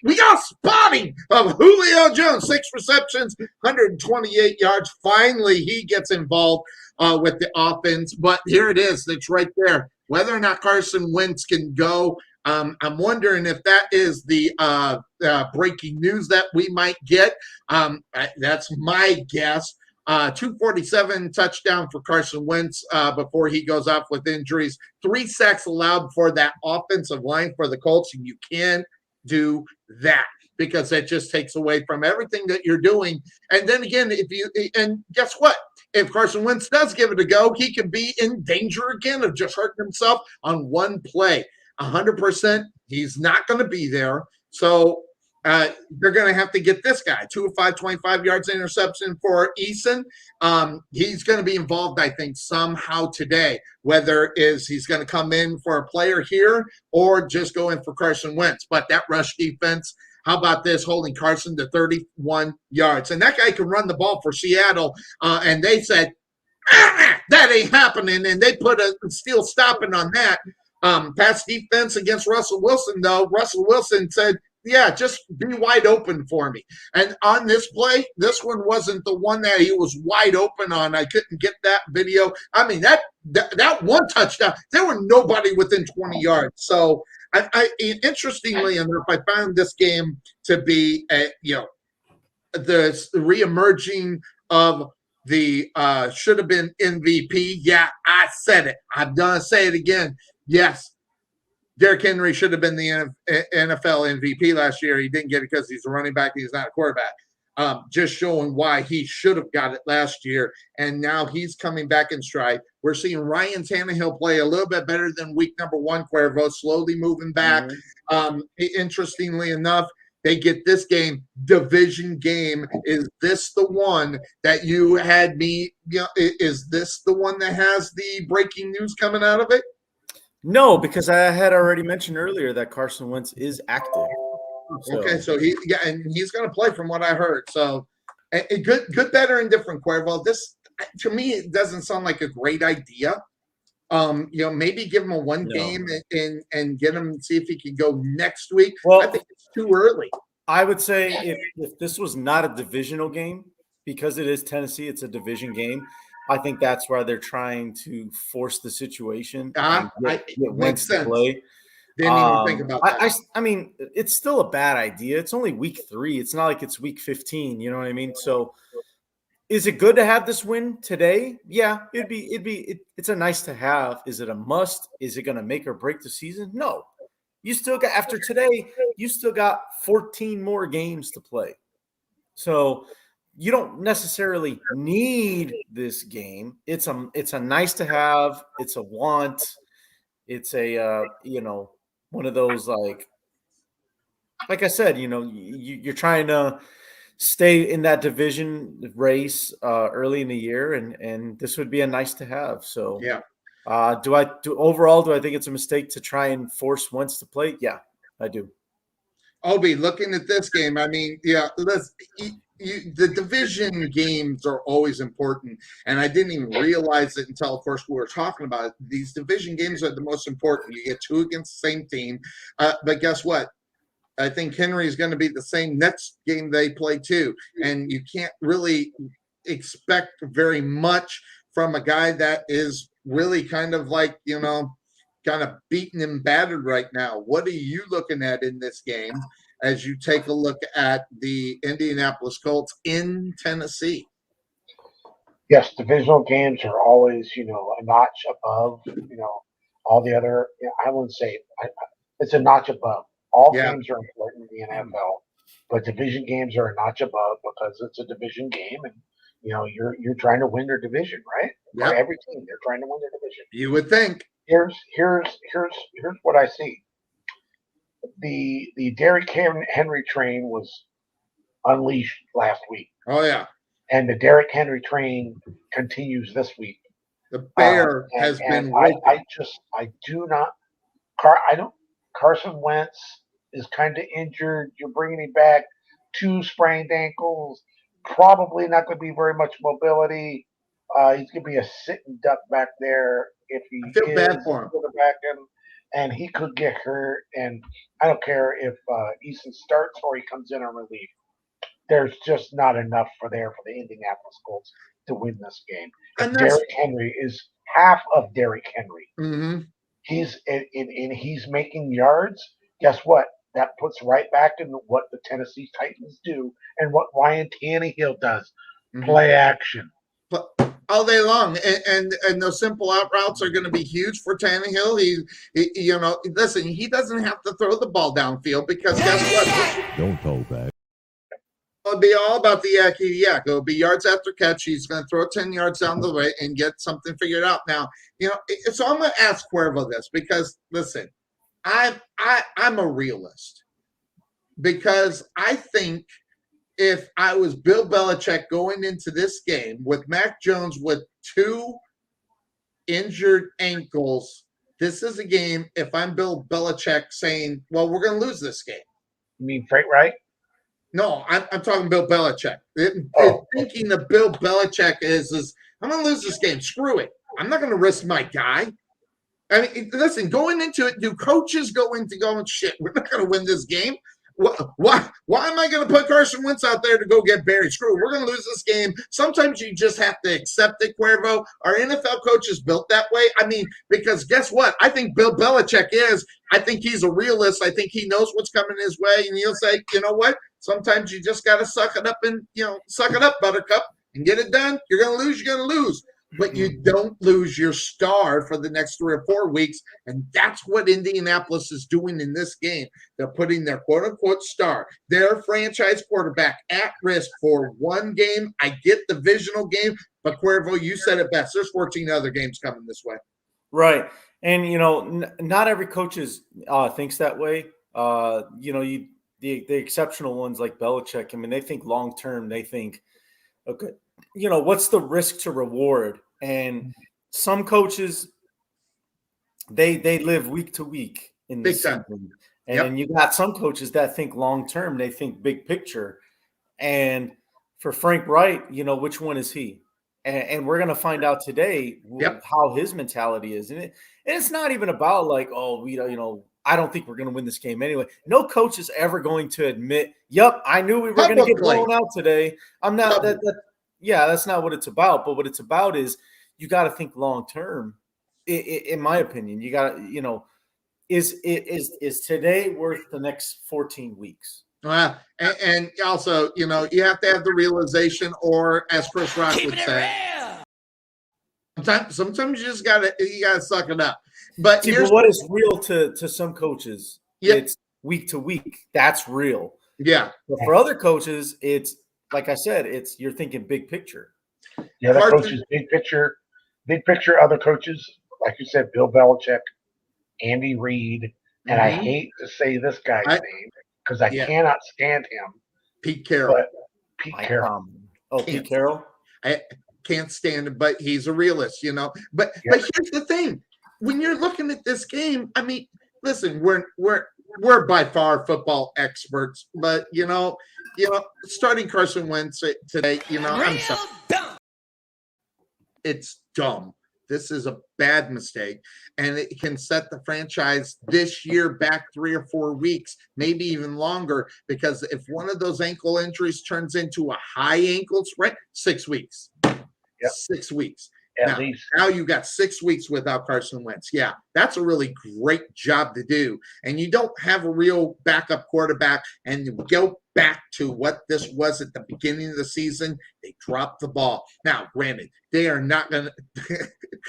We got spotting of Julio Jones. 6 receptions, 128 yards. Finally, he gets involved with the offense. But here it is. It's right there. Whether or not Carson Wentz can go, I'm wondering if that is the breaking news that we might get. That's my guess. 247 touchdown for Carson Wentz before he goes off with injuries. 3 sacks allowed for that offensive line for the Colts, and you can't do that because that just takes away from everything that you're doing. And then again, and guess what? If Carson Wentz does give it a go, he could be in danger again of just hurting himself on one play. 100%, he's not going to be there. So they're going to have to get this guy. 2 of 5, 25 yards interception for Eason. He's going to be involved, I think, somehow today, whether he's going to come in for a player here or just go in for Carson Wentz. But that rush defense, how about this, holding Carson to 31 yards? And that guy can run the ball for Seattle, and they said, that ain't happening, and they put a steel stopping on that. Pass defense against Russell Wilson, though. Russell Wilson said, yeah, just be wide open for me. And on this play, this one wasn't the one that he was wide open on. I couldn't get that video. I mean, that one touchdown, there were nobody within 20 yards. So, interestingly enough, I found this game to be, the reemerging of the should have been MVP. Yeah, I said it. I'm going to say it again. Yes. Derrick Henry should have been the NFL MVP last year. He didn't get it because he's a running back. He's not a quarterback. Just showing why he should have got it last year. And now he's coming back in stride. We're seeing Ryan Tannehill play a little bit better than week number 1, Cuervo, slowly moving back. Interestingly enough, they get this game, division game. Is this the one that you had me? Is this the one that has the breaking news coming out of it? No, because I had already mentioned earlier that Carson Wentz is active. Okay, so he's going to play from what I heard. So good, better, and different. Cuervo. This to me it doesn't sound like a great idea. Maybe give him a one game and get him and see if he can go next week. Well, I think it's too early. I would say if this was not a divisional game, because it is Tennessee, it's a division game. I think that's why they're trying to force the situation. Get Wentz to play. Didn't even think about that. I mean, it's still a bad idea. It's only week 3. It's not like it's week 15. You know what I mean? So, is it good to have this win today? Yeah, it's a nice to have. Is it a must? Is it going to make or break the season? No. You still got after today. You still got 14 more games to play. So. You don't necessarily need this game. It's a nice to have. It's a want. It's a one of those like I said, you're trying to stay in that division race early in the year, and this would be a nice to have. So yeah. Do I think it's a mistake to try and force Wentz to play? Yeah, I do. Obi, looking at this game, I mean, yeah, the division games are always important, and I didn't even realize it until, of course, we were talking about it. These division games are the most important. You get two against the same team, but guess what? I think Henry is going to be the same next game they play too, and you can't really expect very much from a guy that is really kind of like, kind of beaten and battered right now. What are you looking at in this game as you take a look at the Indianapolis Colts in Tennessee? Yes, divisional games are always, a notch above, all the other. I wouldn't say it's a notch above. All games are important in the NFL, but division games are a notch above because it's a division game, and you're trying to win their division, right? Yeah. For every team, they're trying to win their division. You would think. Here's what I see. The Derrick Henry train was unleashed last week. Oh yeah. And the Derrick Henry train continues this week. The bear has been. I do not. Carson Wentz is kind of injured. You're bringing him back, 2 sprained ankles. Probably not going to be very much mobility. He's going to be a sitting duck back there if he feel bad for him. Back and he could get hurt. And I don't care if Eason starts or he comes in on relief. There's just not enough for the Indianapolis Colts to win this game. And Derrick Henry is half of Derrick Henry. Mm-hmm. He's making yards. Guess what? That puts right back into what the Tennessee Titans do and what Ryan Tannehill does. Mm-hmm. Play action. All day long, and those simple out routes are going to be huge for Tannehill. Listen, he doesn't have to throw the ball downfield because guess what? Don't hold back. It'll be all about the yakety yak. It'll be yards after catch. He's going to throw 10 yards down the way and get something figured out. Now, so I'm going to ask Cuervo this because, listen, I'm a realist because I think if I was Bill Belichick going into this game with Mac Jones with 2 injured ankles, this is a game, if I'm Bill Belichick, saying, well, we're going to lose this game. You mean Frank Wright? No, I'm talking Bill Belichick. Thinking of Bill Belichick is I'm going to lose this game. Screw it. I'm not going to risk my guy. I mean, listen, going into it, do coaches go into going, shit, we're not going to win this game? Why am I going to put Carson Wentz out there to go get buried? Screw it. We're going to lose this game. Sometimes you just have to accept it, Cuervo. Our NFL coaches built that way. I mean, because guess what? I think Bill Belichick I think he's a realist. I think he knows what's coming his way. And he'll say, you know what? Sometimes you just got to suck it up and, suck it up, Buttercup, and get it done. You're going to lose. You're going to lose. But you don't lose your star for the next 3 or 4 weeks. And that's what Indianapolis is doing in this game. They're putting their quote-unquote star, their franchise quarterback, at risk for one game. I get the divisional game, but Cuervo, you said it best. There's 14 other games coming this way. Right. And, not every coach thinks that way. The exceptional ones like Belichick, I mean, they think long-term. They think, okay, what's the risk to reward? And some coaches, they live week to week in the season. And then you got some coaches that think long term, they think big picture. And for Frank Wright, which one is he? And we're gonna find out today how his mentality is. And it's not even about like, I don't think we're gonna win this game anyway. No coach is ever going to admit, yep, I knew we were gonna get blown out today. I'm not that's not what it's about. But what it's about is you got to think long term. In my opinion, you got to, is today worth the next 14 weeks? And also, you have to have the realization, or as Chris Rock would say, sometimes you just gotta suck it up. But what is real to some coaches? It's week to week. That's real. Yeah. But for other coaches, it's like I said, you're thinking big picture. Yeah, the coaches, big picture. Other coaches, like you said, Bill Belichick, Andy Reid, and I hate to say this guy's name because I cannot stand him. Pete Carroll. Pete Carroll. Pete Carroll. I can't stand him, but he's a realist, But here's the thing: when you're looking at this game, I mean, listen, we're by far football experts, but starting Carson Wentz today, I'm sorry. It's dumb. This is a bad mistake, and it can set the franchise this year back 3 or 4 weeks, maybe even longer, because if one of those ankle injuries turns into a high ankle sprain, 6 weeks. Yep. 6 weeks. At least. Now you got 6 weeks without Carson Wentz. Yeah, that's a really great job to do. And you don't have a real backup quarterback, and you go back to what this was at the beginning of the season. They dropped the ball. Now, granted, they are not going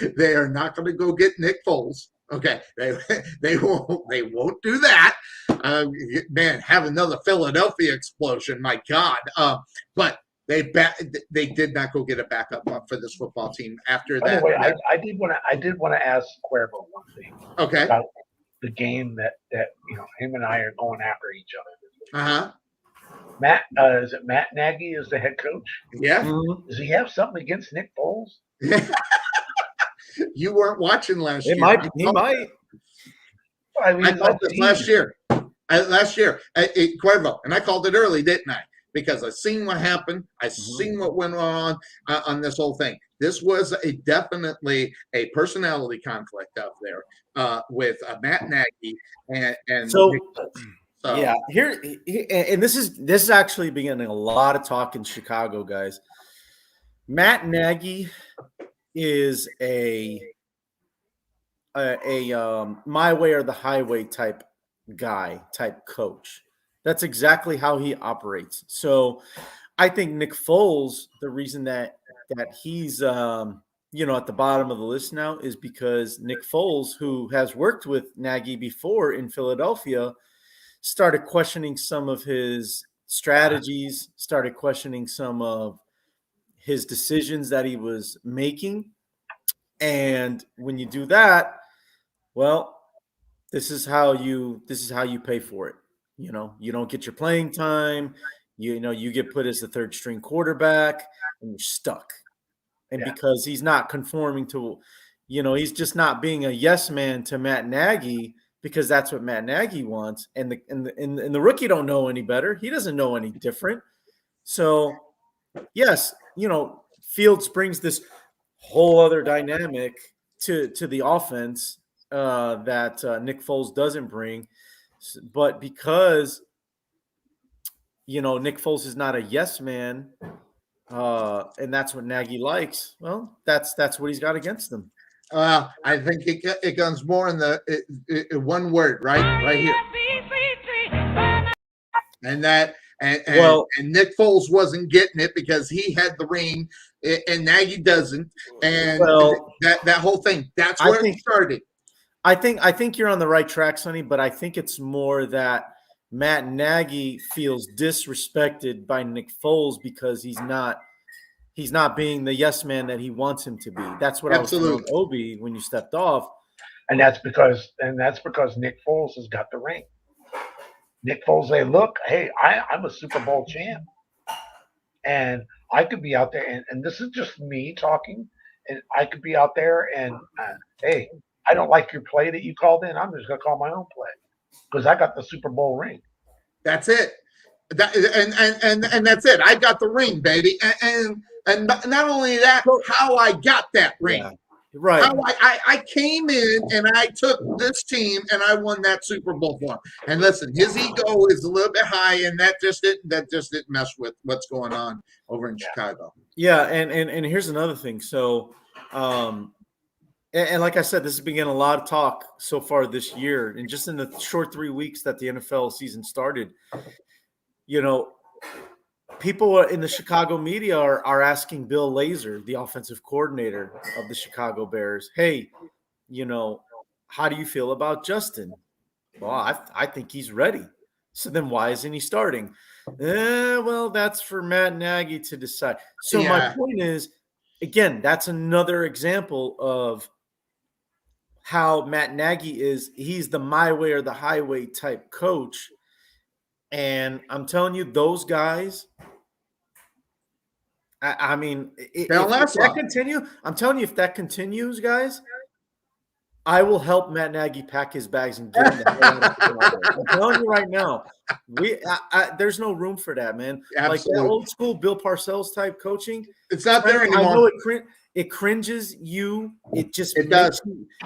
to go get Nick Foles. Okay, they won't do that. Man, have another Philadelphia explosion. My God. But they did not go get a backup for this football team after that. By the way, I did want to ask Cuervo one thing. Okay. About the game that him and I are going after each other. Uh-huh. Matt, is it Matt Nagy is the head coach? Yeah. Mm-hmm. Does he have something against Nick Foles? You weren't watching last year. He might. I called this last year. Cuervo, and I called it early, didn't I? Because I seen what happened. I seen what went on this whole thing. This was definitely a personality conflict out there with Matt Nagy and so yeah. Here and this is actually beginning a lot of talk in Chicago, guys. Matt Nagy is a my way or the highway type coach. That's exactly how he operates. So I think Nick Foles, the reason that he's at the bottom of the list now is because Nick Foles, who has worked with Nagy before in Philadelphia, started questioning some of his strategies, started questioning some of his decisions that he was making. And when you do that, well, this is how you pay for it. You don't get your playing time. You get put as the third string quarterback and you're stuck. And because he's not conforming to, he's just not being a yes man to Matt Nagy because that's what Matt Nagy wants. And the rookie don't know any better. He doesn't know any different. So yes, Fields brings this whole other dynamic to the offense that Nick Foles doesn't bring. But because, Nick Foles is not a yes man, and that's what Nagy likes, well, that's what he's got against him. I think it comes more in the one word, right here. And Nick Foles wasn't getting it because he had the ring, and Nagy doesn't. And that whole thing, that's where it started. I think you're on the right track, Sonny, but I think it's more that Matt Nagy feels disrespected by Nick Foles because he's not being the yes man that he wants him to be. That's what Absolutely. I was telling Obi when you stepped off. And that's because Nick Foles has got the ring. Nick Foles, look, hey, I'm a Super Bowl champ. And I could be out there, and this is just me talking, and I could be out there and, hey, I don't like your play that you called in. I'm just going to call my own play because I got the Super Bowl ring. That's it. And that's it. I got the ring, baby. And not only that, how I got that ring. Yeah, right. How I came in and I took this team and I won that Super Bowl for him. And listen, his ego is a little bit high, and that just didn't mess with what's going on over in Chicago. Yeah, and here's another thing. So and like I said, this has been getting a lot of talk so far this year, and just in the short 3 weeks that the NFL season started, people in the Chicago media are asking Bill Lazor, the offensive coordinator of the Chicago Bears, hey, how do you feel about Justin? Well, I think he's ready. So then why isn't he starting? Well, that's for Matt Nagy to decide. So my point is, again, that's another example of how Matt Nagy he's the my way or the highway type coach. And I'm telling you, those guys, I mean, if that continue, I'm telling you, if that continues, guys, I will help Matt Nagy pack his bags and get him the hell out of Chicago. I'm telling you right now, there's no room for that, man. Absolutely. Like that old school Bill Parcells type coaching. It's not there anymore. I know it cringes you. It just does.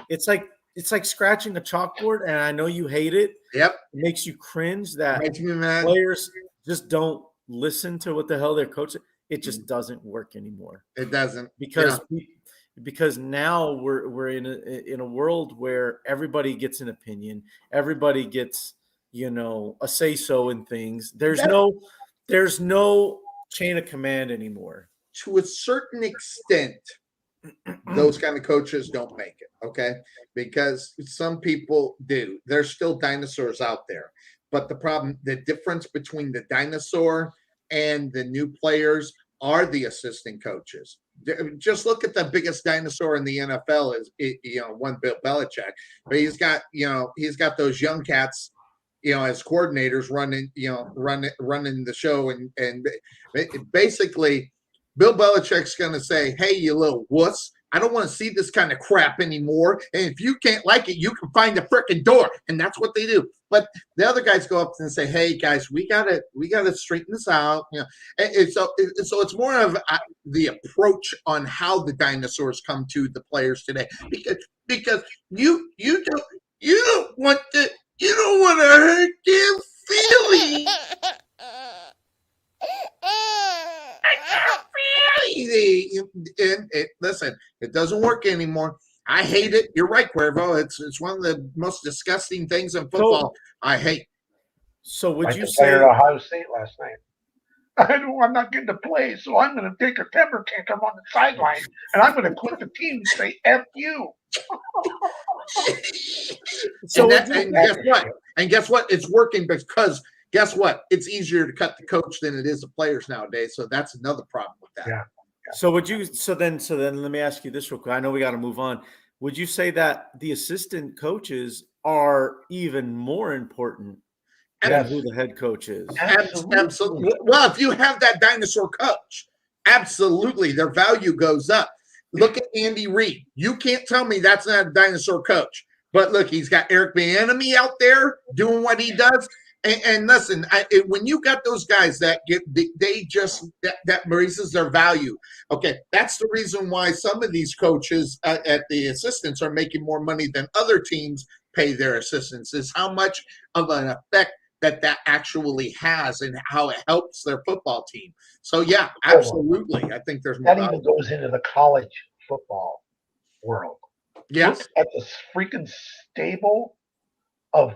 It's like scratching a chalkboard, and I know you hate it. Yep. It makes you cringe that makes me mad. Players just don't listen to what the hell they're coaching. It just doesn't work anymore. It doesn't. Because now we're in a world where everybody gets an opinion, everybody gets a say so in things. There's no chain of command anymore. To a certain extent, those kind of coaches don't make it, okay? Because some people do. There's still dinosaurs out there. But the difference between the dinosaur and the new players are the assistant coaches. Just look at the biggest dinosaur in the NFL is one Bill Belichick, but he's got those young cats, as coordinators running the show, and basically Bill Belichick's going to say, "Hey, you little wuss, I don't want to see this kind of crap anymore. And if you can't like it, you can find a freaking door." And that's what they do. But the other guys go up and say, "Hey, guys, we gotta straighten this out." And so it's more of the approach on how the dinosaurs come to the players today, because you don't want to hurt their feelings. Listen, it doesn't work anymore. I hate it. You're right, Cuervo. It's one of the most disgusting things in football. I hate. So would you say Ohio State last night? I'm not getting to play, so I'm going to take a temper tantrum on the sideline, and I'm going to quit the team and say "F you." And guess what? And guess what? It's working because guess what? It's easier to cut the coach than it is the players nowadays. So that's another problem with that. Yeah. So then let me ask you this real quick. I know we got to move on. Would you say that the assistant coaches are even more important than who the head coach is? Absolutely. Well, if you have that dinosaur coach, absolutely, their value goes up. Look at Andy Reid. You can't tell me that's not a dinosaur coach. But look, he's got Eric Bieniemy out there doing what he does. And listen, when you got those guys that that raises their value. Okay, that's the reason why some of these coaches at the assistants are making more money than other teams pay their assistants. Is how much of an effect that actually has and how it helps their football team. So yeah, absolutely. I think there's more. That even goes into the college football world. Yes. Look at the freaking stable of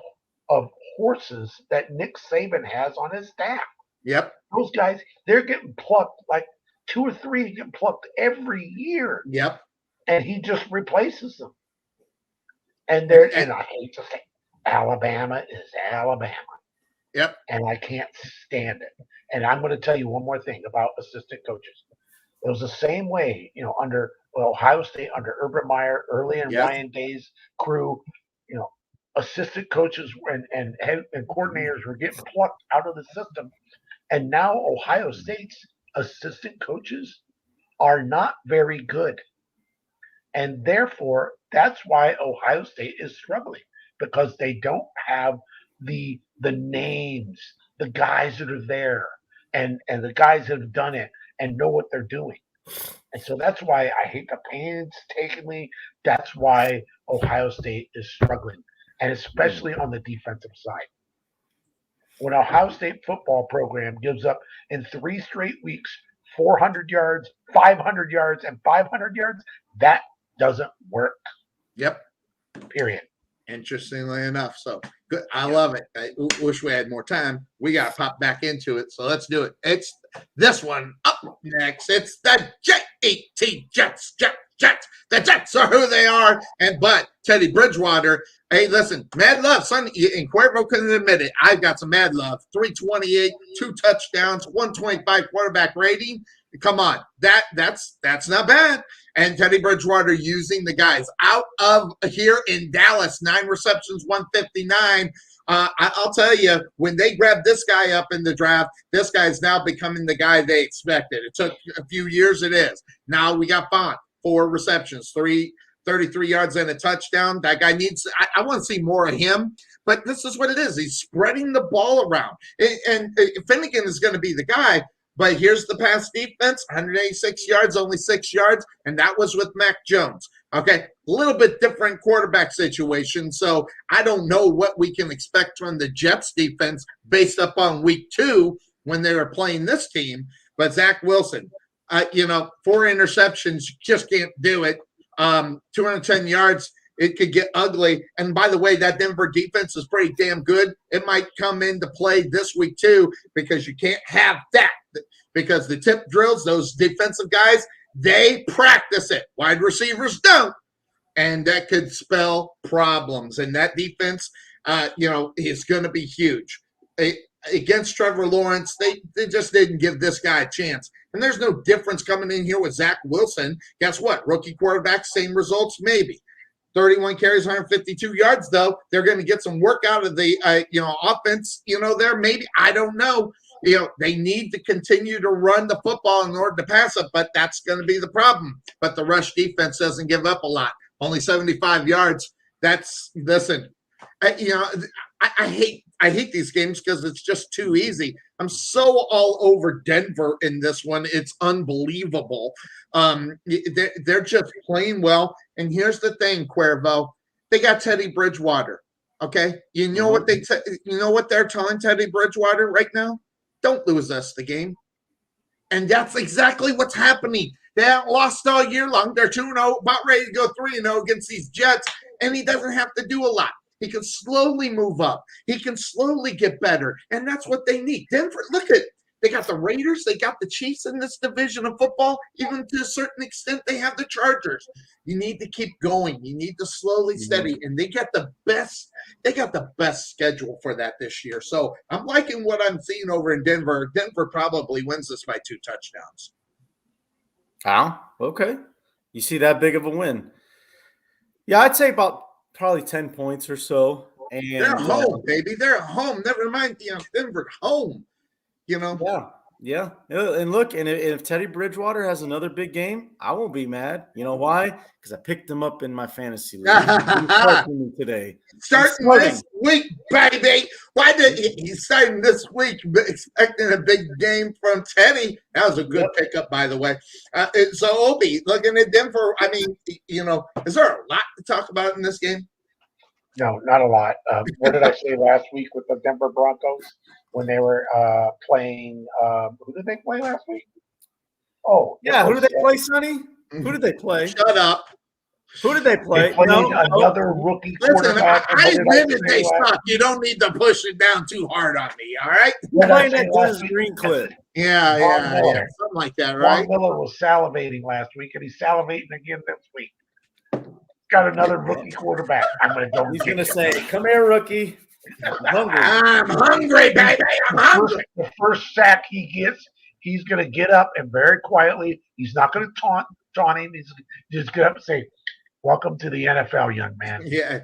horses that Nick Saban has on his staff. Yep. Those guys, they're getting plucked, like 2 or 3 get plucked every year. Yep. And he just replaces them. And I hate to say, Alabama is Alabama. Yep. And I can't stand it. And I'm going to tell you one more thing about assistant coaches. It was the same way, under Ohio State, under Urban Meyer, early in Ryan Day's crew, assistant coaches and coordinators were getting plucked out of the system. And now Ohio State's assistant coaches are not very good. And therefore, that's why Ohio State is struggling, because they don't have the names, the guys that are there and the guys that have done it and know what they're doing. And so that's why I hate the painstakingly. That's why Ohio State is struggling, and especially on the defensive side. When Ohio State football program gives up in 3 straight weeks 400 yards, 500 yards, and 500 yards, that doesn't work. Yep. Period. Interestingly enough. So good. I love it. I wish we had more time. We got to pop back into it. So let's do it. It's this one up next. It's the J-E-T Jets. The Jets are who they are. But Teddy Bridgewater, hey, listen, mad love, son. And Cuervo couldn't admit it. I've got some mad love. 328, 2 touchdowns, 125 quarterback rating. Come on, that's not bad. And Teddy Bridgewater using the guys out of here in Dallas, 9 receptions, 159. I'll tell you, when they grabbed this guy up in the draft, this guy's now becoming the guy they expected. It took a few years, it is. Now we got Bond, 4 receptions, 3 33 yards and a touchdown. That guy needs – I want to see more of him. But this is what it is. He's spreading the ball around. And Finnegan is going to be the guy. But here's the pass defense, 186 yards, only 6 yards, and that was with Mac Jones. Okay, a little bit different quarterback situation, so I don't know what we can expect from the Jets defense based upon week 2 when they were playing this team. But Zach Wilson, 4 interceptions, just can't do it. 210 yards, it could get ugly. And by the way, that Denver defense is pretty damn good. It might come into play this week too, because you can't have that. Because the tip drills, those defensive guys, they practice it. Wide receivers don't. And that could spell problems. And that defense, is going to be huge. Against Trevor Lawrence, they just didn't give this guy a chance. And there's no difference coming in here with Zach Wilson. Guess what? Rookie quarterback, same results, maybe. 31 carries, 152 yards, though. They're going to get some work out of the, offense, there. Maybe, I don't know. They need to continue to run the football in order to pass it, but that's going to be the problem. But the rush defense doesn't give up a lot. Only 75 yards. Listen, I hate these games because it's just too easy. I'm so all over Denver in this one. It's unbelievable. They're just playing well. And here's the thing, Cuervo. They got Teddy Bridgewater. Okay? You know what they're telling Teddy Bridgewater right now? Don't lose us the game. And that's exactly what's happening. They haven't lost all year long. They're 2-0, about ready to go 3-0 against these Jets, and he doesn't have to do a lot. He can slowly move up. He can slowly get better, and that's what they need. Denver, look at – they got the Raiders. They got the Chiefs in this division of football. Even to a certain extent, they have the Chargers. You need to keep going. You need to slowly steady. And they got the best schedule for that this year. So I'm liking what I'm seeing over in Denver. Denver probably wins this by 2 touchdowns. Oh, okay. You see that big of a win. Yeah, I'd say about probably 10 points or so. And they're home, baby. They're at home. Never mind, Denver home. Yeah. And look, and if Teddy Bridgewater has another big game, I won't be mad. You know why? Because I picked him up in my fantasy league. He's today. Starting this week, baby. Why did he's starting this week expecting a big game from Teddy? That was a good pickup, by the way. So, Obi, looking at Denver, I mean, is there a lot to talk about in this game? No, not a lot. What did I say last week with the Denver Broncos when they were playing? Who did they play last week? Oh, yeah. Who did they play, Sonny? Who did they play? Shut up. Who did they play? They played another rookie quarterback. I admitted they suck. You don't need to push it down too hard on me, all right? You're playing that Dennis Green clip. Yeah. Something like that, right? Von Miller was salivating last week, and he's salivating again this week. Got another rookie quarterback. He's going to say, "Come here, rookie. I'm hungry, baby. I'm hungry." The first sack he gets, he's going to get up and very quietly. He's not going to taunt him. He's just get up and say, "Welcome to the NFL, young man." Yeah.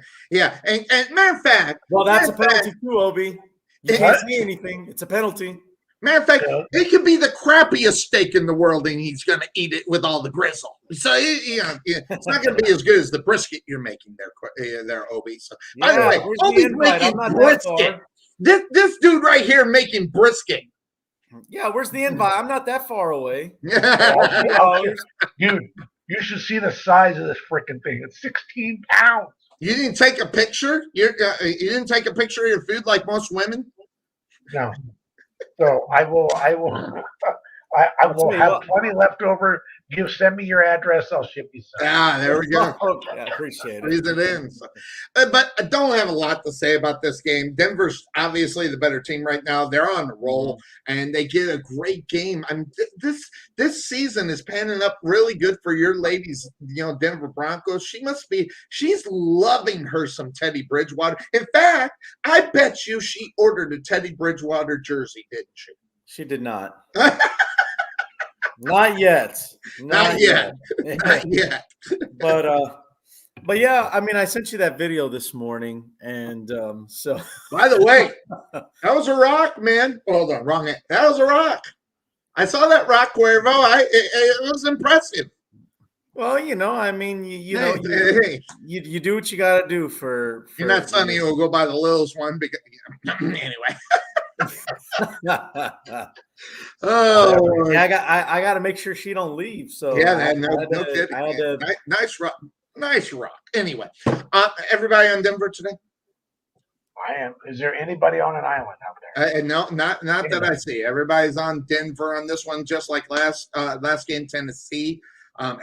And matter of fact, well, that's a penalty too, Obi. You can't see anything. It's a penalty. Matter of fact, it could be the crappiest steak in the world, and he's going to eat it with all the gristle. So, it's not going to be as good as the brisket you're making there, Obi. So, by the way, Obi's making brisket. This dude right here making brisket. Yeah, where's the invite? I'm not that far away. Dude, you should see the size of this freaking thing. It's 16 pounds. You didn't take a picture? You didn't take a picture of your food like most women? No. So I will have plenty left over. Send me your address. I'll ship you some. There we go. Okay, I appreciate it. Freeze it in. So, but I don't have a lot to say about this game. Denver's obviously the better team right now. They're on a roll, and they get a great game. I mean, this season is panning up really good for your ladies, Denver Broncos. She's loving her some Teddy Bridgewater. In fact, I bet you she ordered a Teddy Bridgewater jersey, didn't she? She did not. Not yet. Not yet. But yeah, I mean, I sent you that video this morning, and so. By the way, that was a rock, man. Hold on, wrong. That was a rock. I saw that rock, Cuervo. It was impressive. Well, I mean, you do what you got to do for you're not Sonny who will go by the Lils one because anyway. Oh, yeah, I got to make sure she don't leave. So yeah, no kidding. Nice rock. Anyway, everybody on Denver today? I am. Is there anybody on an island out there? No, not that I see. Everybody's on Denver on this one, just like last game, Tennessee.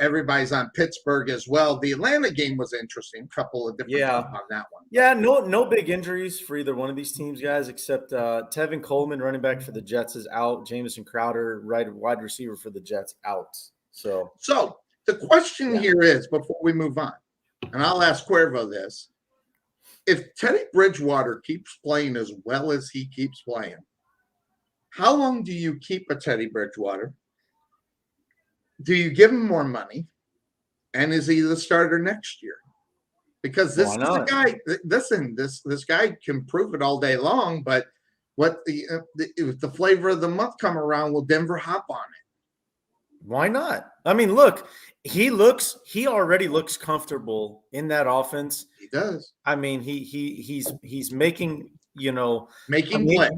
Everybody's on Pittsburgh as well. The Atlanta game was interesting. A couple of different things on that one. Yeah, no big injuries for either one of these teams, guys, except Tevin Coleman, running back for the Jets, is out. Jamison Crowder, wide receiver for the Jets, out. So the question here is, before we move on, and I'll ask Cuervo this. If Teddy Bridgewater keeps playing as well as he keeps playing, how long do you keep a Teddy Bridgewater? Do you give him more money? And is he the starter next year? Because this is a guy, listen, this guy can prove it all day long, but what if the flavor of the month come around, will Denver hop on it? Why not? I mean, look, he already looks comfortable in that offense. He does. I mean, he's making, plays.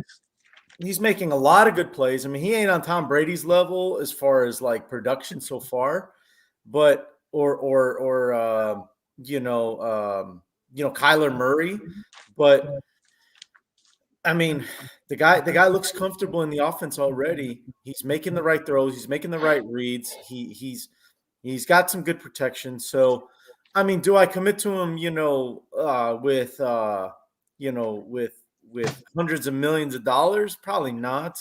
He's making a lot of good plays. I mean, he ain't on Tom Brady's level as far as like production so far, but Kyler Murray, but I mean, the guy looks comfortable in the offense already. He's making the right throws. He's making the right reads. He's got some good protection. So, I mean, do I commit to him? With hundreds of millions of dollars? Probably not.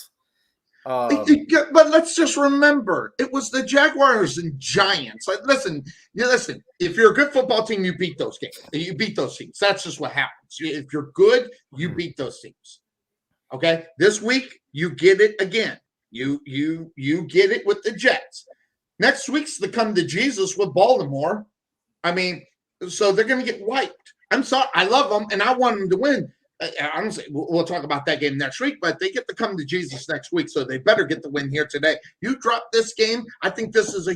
But let's just remember, it was the Jaguars and Giants. Like, listen. If you're a good football team, you beat those games. You beat those teams. That's just what happens. If you're good, you beat those teams. Okay. This week, you get it again. You get it with the Jets. Next week's the come to Jesus with Baltimore. I mean, so they're going to get wiped. I'm sorry. I love them, and I want them to win. Honestly, we'll talk about that game next week, but they get to come to Jesus next week, so they better get the win here today. You drop this game, I think this is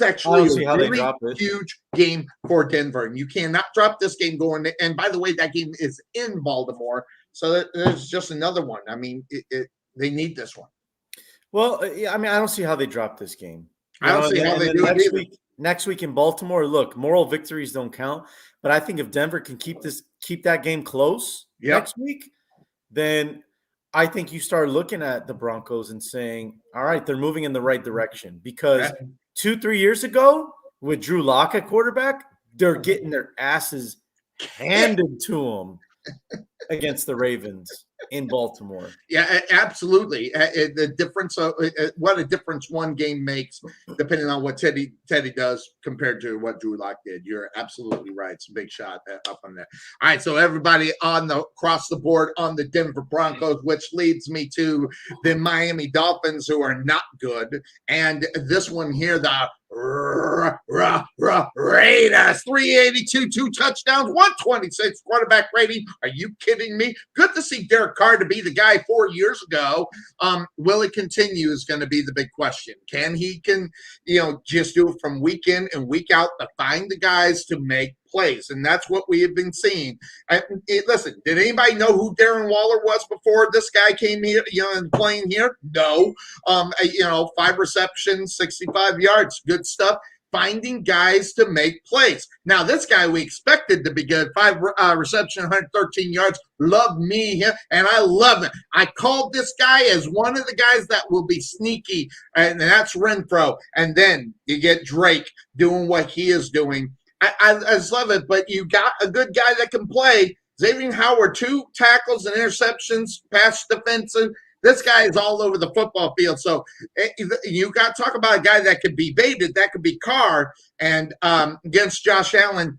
actually a really huge game for Denver, and you cannot drop this game going. And by the way, that game is in Baltimore, so there's just another one. I mean, they need this one. Well, I mean, I don't see how they drop this game. I don't see how they do it either. Next week in Baltimore, look, moral victories don't count. But I think if Denver can keep that game close next week, then I think you start looking at the Broncos and saying, all right, they're moving in the right direction. Because 2-3 years ago, with Drew Lock at quarterback, they're getting their asses handed to them against the Ravens in Baltimore. Yeah, absolutely. The difference, what a difference one game makes, depending on what Teddy does compared to what Drew Lock did. You're absolutely right. It's a big shot up on there. All right, so everybody across the board on the Denver Broncos, which leads me to the Miami Dolphins, who are not good. And this one here, the Raiders, 382, 2 touchdowns, 126 quarterback rating. Are you kidding me? Good to see Derek Carr to be the guy 4 years ago. Will it continue is going to be the big question. Can he just do it from week in and week out to find the guys to make plays? And that's what we have been seeing. Listen, did anybody know who Darren Waller was before this guy came here, and playing here? No. 5 receptions, 65 yards, good stuff. Finding guys to make plays. Now, this guy we expected to be good. 5 reception, 113 yards. Love me, and I love him. I called this guy as one of the guys that will be sneaky, and that's Renfro. And then you get Drake doing what he is doing. I just love it, but you got a good guy that can play. Xavier Howard, 2 tackles and interceptions, pass defensive. This guy is all over the football field. So you got to talk about a guy that could be baited. That could be Carr. And against Josh Allen,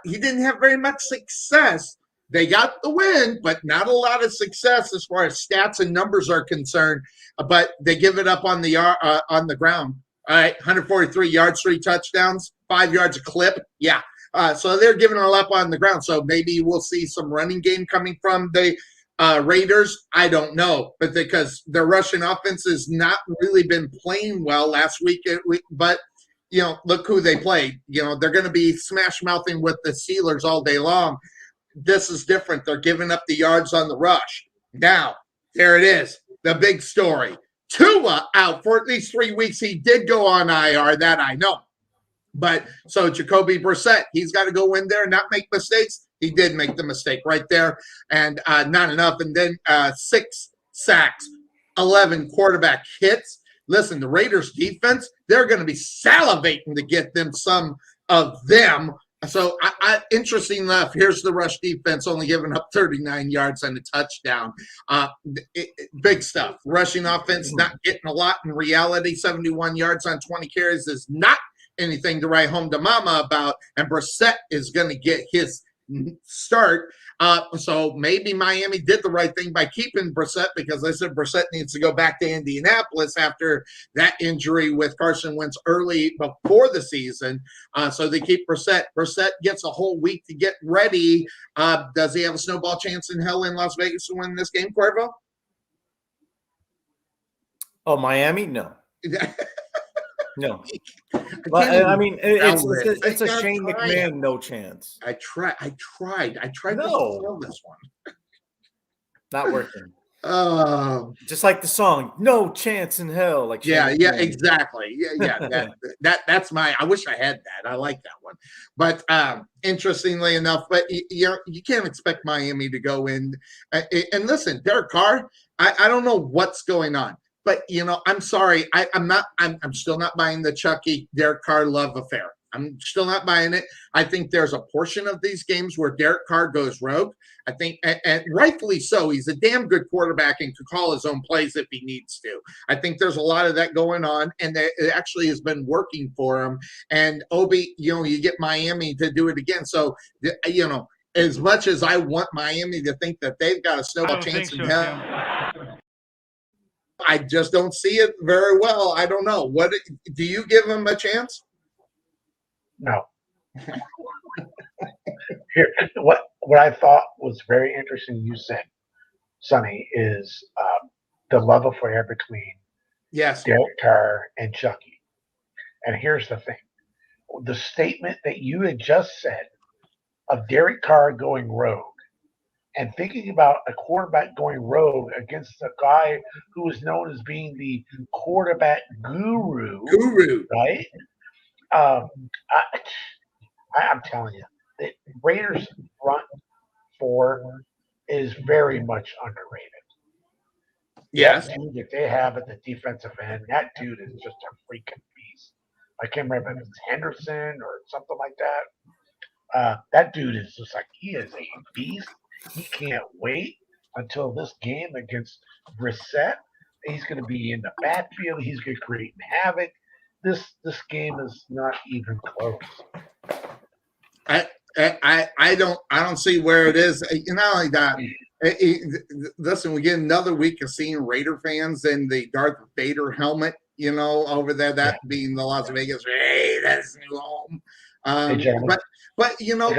he didn't have very much success. They got the win, but not a lot of success as far as stats and numbers are concerned. But they give it up on the ground. All right, 143 yards, 3 touchdowns, 5 yards a clip. Yeah. So they're giving it up on the ground. So maybe we'll see some running game coming from the Raiders. I don't know, but because their rushing offense has not really been playing well last week. But look who they played. They're going to be smash mouthing with the Steelers all day long. This is different. They're giving up the yards on the rush. Now, there it is, the big story. Tua out for at least 3 weeks. He did go on IR, that I know. But so Jacoby Brissett, he's got to go in there and not make mistakes. He did make the mistake right there, and not enough. And then 6 sacks, 11 quarterback hits. Listen, the Raiders defense, they're going to be salivating to get them some of them. So, interesting enough, here's the rush defense only giving up 39 yards and a touchdown. Big stuff. Rushing offense not getting a lot in reality. 71 yards on 20 carries is not anything to write home to mama about. And Brissett is going to get his start. So maybe Miami did the right thing by keeping Brissett, because I said Brissett needs to go back to Indianapolis after that injury with Carson Wentz early before the season. So they keep Brissett. Brissett gets a whole week to get ready. Does he have a snowball chance in hell in Las Vegas to win this game, Cuervo? Oh, Miami? No. No. Well, I mean, it's a Shane McMahon no chance. I tried no. to sell this one. Not working. Just like the song, "No Chance in Hell." Like yeah, exactly. Yeah. That's my. I wish I had that. I like that one. But interestingly enough, but you can't expect Miami to go in. And listen, Derek Carr. I don't know what's going on. But, I'm sorry. I'm still not buying the Chucky Derek Carr love affair. I'm still not buying it. I think there's a portion of these games where Derek Carr goes rogue. I think, and rightfully so, he's a damn good quarterback and could call his own plays if he needs to. I think there's a lot of that going on, and it actually has been working for him. And Obi, you get Miami to do it again. So, as much as I want Miami to think that they've got a snowball chance in hell, I just don't see it very well. I don't know. What do you give him a chance? No. Here, what I thought was very interesting you said, Sonny, is the love affair between Derek Carr and Chucky. And here's the thing. The statement that you had just said of Derek Carr going rogue, and thinking about a quarterback going rogue against a guy who is known as being the quarterback guru, right? I'm telling you, the Raiders' front four is very much underrated. Yes. That dude that they have at the defensive end, that dude is just a freaking beast. I can't remember if it's Henderson or something like that. That dude is just like, he is a beast. He can't wait until this game against Brissett. He's going to be in the backfield. He's going to create havoc. This game is not even close. I don't see where it is. Not only that. Listen, we get another week of seeing Raider fans in the Darth Vader helmet. Over there, that being the Las Vegas Raiders new home. Hey, but I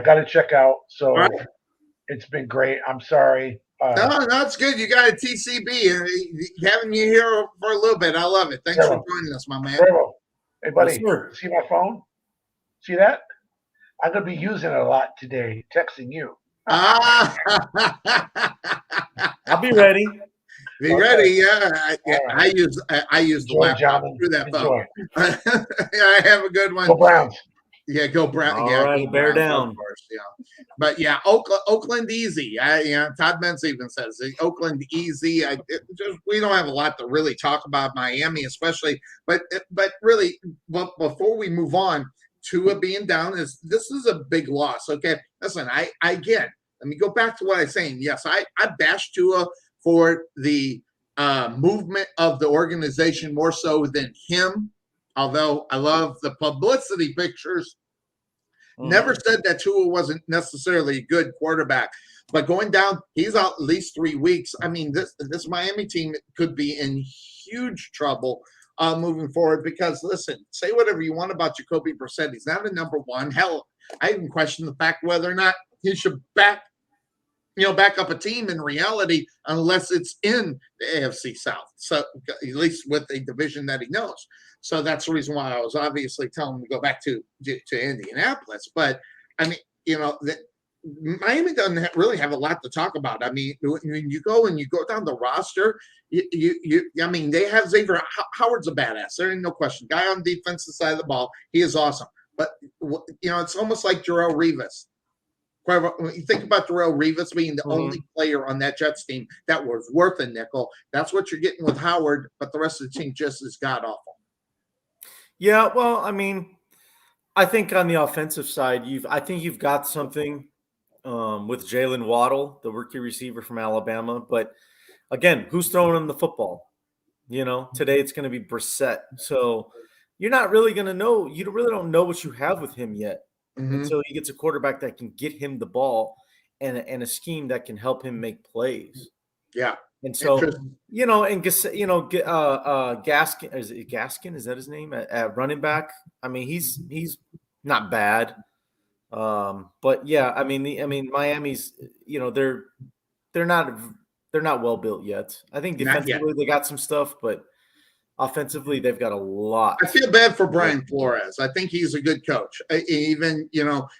got to check out. So. Right. It's been great. I'm sorry. No, it's good. You got a TCB. Having you here for a little bit. I love it. Thanks for joining us, my man. Hey, buddy. See my phone? See that? I'm going to be using it a lot today, texting you. I'll be ready. Be ready, yeah. I use the laptop through that phone. I have a good one. Go Browns. Yeah, go Brown. All right, bear down. Of course, But Oakland easy. Todd Benz even says Oakland easy. We don't have a lot to really talk about Miami, especially. But really, before we move on, Tua being down this is a big loss. Okay, listen, I get. Let me go back to what I was saying. Yes, I bashed Tua for the movement of the organization more so than him. Although I love the publicity pictures, never said that Tua wasn't necessarily a good quarterback. But going down, he's out at least 3 weeks. I mean, this Miami team could be in huge trouble moving forward because, listen, say whatever you want about Jacoby Brissett. He's not a number one. Hell, I even question the fact whether or not he should back back up a team in reality unless it's in the AFC South. So at least with a division that he knows. So that's the reason why I was obviously telling him to go back to Indianapolis. But I mean, Miami doesn't really have a lot to talk about. I mean, when you go down the roster, I mean, they have Xavier Howard's a badass. There ain't no question. Guy on the defensive side of the ball, he is awesome. But it's almost like Darrelle Revis. When you think about Darrelle Revis being the only player on that Jets team that was worth a nickel, that's what you're getting with Howard. But the rest of the team just is god awful. Yeah, well, I mean, I think on the offensive side, you've got something with Jalen Waddle, the rookie receiver from Alabama. But again, who's throwing him the football? Today it's going to be Brissett. So you're not really going to know. You really don't know what you have with him yet until he gets a quarterback that can get him the ball and a scheme that can help him make plays. Yeah. And so, Gaskin, is it Gaskin? Is that his name at running back? I mean, he's not bad. But yeah, I mean, Miami's, they're not well built yet. I think defensively they got some stuff, but offensively they've got a lot. I feel bad for Brian Flores. I think he's a good coach. Even,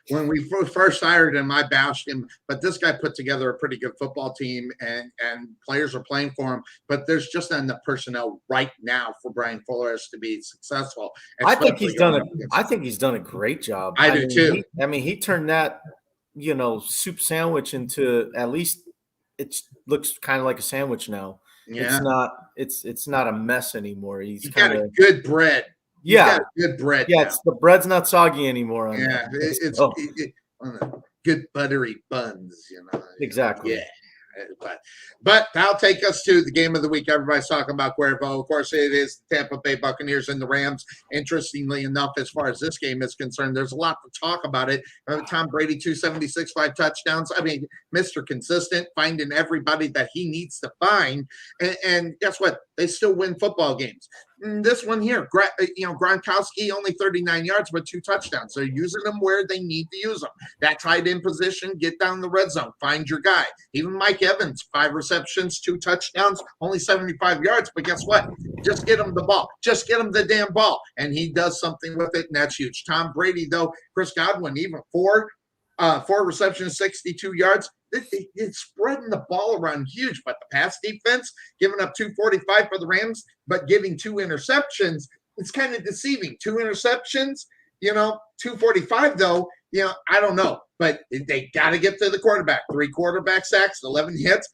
when we first hired him, I bashed him, but this guy put together a pretty good football team and players are playing for him, but there's just not enough personnel right now for Brian Flores to be successful. I think he's done a great job. I do too. He turned that, soup sandwich into, at least it looks kind of like a sandwich now. Yeah. It's not a mess anymore. He's got a good bread. Yeah. Good bread. Yeah, the bread's not soggy anymore. It's good buttery buns, Exactly. Yeah. But that'll take us to the game of the week. Everybody's talking about Cuervo. Of course, it is the Tampa Bay Buccaneers and the Rams. Interestingly enough, as far as this game is concerned, there's a lot to talk about it. Tom Brady, 276, 5 touchdowns. I mean, Mr. Consistent, finding everybody that he needs to find. And guess what? They still win football games. This one here, Gronkowski, only 39 yards, but 2 touchdowns. So using them where they need to use them. That tight end position, get down the red zone, find your guy. Even Mike Evans, 5 receptions, 2 touchdowns, only 75 yards. But guess what? Just get him the ball. Just get him the damn ball. And he does something with it, and that's huge. Tom Brady, though, Chris Godwin, even 4 receptions, 62 yards. It's spreading the ball around huge, but the pass defense giving up 245 for the Rams, but giving 2 interceptions. It's kind of deceiving. 2 interceptions, 245 though. I don't know, but they got to get to the quarterback. 3 quarterback sacks, 11 hits,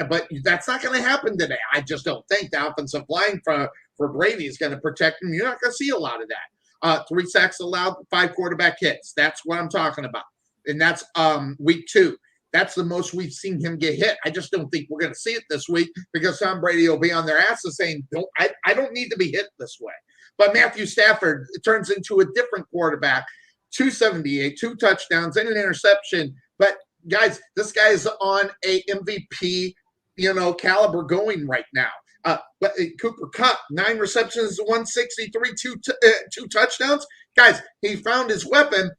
but that's not going to happen today. I just don't think the offensive line for Brady is going to protect him. You're not going to see a lot of that. 3 sacks allowed, 5 quarterback hits. That's what I'm talking about, and that's week 2. That's the most we've seen him get hit. I just don't think we're going to see it this week because Tom Brady will be on their asses saying, I don't need to be hit this way. But Matthew Stafford turns into a different quarterback, 278, 2 touchdowns, and an interception. But, guys, this guy is on a MVP, caliber going right now. But Cooper Kupp, 9 receptions, 163, 2 touchdowns. Guys, he found his weapon.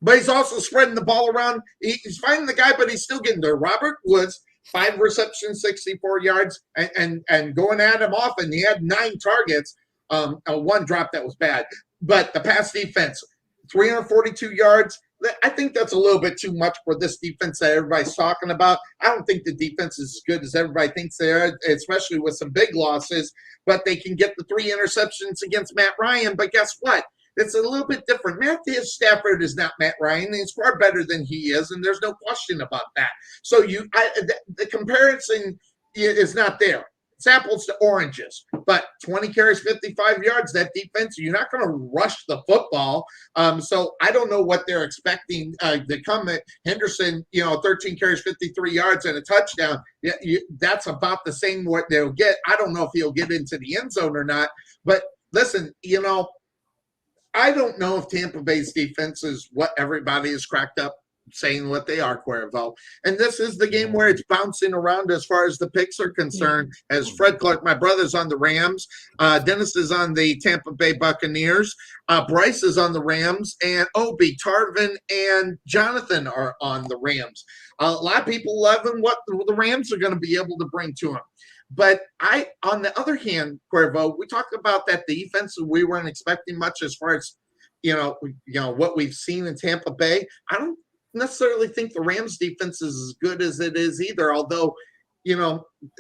But he's also spreading the ball around. He's finding the guy, but he's still getting there. Robert Woods, 5 receptions, 64 yards, and going at him often. He had 9 targets, 1 drop that was bad. But the pass defense, 342 yards. I think that's a little bit too much for this defense that everybody's talking about. I don't think the defense is as good as everybody thinks they are, especially with some big losses. But they can get the 3 interceptions against Matt Ryan. But guess what? It's a little bit different. Matthew Stafford is not Matt Ryan. He's far better than he is, and there's no question about that. So the comparison is not there. It's apples to oranges. But 20 carries, 55 yards, that defense, you're not going to rush the football. So I don't know what they're expecting to come at. Henderson, 13 carries, 53 yards, and a touchdown. That's about the same what they'll get. I don't know if he'll get into the end zone or not. But listen, I don't know if Tampa Bay's defense is what everybody is cracked up saying what they are, Cuervo. And this is the game where it's bouncing around as far as the picks are concerned. As Fred Clark, my brother's on the Rams. Dennis is on the Tampa Bay Buccaneers. Bryce is on the Rams. And Obi, Tarvin, and Jonathan are on the Rams. A lot of people love what the Rams are going to be able to bring to them. But on the other hand, Cuervo, we talked about that defense. We weren't expecting much as far as, what we've seen in Tampa Bay. I don't necessarily think the Rams defense is as good as it is either, although,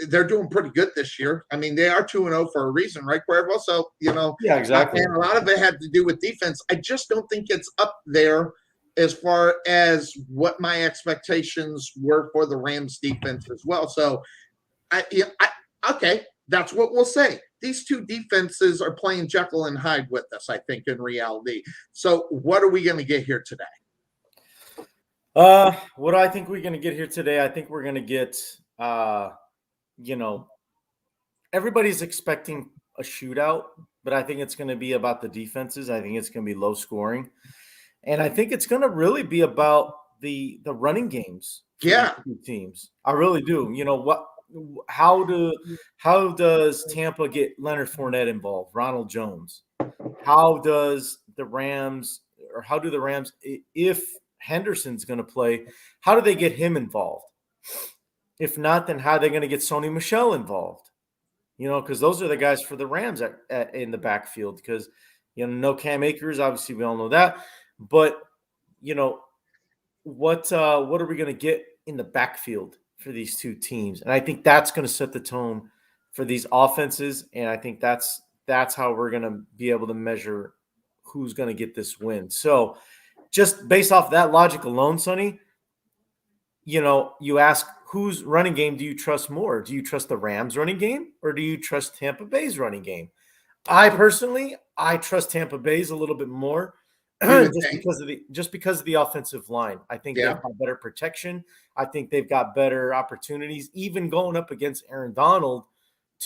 they're doing pretty good this year. I mean, they are 2-0 for a reason, right, Cuervo? So, yeah, exactly. And a lot of it had to do with defense. I just don't think it's up there as far as what my expectations were for the Rams defense as well. So, okay, that's what we'll say. These two defenses are playing Jekyll and Hyde with us, I think, in reality. So what are we going to get here today? What I think we're going to get here today, I think we're going to get, everybody's expecting a shootout, but I think it's going to be about the defenses. I think it's going to be low scoring. And I think it's going to really be about the running games. Yeah. Teams. I really do. How does Tampa get Leonard Fournette involved? Ronald Jones? How do the Rams, if Henderson's going to play, how do they get him involved? If not, then how are they going to get Sony Michel involved? Because those are the guys for the Rams in the backfield. Because no Cam Akers, obviously we all know that. But what are we going to get in the backfield for these two teams? And I think that's going to set the tone for these offenses. And I think that's how we're going to be able to measure who's going to get this win. So just based off that logic alone, Sonny, you ask whose running game do you trust more? Do you trust the Rams running game or do you trust Tampa Bay's running game? I trust Tampa Bay's a little bit more. just because of the offensive line. I think they've got better protection. I think they've got better opportunities, even going up against Aaron Donald,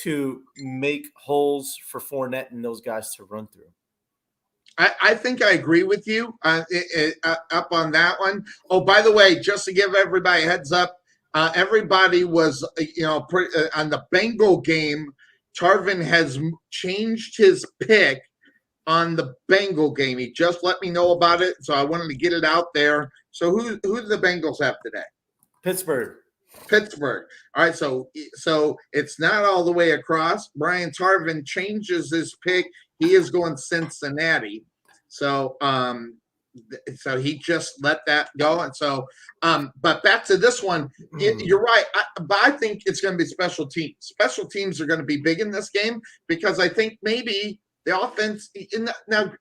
to make holes for Fournette and those guys to run through. I think I agree with you up on that one. Oh, by the way, just to give everybody a heads up, everybody was, on the Bengal game, Tarvin has changed his pick on the Bengal game. He just let me know about it, so I wanted to get it out there. So who do the Bengals have today? Pittsburgh. All right, so it's not all the way across. Brian Tarvin changes his pick. He is going Cincinnati. So so he just let that go. And so but back to this one, you're right. But I think it's going to be special teams. Special teams are going to be big in this game because I think maybe the offense, now,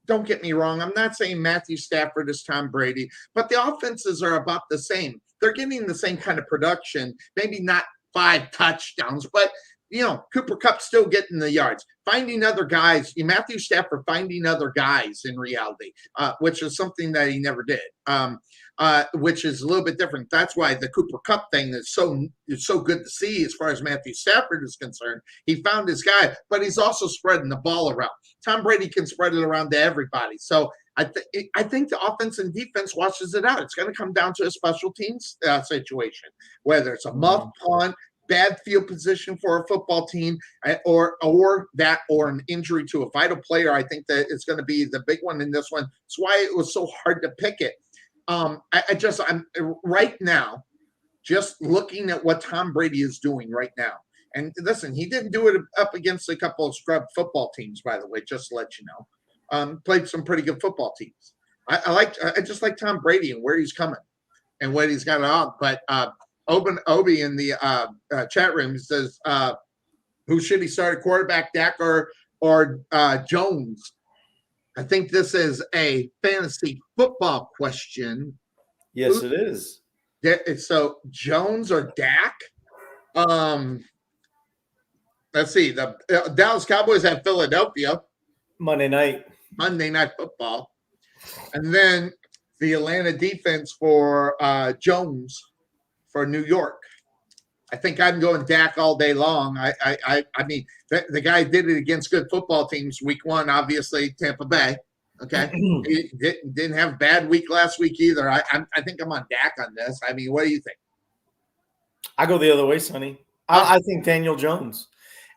don't get me wrong. I'm not saying Matthew Stafford is Tom Brady, but the offenses are about the same. They're getting the same kind of production, maybe not 5 touchdowns, but, Cooper Kupp's still getting the yards. Finding other guys, Matthew Stafford finding other guys in reality, which is something that he never did, which is a little bit different. That's why the Cooper Kupp thing is so good to see as far as Matthew Stafford is concerned. He found his guy, but he's also spreading the ball around. Tom Brady can spread it around to everybody. So I think the offense and defense washes it out. It's going to come down to a special teams situation, whether it's a muff punt, bad field position for a football team, or an injury to a vital player. I think that it's going to be the big one in this one. That's why it was so hard to pick it. I'm right now just looking at what Tom Brady is doing right now. And listen, he didn't do it up against a couple of scrub football teams, by the way, just to let you know. Played some pretty good football teams. I just like Tom Brady and where he's coming and what he's got on. But Obi in the chat room says, who should he start, quarterback, Dak or Jones? I think this is a fantasy football question. Yes, it is. So Jones or Dak? Let's see. The Dallas Cowboys have Philadelphia. Monday night football. And then the Atlanta defense for Jones for New York. I think I'm going Dak all day long. I mean, the guy did it against good football teams. Week 1, obviously, Tampa Bay. Okay, he didn't have a bad week last week either. I think I'm on Dak on this. I mean, what do you think? I go the other way, Sonny. I think Daniel Jones,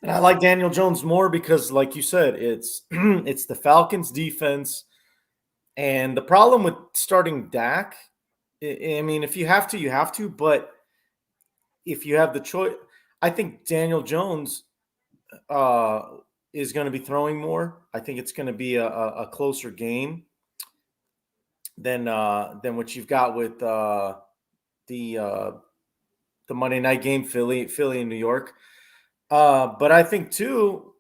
and I like Daniel Jones more because, like you said, it's it's the Falcons' defense, and the problem with starting Dak. I mean, if you have to, you have to. But if you have the choice, I think Daniel Jones is going to be throwing more. I think it's going to be a closer game than what you've got with the Monday night game, Philly in New York. But I think too,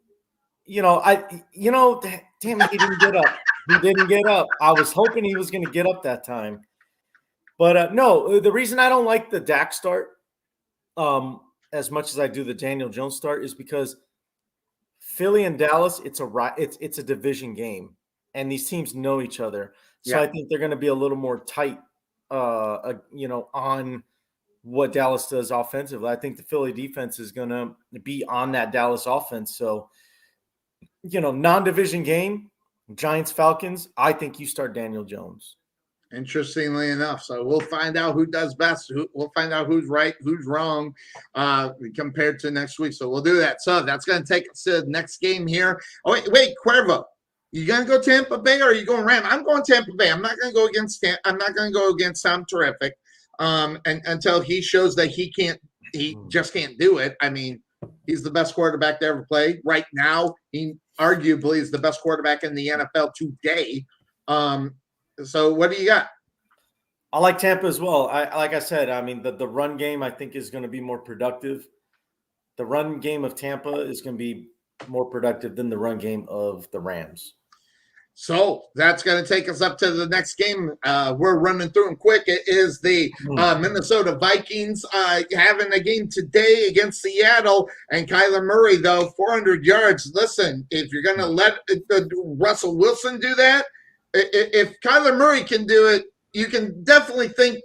damn, he didn't get up. He didn't get up. I was hoping he was going to get up that time. But no, the reason I don't like the Dak start as much as I do the Daniel Jones start is because Philly and Dallas, it's a division game, and these teams know each other. So I think they're going to be a little more tight, on what Dallas does offensively. I think the Philly defense is going to be on that Dallas offense. So, non-division game, Giants, Falcons, I think you start Daniel Jones. Interestingly enough, so we'll find out who does best. We'll find out who's right, who's wrong, compared to next week. So we'll do that. So that's going to take us to the next game here. Oh wait, Cuervo, you going to go Tampa Bay or are you going Ram? I'm going Tampa Bay. I'm not going to go against. I'm not going to go against Tom Terrific, and until he shows that he just can't do it. I mean, he's the best quarterback to ever play right now. He arguably is the best quarterback in the NFL today. So what do you got? I like Tampa as well. Like I said, I mean, the run game I think is going to be more productive. The run game of Tampa is going to be more productive than the run game of the Rams. So that's going to take us up to the next game. We're running through them quick. It is the Minnesota Vikings having a game today against Seattle. And Kyler Murray, though, 400 yards. Listen, if you're going to let Russell Wilson do that, if Kyler Murray can do it, you can definitely think,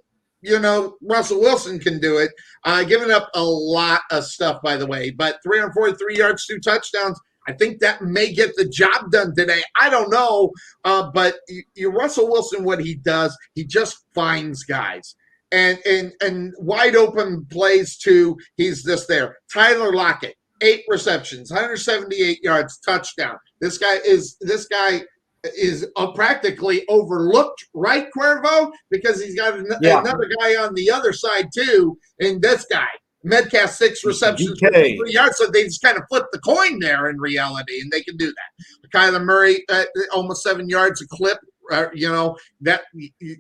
Russell Wilson can do it. Giving up a lot of stuff, by the way. But 343 yards, 2 touchdowns. I think that may get the job done today. I don't know. But Russell Wilson, what he does, he just finds guys. And wide open plays, too. He's just there. Tyler Lockett, 8 receptions, 178 yards, touchdown. This guy is practically overlooked, right, Cuervo? Because he's got another guy on the other side, too, and this guy. Metcalf, 6 receptions, 3 yards, so they just kind of flip the coin there in reality, and they can do that. Kyler Murray, almost 7 yards a clip. That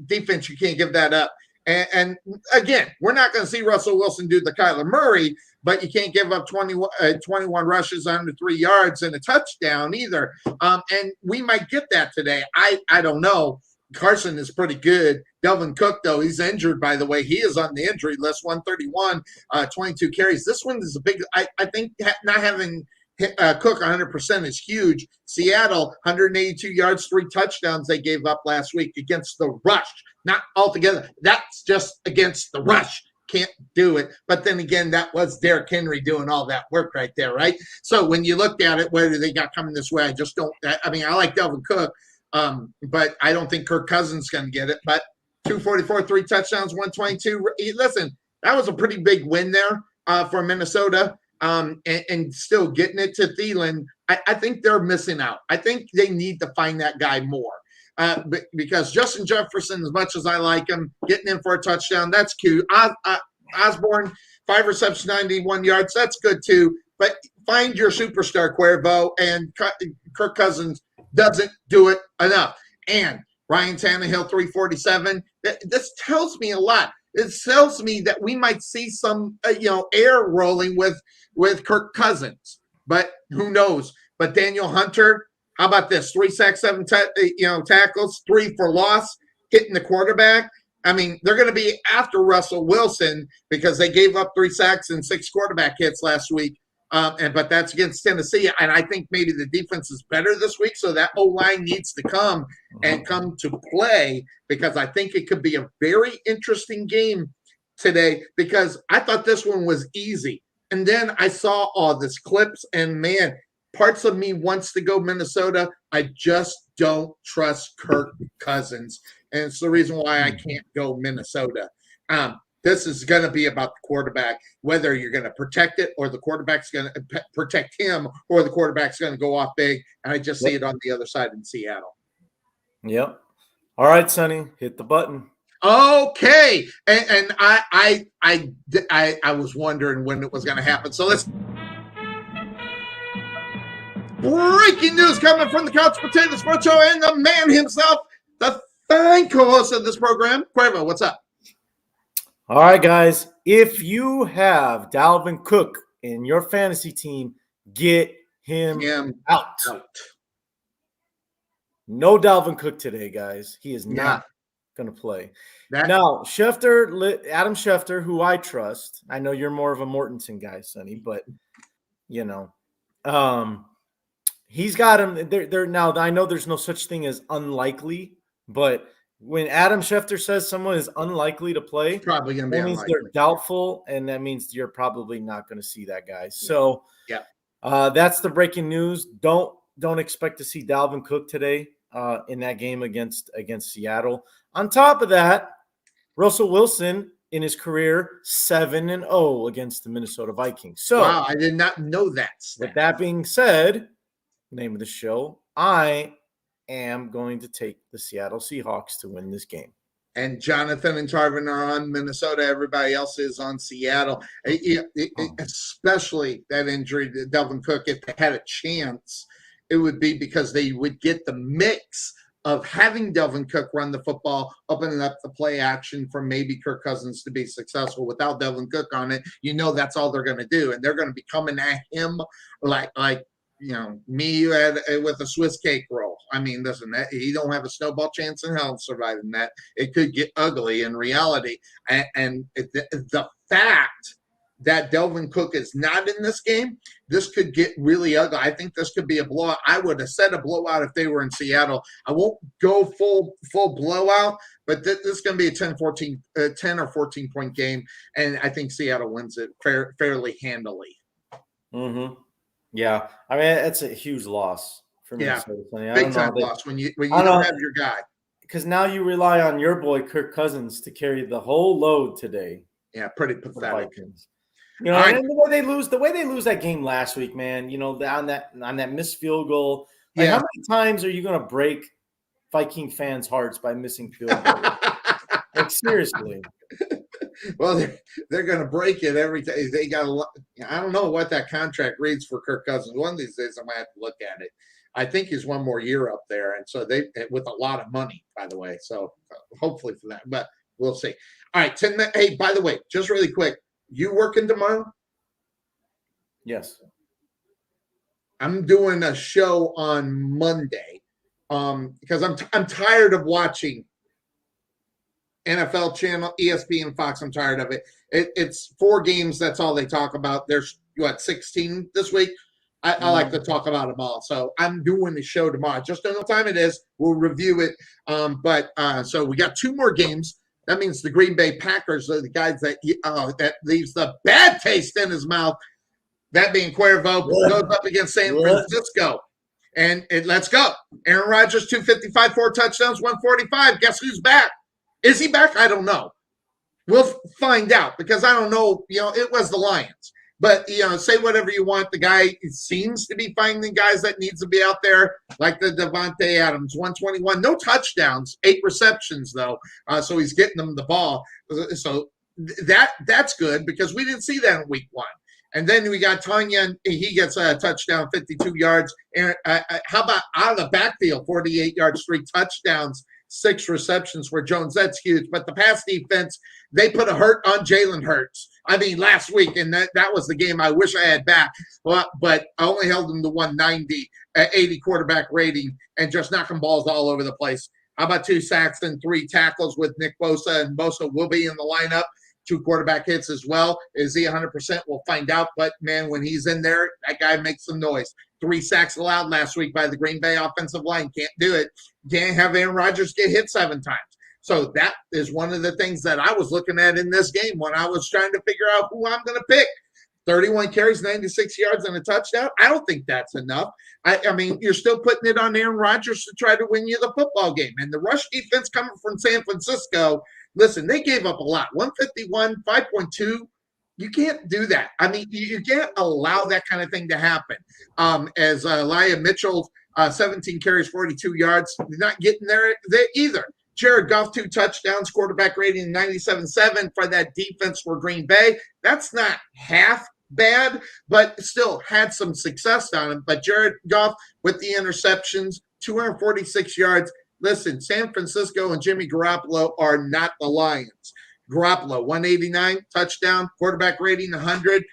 defense, you can't give that up. And again, we're not going to see Russell Wilson do the Kyler Murray, but you can't give up 21 rushes under 3 yards and a touchdown either. And we might get that today. I don't know. Carson is pretty good. Delvin Cook, though, he's injured, by the way. He is on the injury list, 131, 22 carries. This one is a big – I think not having Cook 100% is huge. Seattle, 182 yards, 3 touchdowns they gave up last week against the rush. Not altogether. That's just against the rush. Can't do it. But then again, that was Derrick Henry doing all that work right there, right? So when you looked at it, whether they got coming this way, I just don't – I mean, I like Delvin Cook. But I don't think Kirk Cousins is going to get it. But 244, 3 touchdowns, 122. Listen, that was a pretty big win there for Minnesota. And still getting it to Thielen. I think they're missing out. I think they need to find that guy more. Because Justin Jefferson, as much as I like him, getting in for a touchdown, that's cute. Osborne, 5 receptions, 91 yards, that's good too. But find your superstar, Cuervo, and Kirk Cousins doesn't do it enough. And Ryan Tannehill, 347. This tells me a lot. It tells me that we might see some, air rolling with Kirk Cousins. But who knows? But Daniel Hunter, how about this? 3 sacks, 7 tackles, 3 for loss, hitting the quarterback. I mean, they're going to be after Russell Wilson because they gave up 3 sacks and 6 quarterback hits last week. But that's against Tennessee, and I think maybe the defense is better this week, so that O-line needs to come to play because I think it could be a very interesting game today because I thought this one was easy. And then I saw all this clips, and man, parts of me wants to go Minnesota. I just don't trust Kirk Cousins, and it's the reason why I can't go Minnesota. This is going to be about the quarterback, whether you're going to protect it or the quarterback's going to protect him or the quarterback's going to go off big. And I just see it on the other side in Seattle. Yep. All right, Sonny, hit the button. Okay. And I was wondering when it was going to happen. So let's. Breaking news coming from the Couch Potato Sports Show and the man himself, the fine co-host of this program, Cuervo. What's up? All right, guys. If you have Dalvin Cook in your fantasy team, get him out. No Dalvin Cook today, guys. He is not going to play. Now, Adam Schefter, who I trust. I know you're more of a Mortensen guy, Sonny, but he's got him. They're now. I know there's no such thing as unlikely, but when Adam Schefter says someone is unlikely to play, probably going to be that means unlikely. they're doubtful, and that means you're probably not going to see that guy. So, that's the breaking news. Don't expect to see Dalvin Cook today in that game against Seattle. On top of that, Russell Wilson in his career 7-0 against the Minnesota Vikings. So, wow, I did not know that. With that being said, name of the show, I am going to take the Seattle Seahawks to win this game. And Jonathan and Tarvin are on Minnesota. Everybody else is on Seattle. Especially that injury to Dalvin Cook. If they had a chance, it would be because they would get the mix of having Dalvin Cook run the football, opening up the play action for maybe Kirk Cousins to be successful. Without Dalvin Cook on it, that's all they're going to do. And they're going to be coming at him like me with a Swiss cake roll. I mean, listen, he don't have a snowball chance in hell of surviving that. It could get ugly in reality. And the fact that Dalvin Cook is not in this game, this could get really ugly. I think this could be a blowout. I would have said a blowout if they were in Seattle. I won't go full blowout, but this is going to be a 10 or 14-point game, and I think Seattle wins it fairly handily. Mm-hmm. Yeah, I mean, it's a huge loss for me. Yeah, big time loss when you don't have your guy. Because now you rely on your boy Kirk Cousins to carry the whole load today. Yeah, pretty pathetic. And the way they lose that game last week, man. On that missed field goal. How many times are you going to break Viking fans' hearts by missing field goals? Seriously. Well, they're going to break it every time. They got I don't know what that contract reads for Kirk Cousins. One of these days, I might have to look at it. I think he's one more year up there, and so they with a lot of money, by the way. So hopefully for that, but we'll see. All right, 10 minutes. Hey, by the way, just really quick, you working tomorrow? Yes. I'm doing a show on Monday because I'm tired of watching NFL channel, ESPN, Fox. I'm tired of it. It's 4 games. That's all they talk about. There's 16 this week. I like to talk about them all. So I'm doing the show tomorrow. Just don't know what time it is. We'll review it. So we got 2 more games. That means the Green Bay Packers are the guys that leaves the bad taste in his mouth. That being Cuervo goes up against San Francisco. And let's go. Aaron Rodgers, 255, 4 touchdowns, 145. Guess who's back? Is he back? I don't know. We'll find out because I don't know. It was the Lions. But, say whatever you want. The guy seems to be finding guys that needs to be out there, like the Devontae Adams, 121. No touchdowns, 8 receptions, though. So he's getting them the ball. So that's good because we didn't see that in week 1. And then we got Tanya, and he gets a touchdown, 52 yards. And how about out of the backfield, 48 yards, 3 touchdowns, 6 receptions for Jones. That's huge. But the pass defense, they put a hurt on Jalen Hurts. I mean, last week, and that was the game I wish I had back. But I only held him to 190, 80 quarterback rating, and just knocking balls all over the place. How about 2 sacks and 3 tackles with Nick Bosa? And Bosa will be in the lineup. 2 quarterback hits as well. Is he 100%? We'll find out. But, man, when he's in there, that guy makes some noise. 3 sacks allowed last week by the Green Bay offensive line. Can't do it. Can't have Aaron Rodgers get hit 7 times. So that is one of the things that I was looking at in this game when I was trying to figure out who I'm going to pick. 31 carries, 96 yards, and a touchdown. I don't think that's enough. I mean, you're still putting it on Aaron Rodgers to try to win you the football game. And the rush defense coming from San Francisco, listen, they gave up a lot. 151, 5.2. You can't do that. I mean, you can't allow that kind of thing to happen. As Elijah Mitchell, 17 carries, 42 yards, not getting there either. Jared Goff, 2 touchdowns, quarterback rating 97.7 for that defense for Green Bay. That's not half bad, but still had some success on him. But Jared Goff with the interceptions, 246 yards. Listen, San Francisco and Jimmy Garoppolo are not the Lions. Garoppolo, 189, touchdown, quarterback rating 100.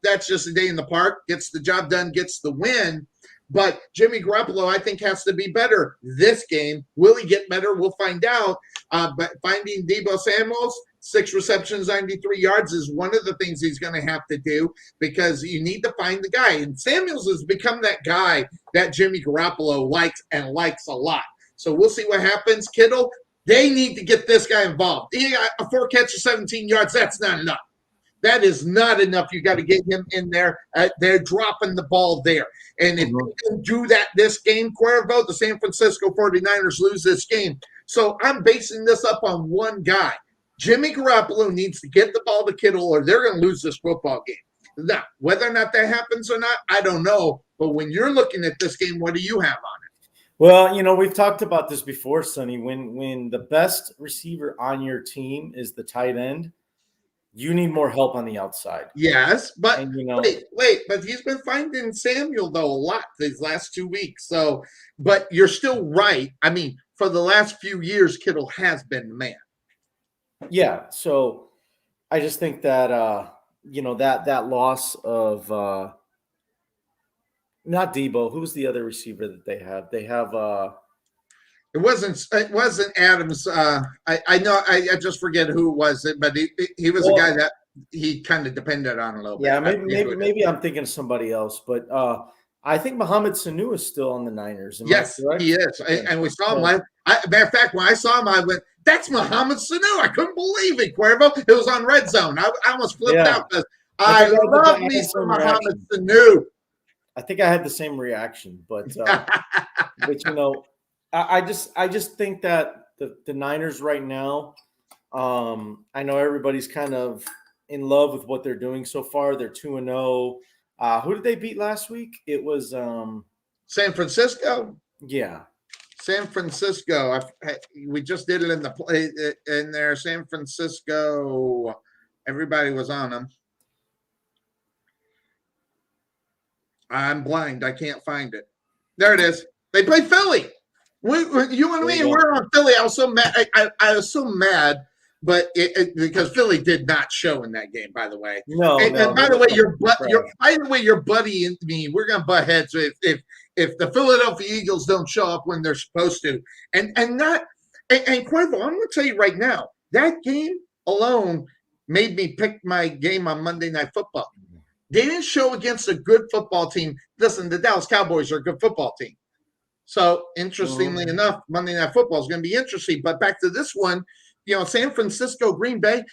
That's just a day in the park. Gets the job done, gets the win. But Jimmy Garoppolo, I think, has to be better this game. Will he get better? We'll find out. But finding Deebo Samuels, 6 receptions, 93 yards is one of the things he's going to have to do because you need to find the guy. And Samuels has become that guy that Jimmy Garoppolo likes a lot. So we'll see what happens. Kittle, they need to get this guy involved. He got a 4 catches, 17 yards. That's not enough. That is not enough. You got to get him in there. They're dropping the ball there. And if you can do that this game, Cuervo, the San Francisco 49ers lose this game. So I'm basing this up on one guy. Jimmy Garoppolo needs to get the ball to Kittle or they're going to lose this football game. Now, whether or not that happens or not, I don't know. But when you're looking at this game, what do you have on it? Well, we've talked about this before, Sonny. When the best receiver on your team is the tight end, you need more help on the outside. Yes, but wait, but he's been finding Samuel, though, a lot these last 2 weeks. So, but you're still right. I mean, for the last few years, Kittle has been the man. Yeah, so I just think that, that loss of not Deebo. Who's the other receiver that they have? They have It wasn't Adams. I know. I just forget who it was, but he was a guy that he kind of depended on a little bit. Yeah, maybe I'm thinking of somebody else, but I think Mohamed Sanu is still on the Niners. Yes, he is, and we saw him. Matter of fact, when I saw him, I went, "That's Mohamed Sanu!" I couldn't believe it. Cuervo. It was on Red Zone. I almost flipped out because I love me some Mohamed Sanu. I think I had the same reaction, but I just think that the Niners right now, I know everybody's kind of in love with what they're doing so far. They're 2-0. Who did they beat last week? It was San Francisco. Yeah, San Francisco. We just did it in the play in there. San Francisco. Everybody was on them. I'm blind. I can't find it. There it is. They played Philly. You and me, we're on Philly. I was so mad. I was so mad, but because Philly did not show in that game. By the way, and by the way, your buddy and me, we're gonna butt heads if the Philadelphia Eagles don't show up when they're supposed to, and Cuervo, I'm gonna tell you right now, that game alone made me pick my game on Monday Night Football. They didn't show against a good football team. Listen, the Dallas Cowboys are a good football team. So, interestingly enough, Monday Night Football is going to be interesting. But back to this one, San Francisco, Green Bay,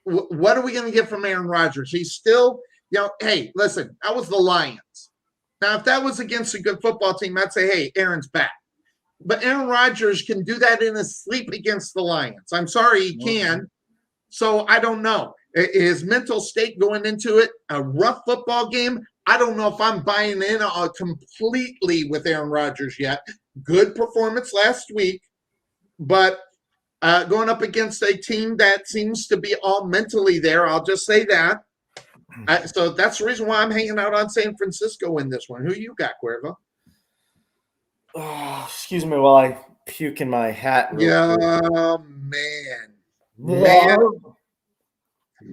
what are we going to get from Aaron Rodgers? He's still, hey, listen, that was the Lions. Now, if that was against a good football team, I'd say, hey, Aaron's back. But Aaron Rodgers can do that in his sleep against the Lions. I'm sorry he can. So, I don't know. His mental state going into it, a rough football game, I don't know if I'm buying in completely with Aaron Rodgers yet. Good performance last week, but going up against a team that seems to be all mentally there, I'll just say that. So that's the reason why I'm hanging out on San Francisco in this one. Who you got, Cuervo? Oh, excuse me while I puke in my hat.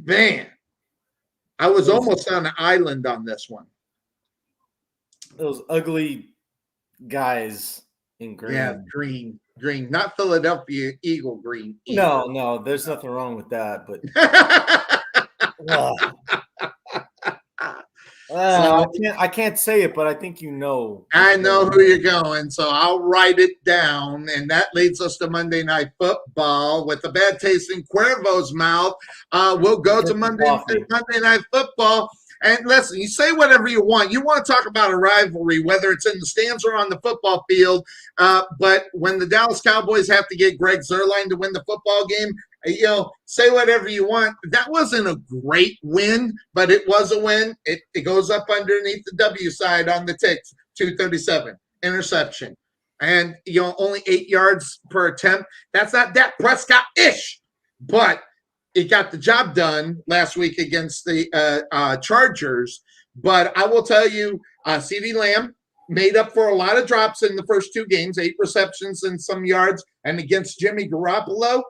Man. I was almost on an island on this one. Those ugly guys in green. Yeah, green. Not Philadelphia Eagle green. No, there's nothing wrong with that. But I can't say it, but I think you know. I know who you're going, so I'll write it down. And that leads us to Monday Night Football with the bad taste in Cuervo's mouth. We'll go to Monday Night Football. And listen, you say whatever you want. You want to talk about a rivalry, whether it's in the stands or on the football field. But when the Dallas Cowboys have to get Greg Zuerlein to win the football game, say whatever you want. That wasn't a great win, but it was a win. It goes up underneath the W side on the ticks, 237, interception. And, only 8 yards per attempt. That's not Dak Prescott-ish, but it got the job done last week against the Chargers. But I will tell you, CeeDee Lamb made up for a lot of drops in the first 2 games, 8 receptions and some yards. And against Jimmy Garoppolo,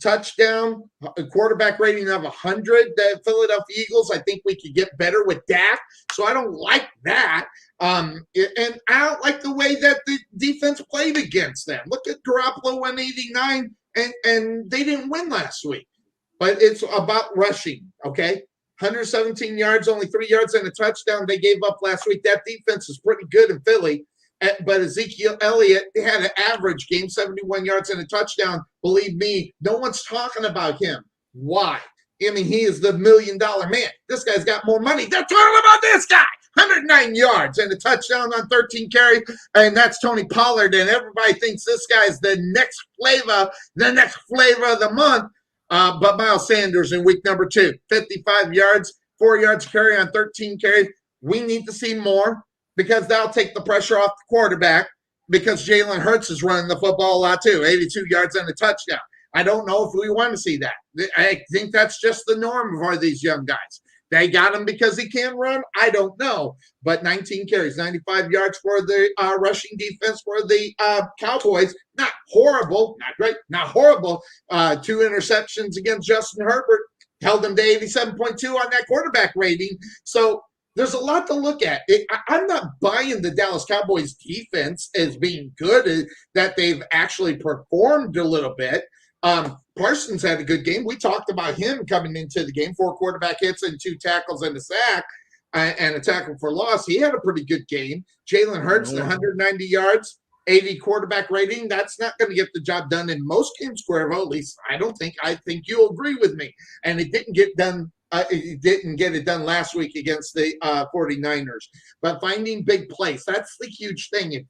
touchdown, a quarterback rating of 100. The Philadelphia Eagles, I think we could get better with Dak. So I don't like that. And I don't like the way that the defense played against them. Look at Garoppolo 189, and they didn't win last week. But it's about rushing, okay? 117 yards, only 3 yards and a touchdown they gave up last week. That defense is pretty good in Philly. But Ezekiel Elliott had an average game, 71 yards and a touchdown. Believe me, no one's talking about him. Why? I mean, he is the $1 million man. This guy's got more money. They're talking about this guy. 109 yards and a touchdown on 13 carries, and that's Tony Pollard. And everybody thinks this guy's the next flavor of the month. But Miles Sanders in week number 2, 55 yards, 4 yards carry on 13 carries. We need to see more, because that'll take the pressure off the quarterback, because Jalen Hurts is running the football a lot too, 82 yards and a touchdown. I don't know if we want to see that. I think that's just the norm for these young guys. They got him because he can run? I don't know. But 19 carries, 95 yards for the rushing defense for the Cowboys. Not horrible, not great, not horrible. 2 interceptions against Justin Herbert held him to 87.2 on that quarterback rating. So there's a lot to look at. I'm not buying the Dallas Cowboys defense as being good, that they've actually performed a little bit. Parsons had a good game. We talked about him coming into the game, 4 quarterback hits and 2 tackles and a sack and a tackle for loss. He had a pretty good game. Jalen Hurts, 190 yards, 80 quarterback rating. That's not going to get the job done in most games, Cuervo. At least I don't think. I think you'll agree with me. And it didn't get done. It didn't get it done last week against the 49ers. But finding big plays, that's the huge thing. If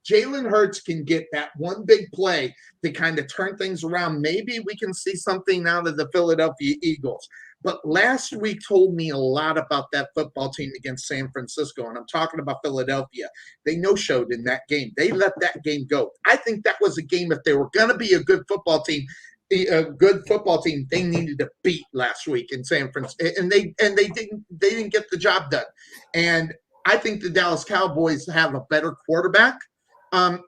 Jalen Hurts can get that one big play to kind of turn things around, maybe we can see something out of the Philadelphia Eagles. But last week told me a lot about that football team against San Francisco, and I'm talking about Philadelphia. They no-showed in that game. They let that game go. I think that was a game, if they were going to be a good football team, they needed to beat last week in San Francisco, and they didn't get the job done. And I think the Dallas Cowboys have a better quarterback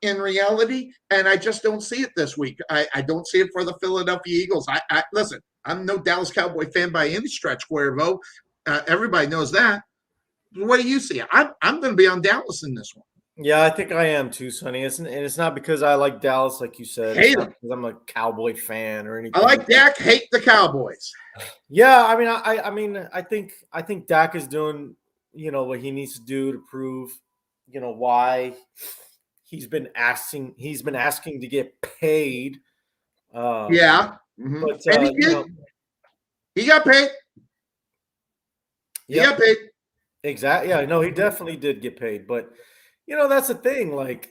in reality, and I just don't see it this week. I don't see it for the Philadelphia Eagles. Listen, I'm no Dallas Cowboy fan by any stretch, Cuervo. Everybody knows that. What do you see? I'm going to be on Dallas in this one. Yeah, I think I am too, Sonny. It's not because I like Dallas, like you said. Hate him. Because I'm a Cowboy fan or anything. I like Dak. Hate the Cowboys. Yeah, I think Dak is doing, what he needs to do to prove, why he's been asking to get paid. Yeah. Mm-hmm. But and he got paid. He got paid. Exactly. Yeah, no, he definitely did get paid. But that's the thing. Like,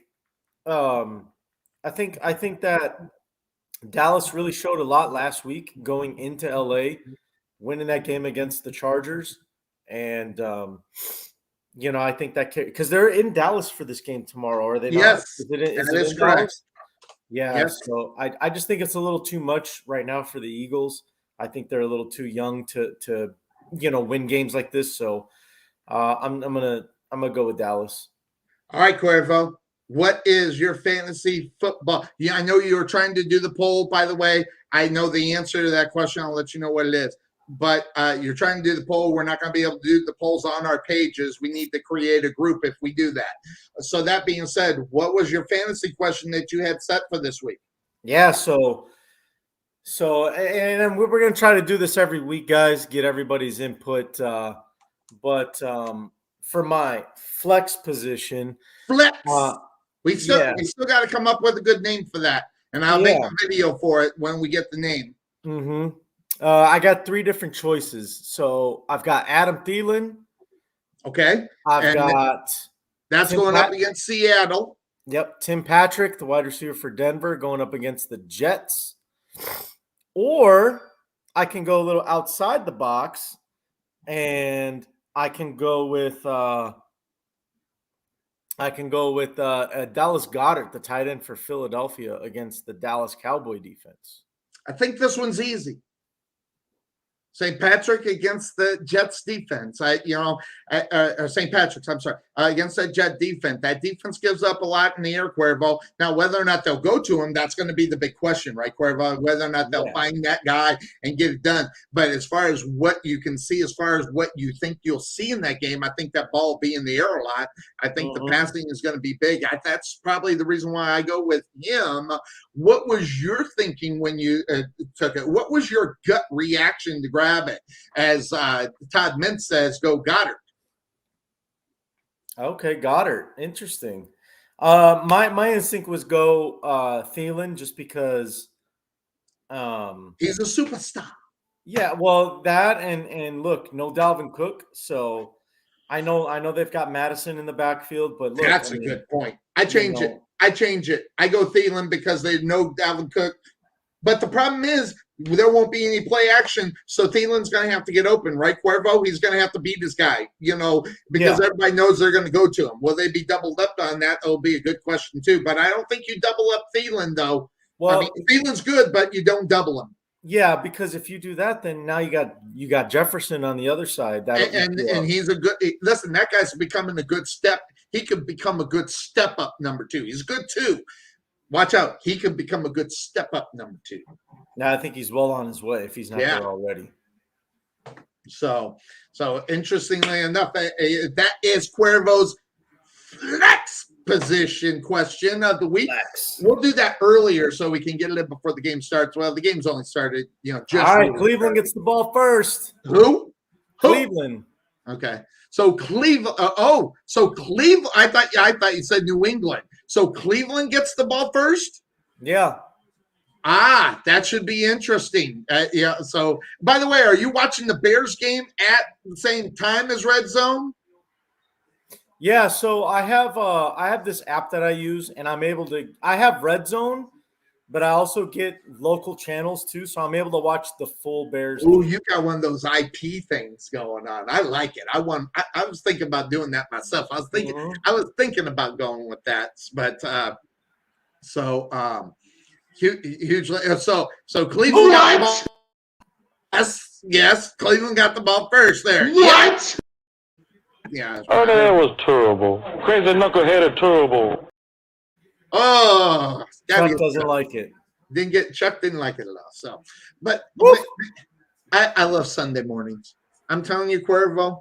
I think that Dallas really showed a lot last week going into LA, winning that game against the Chargers. And I think that because they're in Dallas for this game tomorrow, are they not? Yes, is it correct. Dallas? Yeah, yes. So I just think it's a little too much right now for the Eagles. I think they're a little too young to win games like this. So I'm gonna go with Dallas. All right, Cuervo. What is your fantasy football? Yeah, I know you were trying to do the poll, by the way. I know the answer to that question. I'll let you know what it is. But you're trying to do the poll. We're not going to be able to do the polls on our pages. We need to create a group if we do that. So that being said, what was your fantasy question that you had set for this week? Yeah, so and we're going to try to do this every week, guys, get everybody's input. But for my flex position. Flex. We still got to come up with a good name for that. And I'll make a video for it when we get the name. Mm-hmm. I got 3 different choices. So I've got Adam Thielen, Okay. I've got that's Tim going up against Seattle. Yep. Tim Patrick, the wide receiver for Denver, going up against the Jets. Or I can go a little outside the box and I can go with Dallas Goedert, the tight end for Philadelphia, against the Dallas Cowboy defense. I think this one's easy. St. Patrick against the Jets defense. St. Patrick's, I'm sorry, against that Jet defense. That defense gives up a lot in the air, Cuervo. Now, whether or not they'll go to him, that's going to be the big question, right, Cuervo? Whether or not they'll find that guy and get it done. But as far as what you can see, as far as what you think you'll see in that game, I think that ball will be in the air a lot. I think the passing is going to be big. That's probably the reason why I go with him. What was your thinking when you took it? What was your gut reaction to grab it? As Todd Mintz says, go Goddard. Okay, Goddard. Interesting. My instinct was go Thielen, just because he's a superstar. Yeah, well, that and look, no Dalvin Cook, so I know they've got Madison in the backfield, but look, that's a good point. I change it. I go Thielen because they know Dalvin Cook. But the problem is there won't be any play action, so Thielen's going to have to get open, right, Cuervo? He's going to have to beat this guy, because everybody knows they're going to go to him. Will they be doubled up on that? That'll be a good question, too. But I don't think you double up Thielen, though. Well, Thielen's good, but you don't double him. Yeah, because if you do that, then now you got Jefferson on the other side. And he's a good – listen, that guy's becoming a good step. He could become a good step-up number 2. He's good, too. Watch out. He could become a good step-up number 2. Now, I think he's well on his way if he's not there already. So interestingly enough, that is Cuervo's flex position question of the week. We'll do that earlier so we can get it in before the game starts. Well, the game's only started, just all right. Cleveland gets the ball first. Who? Cleveland. Okay. So Cleveland. So Cleveland. I thought you said New England. So Cleveland gets the ball first. Yeah. That should be interesting. So, by the way, are you watching the Bears game at the same time as Red Zone? Yeah. So I have this app that I use, and I have Red Zone, but I also get local channels too, so I'm able to watch the full Bears. Oh, you got one of those IP things going on. I like it. I was thinking about doing that myself. I was thinking about going with that, but hugely. So Cleveland got the ball. Yes, Cleveland got the ball first there. What? Yeah. Oh, that was terrible. Crazy knuckleheaded terrible. Oh, Chuck doesn't like it. Chuck didn't like it at all. So, but I love Sunday mornings. I'm telling you, Cuervo,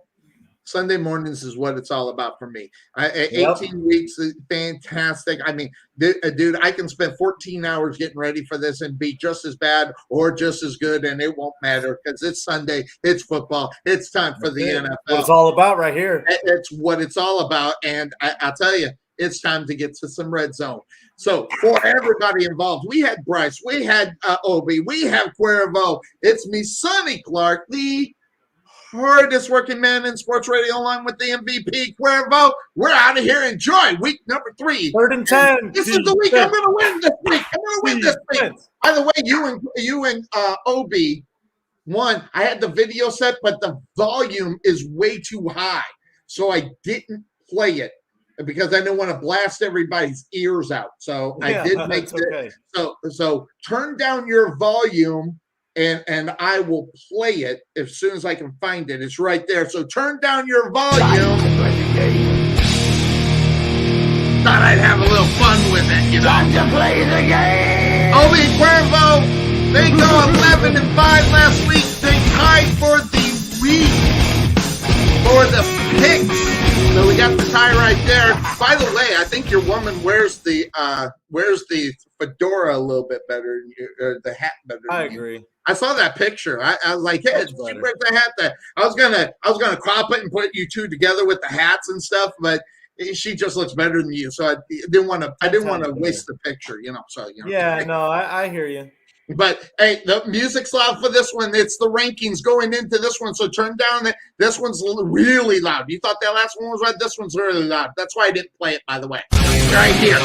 Sunday mornings is what it's all about for me. 18 weeks is fantastic. I mean, dude, I can spend 14 hours getting ready for this and be just as bad or just as good, and it won't matter because it's Sunday, it's football, it's time for the NFL. What it's all about right here. It's what it's all about, and I'll tell you, it's time to get to some red zone. So for everybody involved, we had Bryce, we had Obi, we have Cuervo. It's me, Sonny Clark, the hardest working man in sports radio, along with the MVP, Cuervo. We're out of here. Enjoy week number 3. 3rd and 10. This is the week I'm going to win this week. I'm going to win this week. By the way, you and Obi won. I had the video set, but the volume is way too high, so I didn't play it because I didn't want to blast everybody's ears out. So I did make it. Okay. So turn down your volume. And I will play it as soon as I can find it. It's right there. So turn down your volume. Thought I'd have a little fun with it. Time to play the game. Obi Cuervo, they go 11-5 last week. They tied for the week for the picks. So we got the tie right there. By the way, I think your woman wears the fedora a little bit better, or the hat better. I agree. I saw that picture. I was like, hey, she wears the hat there. I was gonna crop it and put you two together with the hats and stuff, but she just looks better than you. So I didn't want to waste the picture, So Yeah, no, I hear you. But hey, the music's loud for this one. It's the rankings going into this one. So turn down this one's really loud. You thought that last one was loud? This one's really loud. That's why I didn't play it, by the way. Right here.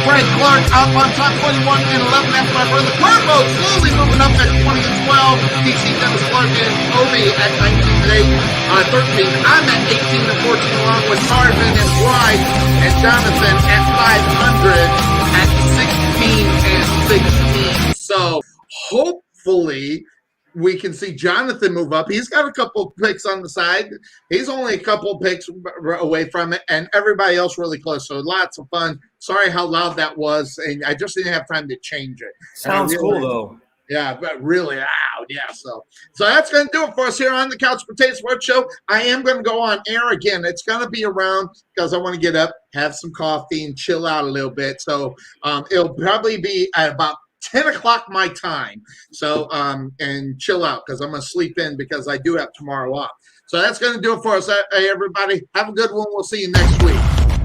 Frank Clark up on top 21 and 11. That's my brother Cuervo slowly moving up at 20 and 12. DC Dennis Clark and Obi at 19 and 13. I'm at 18 and 14 along with Marvin and Blythe and Jonathan at 500 at 16 and 16. So hopefully we can see Jonathan move up. He's got a couple picks on the side. He's only a couple picks away from it, and everybody else really close. So lots of fun. Sorry how loud that was, and I just didn't have time to change it. Sounds cool, though. Yeah, but really loud. Yeah, so that's going to do it for us here on the Couch Potato Sports Show. I am going to go on air again. It's going to be around because I want to get up, have some coffee, and chill out a little bit. So it'll probably be at about 10 o'clock my time. So, and chill out because I'm going to sleep in because I do have tomorrow off. So that's going to do it for us. Hey, everybody, have a good one. We'll see you next week.